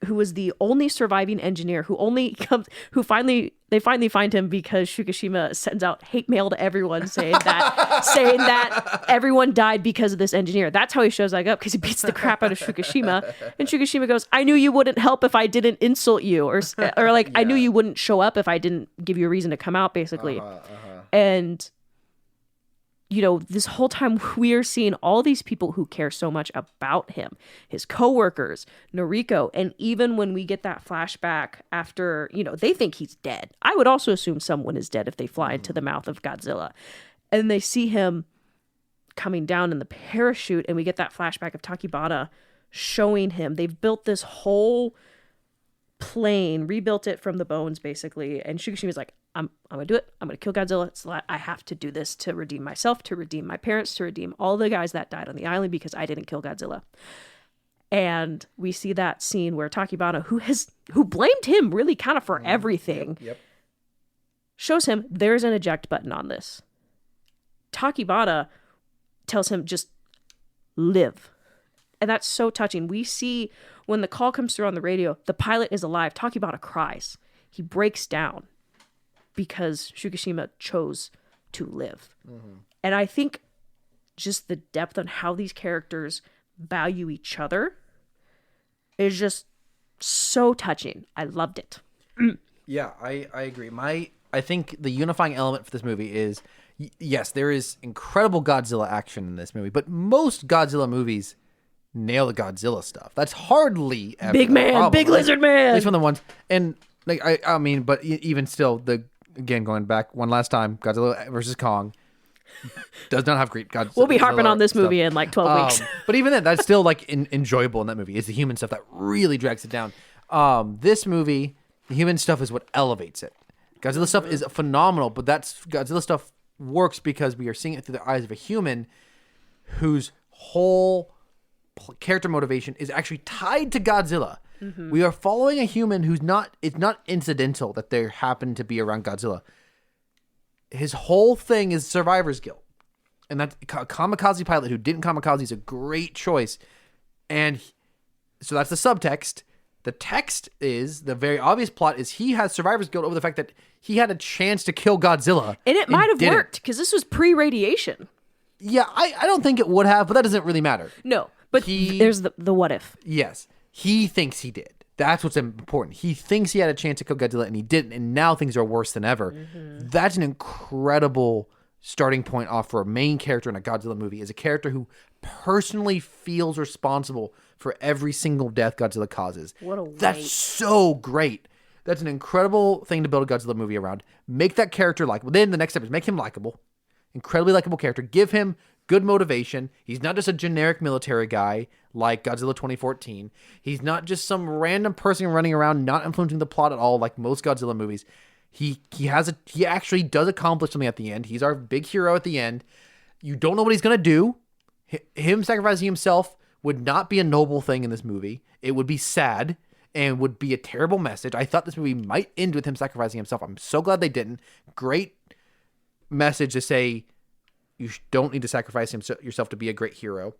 S2: who was the only surviving engineer, they finally find him because Fukushima sends out hate mail to everyone saying that everyone died because of this engineer. That's how he shows back up, because he beats the crap out of Fukushima. And Fukushima goes, I knew you wouldn't help if I didn't insult you, or like, I knew you wouldn't show up if I didn't give you a reason to come out, basically. And you know, this whole time we are seeing all these people who care so much about him, his coworkers, Noriko, and even when we get that flashback after, you know, they think he's dead. I would also assume someone is dead if they fly into the mouth of Godzilla. And they see him coming down in the parachute, and we get that flashback of Takibata showing him. They've built this whole plane, rebuilt it from the bones, basically. And Fukushima's like, I'm gonna do it. I'm gonna kill Godzilla. I have to do this to redeem myself, to redeem my parents, to redeem all the guys that died on the island because I didn't kill Godzilla. And we see that scene where Takibata, who blamed him really kind of for everything, shows him there's an eject button on this. Takibata tells him, just live. And that's so touching. We see when the call comes through on the radio, the pilot is alive. Takibata cries. He breaks down because Fukushima chose to live. And I think just the depth on how these characters value each other is just so touching. I loved it.
S1: Yeah, I agree. I think the unifying element for this movie is, yes, there is incredible Godzilla action in this movie, but most Godzilla movies nail the Godzilla stuff. That's hardly ever
S2: Big man,
S1: problem,
S2: big lizard man.
S1: At least one of the ones. And like I mean, but even still, again, going back one last time, Godzilla versus Kong does not have great Godzilla.
S2: We'll be harping on this movie in like 12 weeks.
S1: But even then, that's still like enjoyable in that movie. It's the human stuff that really drags it down. This movie, the human stuff is what elevates it. Godzilla stuff is phenomenal, but Godzilla stuff works because we are seeing it through the eyes of a human whose whole character motivation is actually tied to Godzilla. We are following a human it's not incidental that they happen to be around Godzilla. His whole thing is survivor's guilt. And that kamikaze pilot who didn't kamikaze is a great choice. And so that's the subtext. The text is, the very obvious plot is he has survivor's guilt over the fact that he had a chance to kill Godzilla.
S2: And it might have worked because this was pre-radiation.
S1: Yeah, I don't think it would have, but that doesn't really matter.
S2: No, but there's the what if.
S1: Yes. He thinks he did. That's what's important. He thinks he had a chance to kill Godzilla and he didn't, and now things are worse than ever. That's an incredible starting point off for a main character in a Godzilla movie, is a character who personally feels responsible for every single death Godzilla causes.
S2: What a weight.
S1: That's so great. That's an incredible thing to build a Godzilla movie around. Make that character likable. Then the next step is make him likable. Incredibly likable character. Give him good motivation. He's not just a generic military guy like Godzilla 2014. He's not just some random person running around not influencing the plot at all like most Godzilla movies. He actually does accomplish something at the end. He's our big hero at the end. You don't know what he's going to do. Him sacrificing himself would not be a noble thing in this movie. It would be sad and would be a terrible message. I thought this movie might end with him sacrificing himself. I'm so glad they didn't. Great message to say you don't need to sacrifice yourself to be a great hero.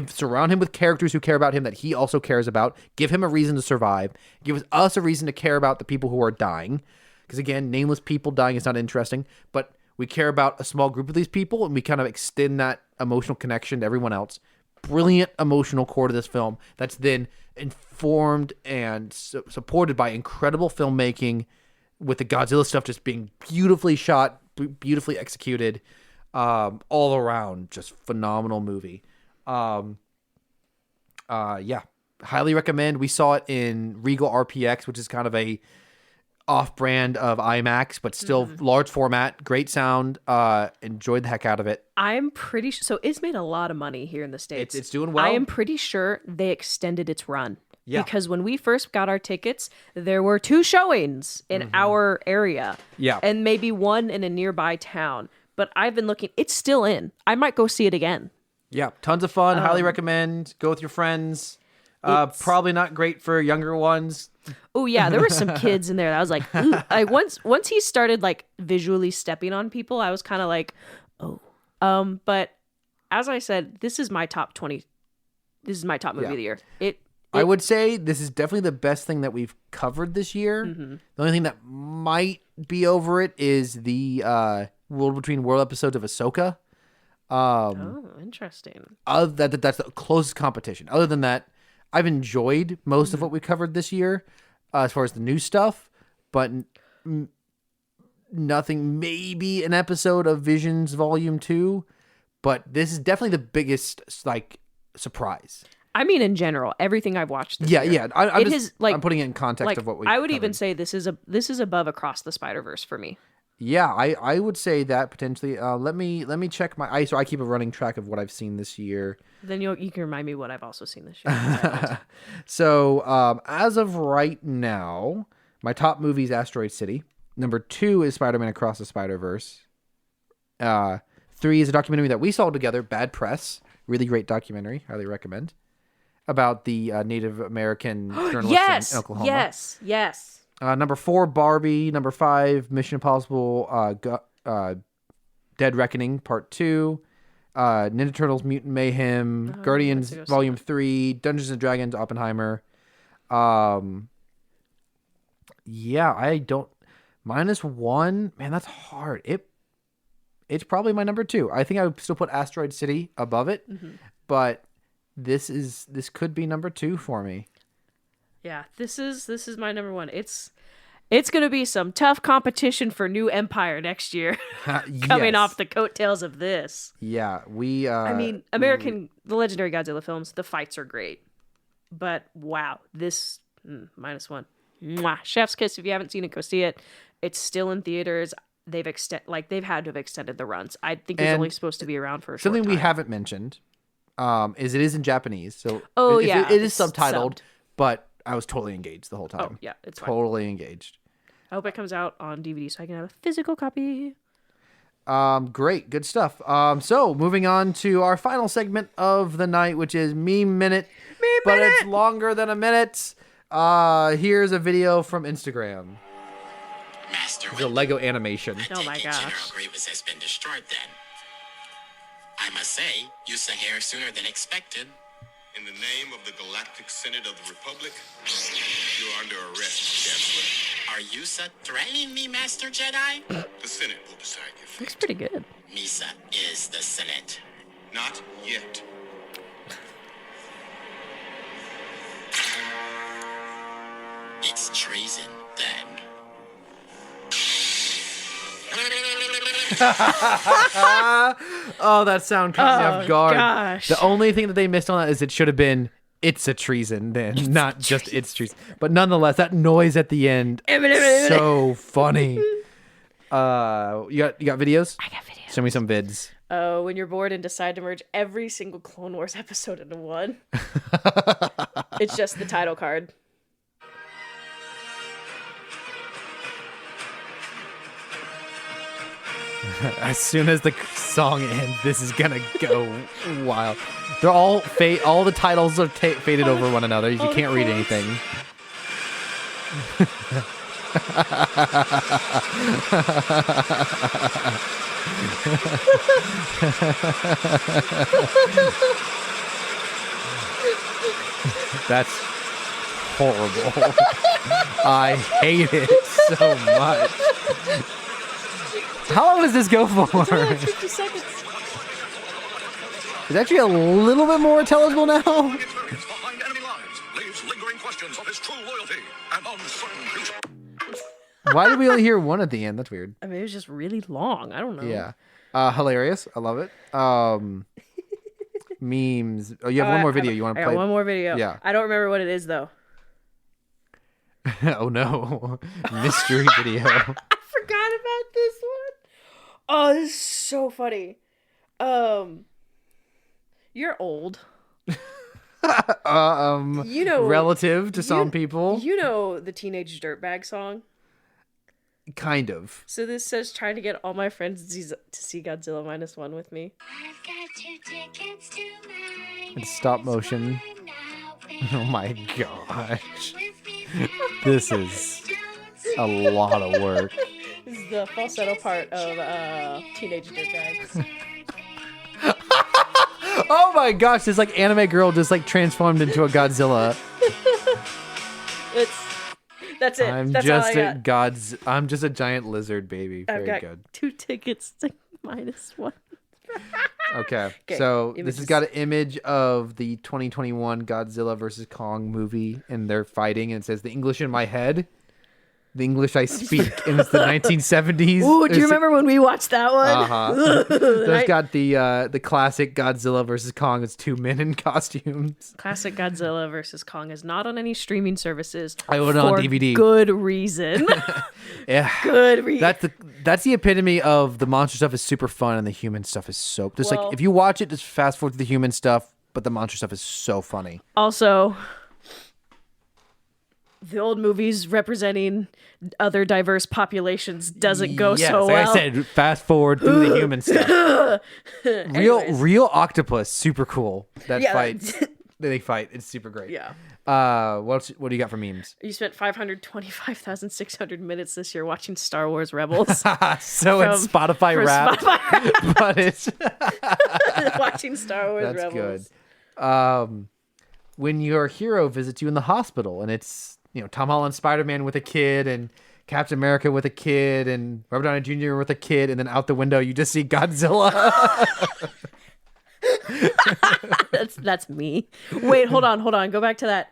S1: Surround him with characters who care about him that he also cares about. Give him a reason to survive. Give us a reason to care about the people who are dying. Because again, nameless people dying is not interesting, but we care about a small group of these people and we kind of extend that emotional connection to everyone else. Brilliant emotional core to this film that's then informed and supported by incredible filmmaking, with the Godzilla stuff just being beautifully shot, beautifully executed, all around, just phenomenal movie. Yeah, highly recommend. We saw it in Regal RPX, which is kind of a off-brand of IMAX, but still large format, great sound. Enjoyed the heck out of it.
S2: I'm pretty sure. So it's made a lot of money here in the States.
S1: It's doing well.
S2: I am pretty sure they extended its run.
S1: Yeah.
S2: Because when we first got our tickets, there were 2 showings in our area.
S1: Yeah.
S2: And maybe one in a nearby town. But I've been looking. It's still in. I might go see it again.
S1: Yeah. Tons of fun. Highly recommend. Go with your friends. Probably not great for younger ones.
S2: Oh yeah, there were some kids in there that I was like, ooh. Like once he started like visually stepping on people, I was kind of like, oh. But as I said, this is my top 20. This is my top movie of the year.
S1: I would say this is definitely the best thing that we've covered this year.
S2: Mm-hmm.
S1: The only thing that might be over it is the World Between World episodes of Ahsoka.
S2: Oh, interesting.
S1: That's the closest competition. Other than that, I've enjoyed most of what we covered this year as far as the new stuff, but nothing. Maybe an episode of Visions Volume 2, but this is definitely the biggest surprise.
S2: I mean, in general, everything I've watched this year.
S1: Yeah. I'm putting it in context of what we.
S2: I would
S1: covered.
S2: even say this is above Across the Spider-Verse for me.
S1: Yeah, I would say that potentially. Let me check my. So I keep a running track of what I've seen this year.
S2: Then you can remind me what I've also seen this year.
S1: So as of right now, my top movie is Asteroid City. Number 2 is Spider-Man Across the Spider-Verse. 3 is a documentary that we saw together, Bad Press. Really great documentary. Highly recommend. About the Native American journalists in Oklahoma.
S2: Yes.
S1: Number 4, Barbie. Number 5, Mission Impossible Dead Reckoning Part 2. Ninja Turtles Mutant Mayhem. Guardians Volume 3. Dungeons & Dragons Oppenheimer. Yeah, I don't... Minus One, man, that's hard. It's probably my number 2. I think I would still put Asteroid City above it, but this could be number 2 for me.
S2: Yeah, this is my number 1. It's gonna be some tough competition for New Empire next year, coming off the coattails of this.
S1: Yeah, we.
S2: I mean, the legendary Godzilla films, the fights are great, but wow, this minus 1. Mwah. Chef's kiss. If you haven't seen it, go see it. It's still in theaters. They've had to have extended the runs. I think it's only supposed to be around for a short
S1: something
S2: time.
S1: we haven't mentioned. Is it is in Japanese, so it is subtitled, but I was totally engaged the whole time.
S2: Oh yeah, it's
S1: totally engaged.
S2: I hope it comes out on DVD so I can have a physical copy.
S1: Great, good stuff. So moving on to our final segment of the night, which is Meme Minute. But it's longer than a minute. Here's a video from Instagram. It's a Lego animation.
S2: Oh my gosh.
S4: General Grievous has been destroyed then. I must say, you sent here sooner than expected.
S5: In the name of the Galactic Senate of the Republic, you're under arrest, Chancellor.
S4: Are you threatening me, Master Jedi?
S5: The Senate will decide your fate.
S2: Looks pretty good.
S4: Misa is the Senate.
S5: Not yet.
S4: It's treason, then.
S1: Oh, that sound caught me off guard.
S2: Gosh.
S1: The only thing that they missed on that is it should have been "It's a treason," then not just "It's treason." But nonetheless, that noise at the end, so funny. You got videos?
S2: I got videos.
S1: Show me some vids.
S2: When you're bored and decide to merge every single Clone Wars episode into one, it's just the title card.
S1: As soon as the song ends, this is gonna go wild. They're all all the titles are faded over one another. You can't read anything. That's horrible. I hate it so much. How long does this go for?
S2: 50 seconds.
S1: It's actually a little bit more intelligible now.
S5: Experience behind enemy lines leaves lingering questions of his true loyalty and uncertain future.
S1: Why did we only hear one at the end? That's weird.
S2: I mean, it was just really long. I don't know.
S1: Yeah. Hilarious. I love it. Memes. Oh, you have one more video. You want to
S2: I
S1: play?
S2: got one more video.
S1: Yeah.
S2: I don't remember what it is, though.
S1: Oh, no. Mystery video.
S2: I forgot about this one. Oh, this is so funny. You're old. You know,
S1: relative to some people.
S2: You know the Teenage Dirtbag song?
S1: Kind of.
S2: So this says, trying to get all my friends to see Godzilla Minus One with me.
S3: I've got 2 tickets to mine.
S1: It's stop motion. Oh my gosh. This is a lot of work.
S2: This is the falsetto part of Teenage Dirtbags.
S1: Oh my gosh, this like anime girl just like transformed into a Godzilla.
S2: That's it.
S1: I'm
S2: That's
S1: just
S2: all I got.
S1: I'm just a giant lizard baby.
S2: I've
S1: Very
S2: got
S1: good.
S2: 2 tickets to -1.
S1: Okay.
S2: Okay,
S1: So this
S2: images.
S1: has got an image of the 2021 Godzilla versus Kong movie, and they're fighting, and it says the English in my head, the English I speak, and it's the 1970s.
S2: Ooh, do you remember when we watched that one?
S1: Uh-huh. There's got the classic Godzilla versus Kong. It's 2 men in costumes.
S2: Classic Godzilla versus Kong is not on any streaming services.
S1: I own it on
S2: for
S1: DVD.
S2: Good reason.
S1: Yeah.
S2: Good reason.
S1: That's the epitome of the monster stuff is super fun and the human stuff is so just
S2: Well-
S1: like if you watch it, just fast forward to the human stuff, but the monster stuff is so funny.
S2: Also, the old movies representing other diverse populations doesn't go
S1: Yes,
S2: so
S1: like
S2: well.
S1: I said, fast forward through the human stuff.
S2: Anyways.
S1: Real octopus, super cool. That
S2: Yeah,
S1: fight, they fight. It's super great.
S2: Yeah.
S1: What do you got for memes?
S2: You spent 525,600 minutes this year watching Star Wars Rebels.
S1: So it's Spotify
S2: for
S1: rap,
S2: Spotify
S1: but it's
S2: watching Star Wars
S1: that's
S2: Rebels.
S1: good. When your hero visits you in the hospital, and it's Tom Holland, Spider-Man with a kid, and Captain America with a kid, and Robert Downey Jr. with a kid, and then out the window you just see Godzilla.
S2: That's me. Wait, hold on. Go back to that.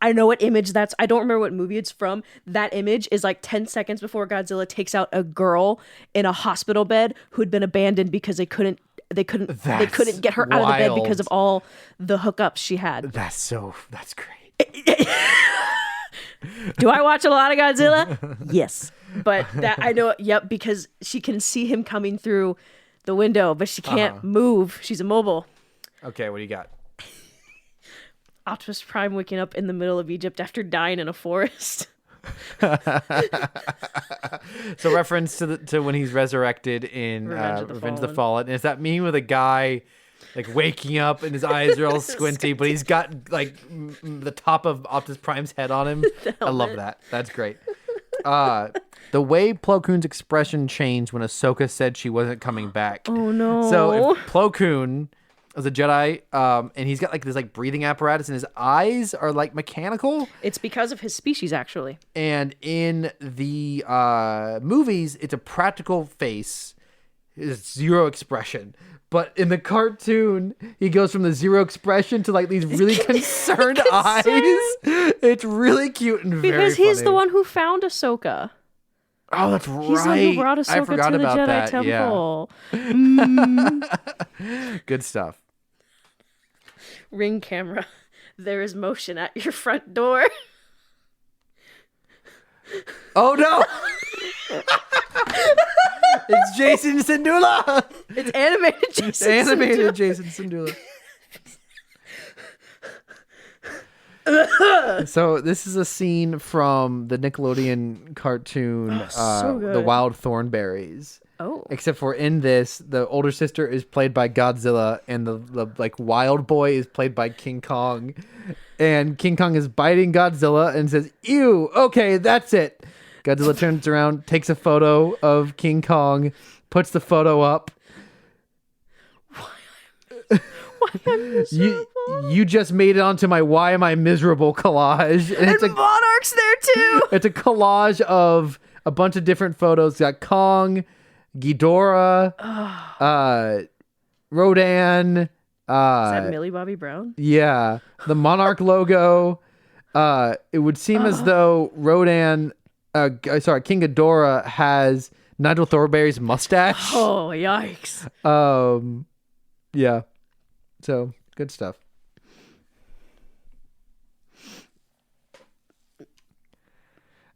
S2: I know what image that's. I don't remember what movie it's from. That image is like 10 seconds before Godzilla takes out a girl in a hospital bed who'd been abandoned because they couldn't get her out of the bed
S1: wild.
S2: because of all the hookups she had.
S1: That's great.
S2: Do I watch a lot of Godzilla? Yes. But that I know, yep, because she can see him coming through the window, but she can't move. She's immobile.
S1: Okay, what do you got?
S2: Optimus Prime waking up in the middle of Egypt after dying in a forest.
S1: So reference to when he's resurrected in Revenge of the Fallen. And it's that meme with a guy like waking up and his eyes are all squinty, but he's got like the top of Optimus Prime's head on him. I love that. That's great. The way Plo Koon's expression changed when Ahsoka said she wasn't coming back.
S2: Oh no.
S1: So if Plo Koon is a Jedi, and he's got like this like breathing apparatus, and his eyes are like mechanical.
S2: It's because of his species, actually.
S1: And in the movies, it's a practical face, it's zero expression. But in the cartoon, he goes from the zero expression to like these really concerned eyes. It's really cute and very
S2: Because he's
S1: funny.
S2: the one who found Ahsoka.
S1: Oh, that's right.
S2: He's the one who brought
S1: I
S2: Ahsoka
S1: forgot
S2: to the
S1: about
S2: Jedi
S1: that.
S2: Temple.
S1: Yeah. Good stuff.
S2: Ring camera. There is motion at your front door.
S1: Oh no! It's Jason Sindula.
S2: It's animated Jason.
S1: Animated Jason Sindula. So this is a scene from the Nickelodeon cartoon,
S2: so good.
S1: The Wild Thornberries.
S2: Oh.
S1: Except for in this, the older sister is played by Godzilla, and the like wild boy is played by King Kong. And King Kong is biting Godzilla and says, "Ew, okay, that's it." Godzilla turns around, takes a photo of King Kong, puts the photo up. You just made it onto my "Why Am I Miserable" collage. And it's
S2: And Monarch's there too.
S1: it's a collage of a bunch of different photos. It's got Kong, Ghidorah, Rodan.
S2: Is that Millie Bobby Brown?
S1: Yeah, the Monarch logo. It would seem as though King Ghidorah has Nigel Thornberry's mustache.
S2: Oh, yikes.
S1: Yeah. So good stuff.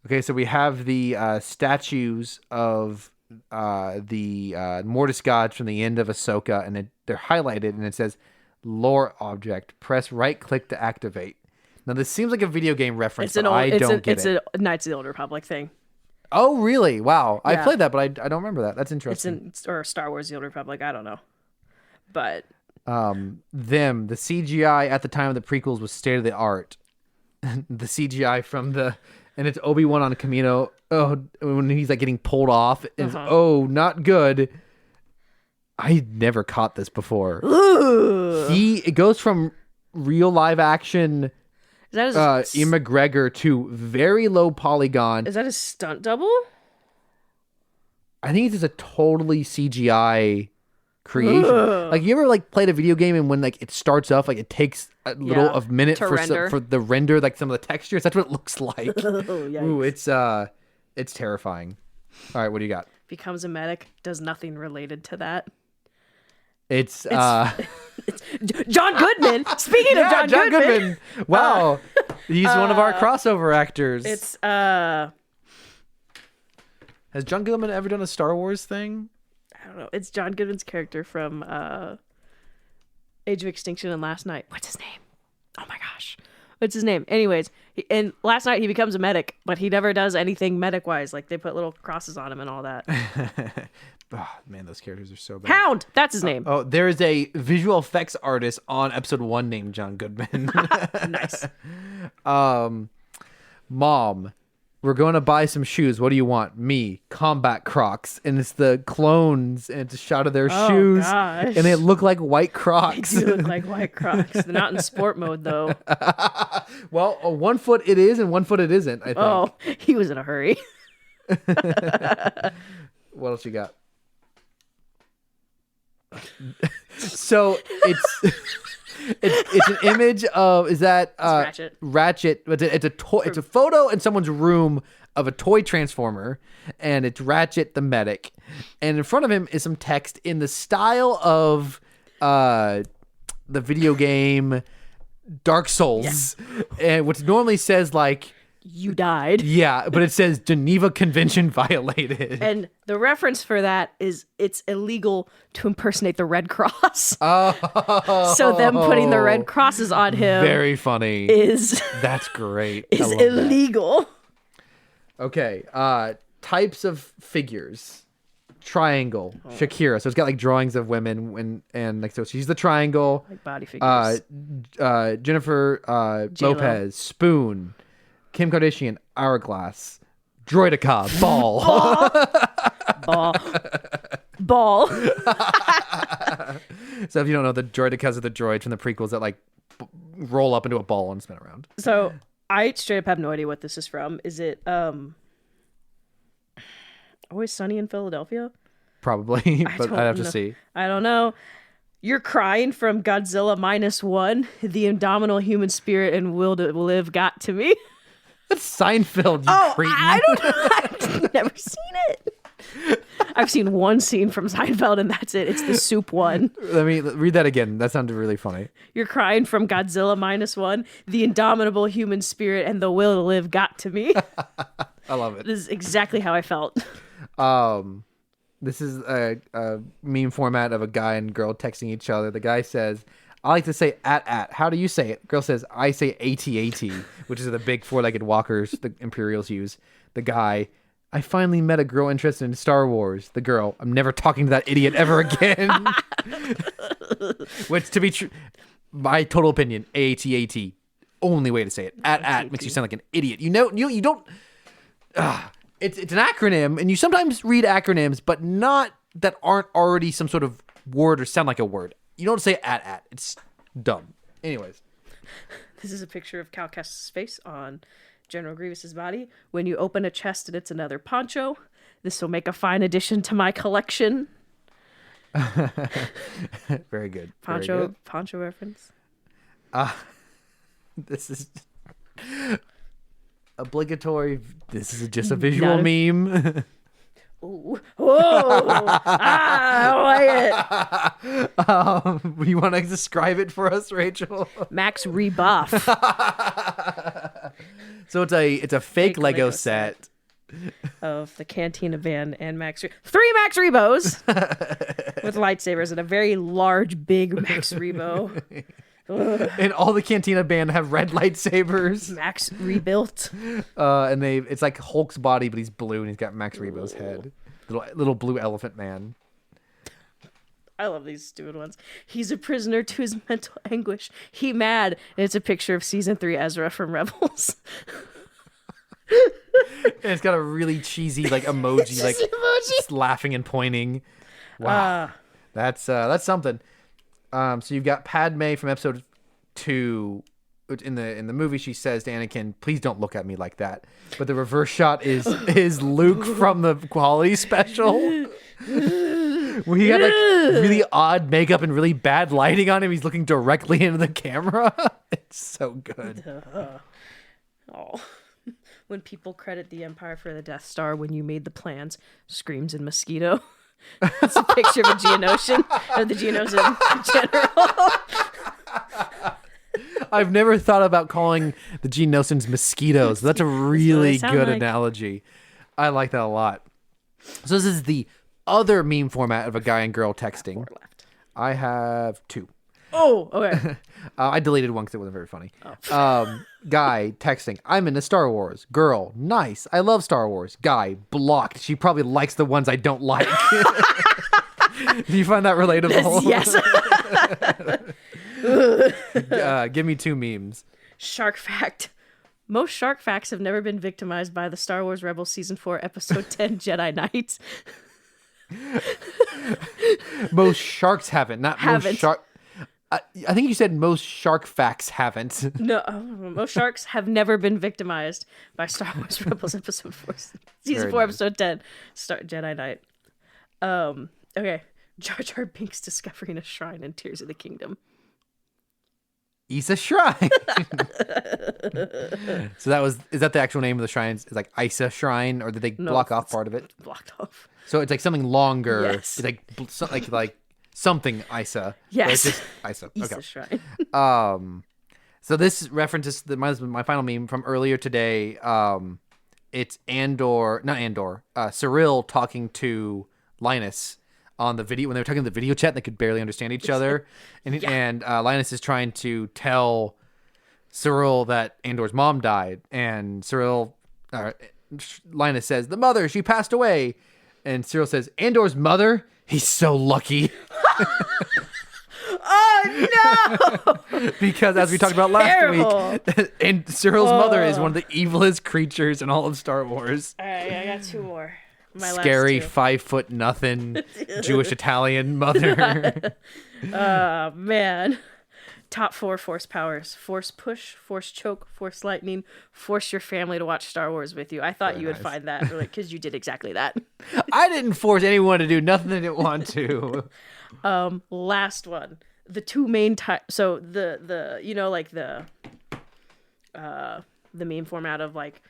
S1: Okay, so we have the statues of the Mortis gods from the end of Ahsoka, and they're highlighted, and it says "Lore object. Press right click to activate." Now this seems like a video game reference, but I don't get it.
S2: It's a Knights of the Old Republic thing.
S1: Oh, really? Wow. I
S2: Yeah.
S1: played that, but I don't remember that. That's
S2: It's
S1: interesting.
S2: or Star Wars: The Old Republic. I don't know, but
S1: The CGI at the time of the prequels was state of the art. The CGI and it's Obi-Wan on Camino. Oh, when he's like getting pulled off, it's not good. I never caught this before. It goes from real live action
S2: Is that
S1: Ian McGregor to very low polygon.
S2: Is that a stunt double?
S1: I think it's just a totally CGI creation.
S2: Ugh.
S1: Like, you ever like played a video game and when like it starts off, like it takes a little of minute
S2: to
S1: for
S2: render.
S1: for the render, like some of the textures. That's what it looks like.
S2: Yikes.
S1: Ooh, it's terrifying. All right, what do you got?
S2: Becomes a medic, does nothing related to that.
S1: It's
S2: John Goodman. Speaking of John Goodman.
S1: Wow, he's one of our crossover actors.
S2: It's
S1: Has John Goodman ever done a Star Wars thing?
S2: I don't know. It's John Goodman's character from Age of Extinction and Last Night. What's his name? Oh my gosh. What's his name? Anyways, and Last Night he becomes a medic, but he never does anything medic-wise. Like, they put little crosses on him and all that.
S1: Oh, man, those characters are so bad.
S2: Hound! That's his name.
S1: Oh, there is a visual effects artist on episode 1 named John Goodman.
S2: Nice.
S1: Mom, we're going to buy some shoes. What do you want? Me, combat Crocs. And it's the clones, and it's a shot of their shoes.
S2: Gosh.
S1: And they look like white Crocs.
S2: They do look like white Crocs. They're not in sport mode, though.
S1: Well, 1 foot it is, and 1 foot it isn't, I think.
S2: Oh, he was in a hurry.
S1: What else you got? So it's an image of, is that
S2: Ratchet.
S1: Ratchet, but it's a toy. It's a photo in someone's room of a toy transformer, and it's Ratchet the medic, and in front of him is some text in the style of the video game Dark Souls, and which normally says like,
S2: You died.
S1: yeah, but it says Geneva Convention violated.
S2: And the reference for that is it's illegal to impersonate the Red Cross.
S1: Oh,
S2: So them putting the red crosses on him
S1: very funny.
S2: is
S1: That's great. I
S2: is
S1: love that.
S2: illegal.
S1: Okay, types of figures. Triangle, Shakira. So it's got like drawings of women and like, so she's the triangle.
S2: Like body figures.
S1: Jennifer
S2: J-Lo.
S1: Lopez, Spoon, Kim Kardashian, Hourglass, Droidica, Ball.
S2: Ball.
S1: So if you don't know, the Droidicas are the droids from the prequels that like roll up into a ball and spin around.
S2: So I straight up have no idea what this is from. Is it Always Sunny in Philadelphia?
S1: Probably, but
S2: don't
S1: I'd have to
S2: know.
S1: see.
S2: I don't know. You're crying from Godzilla Minus One. The indomitable human spirit and will to live got to me.
S1: That's Seinfeld, you cretin.
S2: I don't know. I've never seen it. I've seen one scene from Seinfeld, and that's it. It's the soup one.
S1: Let me read that again. That sounded really funny.
S2: You're crying from Godzilla Minus One. The indomitable human spirit and the will to live got to me.
S1: I love it.
S2: This is exactly how I felt.
S1: This is a meme format of a guy and girl texting each other. The guy says, I like to say at. How do you say it? Girl says, I say AT, which is the big four-legged walkers the Imperials use. The guy, I finally met a girl interested in Star Wars. The girl, I'm never talking to that idiot ever again. Which, to be true, my total opinion, AT. Only way to say it. At makes you sound like an idiot. You don't. It's an acronym, and you sometimes read acronyms, but not that aren't already some sort of word or sound like a word. You don't say at. It's dumb. Anyways.
S2: This is a picture of Cal Kestis' face on General Grievous's body. When you open a chest and it's another poncho, this will make a fine addition to my collection.
S1: Very good.
S2: Poncho reference.
S1: This is obligatory. This is just a visual meme.
S2: Ooh. Whoa! I don't like it.
S1: You want to describe it for us, Rachel?
S2: Max rebuff.
S1: So it's a fake Lego set
S2: Of the Cantina Band and three Max Rebos with lightsabers and a very large, big Max Rebo.
S1: and all the Cantina band have red lightsabers.
S2: Max rebuilt.
S1: And it's like Hulk's body, but he's blue and he's got Max Rebo's head. Little blue elephant man.
S2: I love these stupid ones. He's a prisoner to his mental anguish. He mad. And it's a picture of season 3 Ezra from Rebels.
S1: And it's got a really cheesy like emoji, like just laughing and pointing. Wow, that's something. So you've got Padme from episode 2 in the movie she says to Anakin, "Please don't look at me like that." But the reverse shot is Luke from the quality special. Where he got like really odd makeup and really bad lighting on him. He's looking directly into the camera. It's so good.
S2: Oh. When people credit the Empire for the Death Star when you made the plans, screams in mosquito. It's a picture of a Geonosian, of the Geonosian general.
S1: I've never thought about calling the Geonosians mosquitoes. That's a really good analogy. I like that a lot. So this is the other meme format of a guy and girl texting.
S2: 4 left.
S1: I have 2.
S2: Oh, okay.
S1: I deleted one because it wasn't very funny. Guy texting, "I'm into Star Wars." Girl, "Nice. I love Star Wars." Guy, blocked. She probably likes the ones I don't like. Do you find that relatable?
S2: Yes.
S1: Give me 2 memes.
S2: Shark fact. Most shark facts have never been victimized by the Star Wars Rebels Season 4, Episode 10, Jedi Knight.
S1: Most sharks haven't. Not
S2: Haven't.
S1: most shark. I think you said most shark facts haven't.
S2: No, most sharks have never been victimized by Star Wars Rebels Episode 4, Season
S1: Very
S2: 4,
S1: nice.
S2: Episode 10, Jedi Knight. Okay. Jar Jar Binks discovering a shrine in Tears of the Kingdom.
S1: Isa Shrine. So is that the actual name of the shrine? Is like Isa Shrine, or did they block off part of it?
S2: Blocked off.
S1: So it's like something longer.
S2: Yes.
S1: It's like something Isa.
S2: Yes.
S1: But it's just Isa.
S2: Isa
S1: Okay.
S2: Shrine.
S1: So this references my final meme from earlier today. It's Cyril talking to Linus on the video when they were talking in the video chat. They could barely understand each other, and Linus is trying to tell Cyril that Andor's mom died, and Linus says, "The mother, she passed away," and Cyril says, "Andor's mother? He's so lucky."
S2: Oh, no!
S1: Because as we talked about last
S2: terrible.
S1: week, and Cyril's mother is one of the evilest creatures in all of Star Wars.
S2: All right, I got 2 more. My
S1: Scary
S2: last
S1: 5'0" Jewish Italian mother.
S2: Oh, man. Top 4 force powers: force push, force choke, force lightning, force your family to watch Star Wars with you. I thought you would find that, because you did exactly that.
S1: I didn't force anyone to do nothing they didn't want to.
S2: Last one. The 2 main types. So the like the meme format of like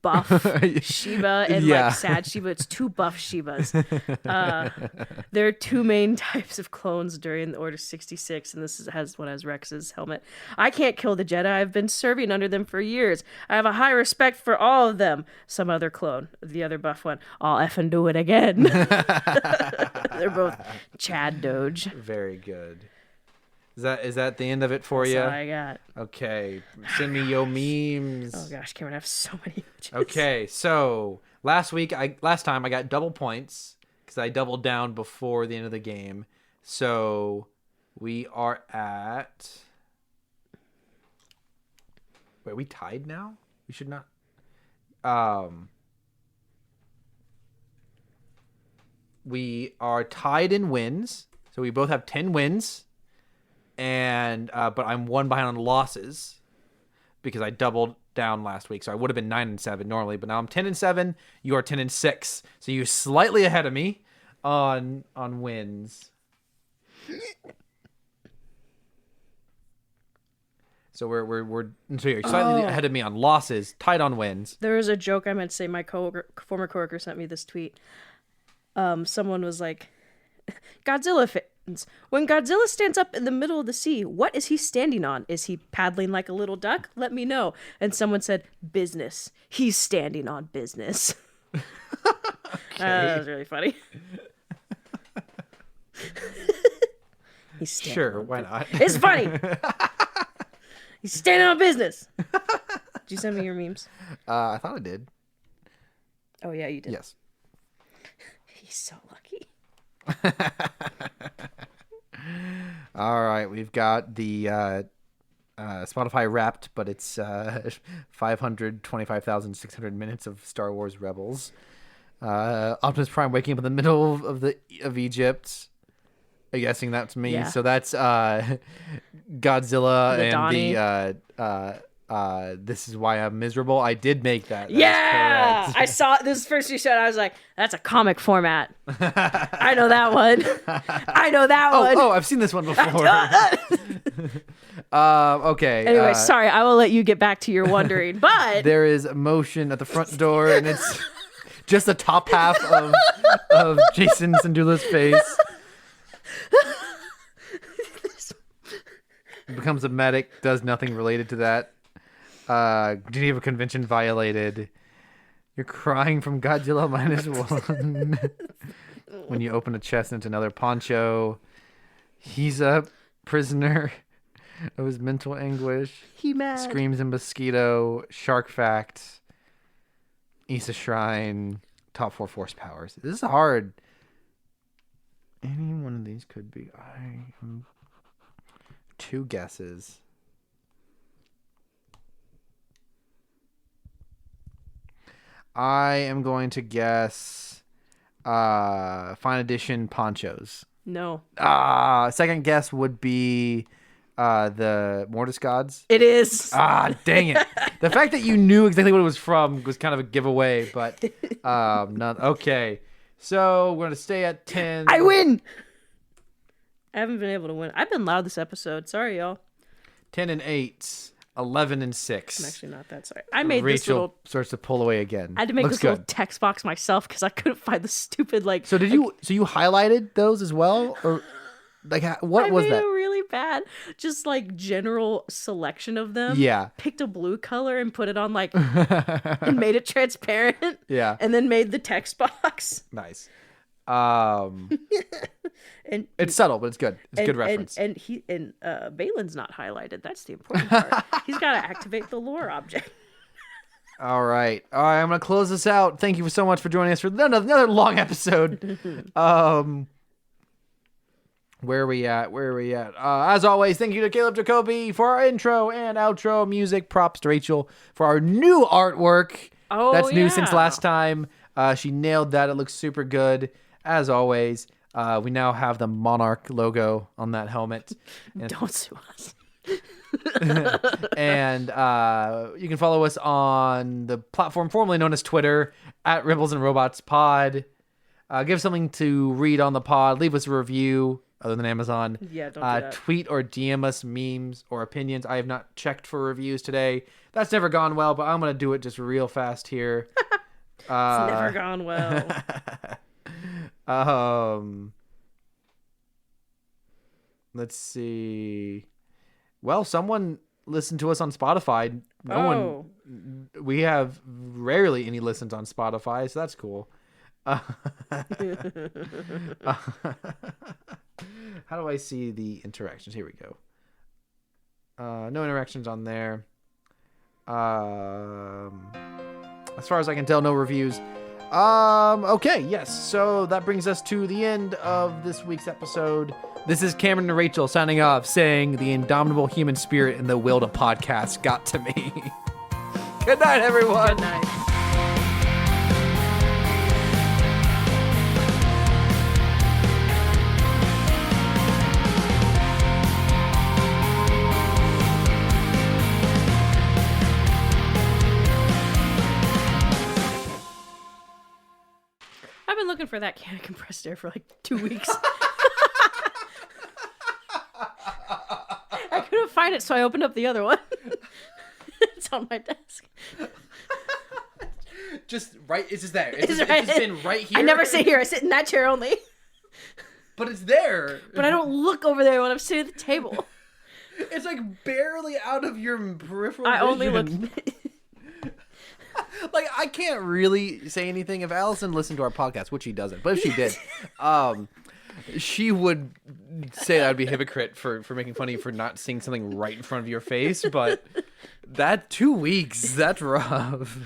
S2: buff Shiva and
S1: Yeah.
S2: like sad Shiva. It's 2 buff Shivas. There are 2 main types of clones during the Order 66, and this has Rex's helmet. "I can't kill the Jedi. I've been serving under them for years. I have a high respect for all of them." Some other clone, the other buff one, "I'll effing do it again." They're both Chad Doge.
S1: Very good. Is that the end of it for you?
S2: That's all I got.
S1: Okay. Send me your memes.
S2: Oh gosh, Cameron, I have so many images.
S1: Okay, so last time I got double points because I doubled down before the end of the game. So we are at. Wait, are we tied now? We should not. We are tied in wins, so we both have 10 wins, and but I'm 1 behind on losses because I doubled down last week, so I would have been 9-7 normally, but now I'm 10-7. You are 10-6, so you're slightly ahead of me on wins. So so you're slightly ahead of me on losses, tied on wins.
S2: There was a joke I meant to say. My former coworker sent me this tweet. Someone was like, "Godzilla fans, when Godzilla stands up in the middle of the sea, what is he standing on? Is he paddling like a little duck? Let me know." And someone said, "Business. He's standing on business." That was really funny. He's standing
S1: Sure,
S2: on
S1: why not?
S2: It's funny. He's standing on business. Did you send me your memes?
S1: I thought I did.
S2: Oh yeah, you did.
S1: Yes.
S2: He's so lucky.
S1: All right, we've got the Spotify Wrapped, but it's 525,600 minutes of Star Wars Rebels. Optimus Prime waking up in the middle of Egypt. I'm guessing that's me.
S2: Yeah.
S1: So that's Godzilla
S2: The
S1: and
S2: Donnie.
S1: This Is Why I'm Miserable. I did make that. That is
S2: Yeah,
S1: correct.
S2: I saw this first you said. I was like, "That's a comic format." I know that one. I know that one.
S1: Oh, I've seen this one before. Okay.
S2: Anyway, sorry. I will let you get back to your wondering. But
S1: There is motion at the front door, and it's just the top half of Jason Sandula's face. Becomes a medic, does nothing related to that. Geneva Convention violated. You're crying from Godzilla Minus One. When you open a chest and it's another poncho. He's a prisoner of his mental anguish.
S2: he mad.
S1: Screams in Mosquito. Shark Fact. Issa Shrine. Top 4 force powers. This is hard. Any one of these could be. Two guesses. I am going to guess Fine Edition ponchos.
S2: No,
S1: Second guess would be the Mortis Gods.
S2: it is.
S1: Dang it. The fact that you knew exactly what it was from was kind of a giveaway, but none. Okay. So we're going to stay at 10.
S2: I win. I haven't been able to win. I've been loud this episode. Sorry, y'all.
S1: 10 and 8. 11 and 6.
S2: I'm actually not that sorry. I made this
S1: Rachel
S2: little.
S1: starts to pull away again.
S2: I had to make
S1: Looks
S2: this little
S1: good.
S2: text box myself because I couldn't find the stupid like.
S1: So did you? So you highlighted those as well, or like what
S2: I
S1: was
S2: made
S1: that?
S2: a really bad, just like general selection of them.
S1: Yeah.
S2: Picked a blue color and put it on like, and made it transparent.
S1: Yeah.
S2: And then made the text box.
S1: Nice.
S2: And
S1: It's subtle, but it's good. It's good reference.
S2: And Balin's not highlighted. That's the important part. He's got to activate the lore object.
S1: All right. I'm gonna close this out. Thank you so much for joining us for another long episode. Where are we at? As always, thank you to Caleb Jacoby for our intro and outro music. Props to Rachel for our new artwork.
S2: Oh,
S1: That's new since
S2: yeah.
S1: last time. She nailed that. It looks super good. As always, we now have the Monarch logo on that helmet. And,
S2: Don't sue us.
S1: and you can follow us on the platform formerly known as Twitter at Rebels and Robots Pod. Give something to read on the pod. Leave us a review other than Amazon.
S2: Yeah, don't do that.
S1: Tweet or DM us memes or opinions. I have not checked for reviews today. That's never gone well, but I'm going to do it just real fast here.
S2: It's never gone well.
S1: Let's see. Well, someone listened to us on Spotify. No one. We have rarely any listens on Spotify, so that's cool. How do I see the interactions? Here we go. No interactions on there. As far as I can tell, no reviews. Okay, yes. So that brings us to the end of this week's episode. This is Cameron and Rachel signing off, saying the indomitable human spirit and the will to podcast got to me. Good night, everyone.
S2: Good night. I've been looking for that can of compressed air for like 2 weeks. I couldn't find it, so I opened up the other one. It's on my desk.
S1: Just right. It's just there.
S2: It's
S1: It's
S2: right-
S1: just been right here.
S2: I never sit here. I sit in that chair only.
S1: But it's there.
S2: But I don't look over there when I'm sitting at the table.
S1: It's like barely out of your peripheral
S2: I only look.
S1: vision. Like, I can't really say anything. If Allison listened to our podcast, which she doesn't, but if she did, she would say I'd be a hypocrite for making fun of you for not seeing something right in front of your face. But that 2 weeks, that's rough.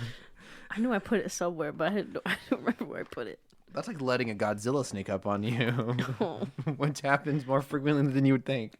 S2: I know I put it somewhere, but I don't remember where I put it.
S1: That's like letting a Godzilla sneak up on you,
S2: Oh.
S1: which happens more frequently than you would think.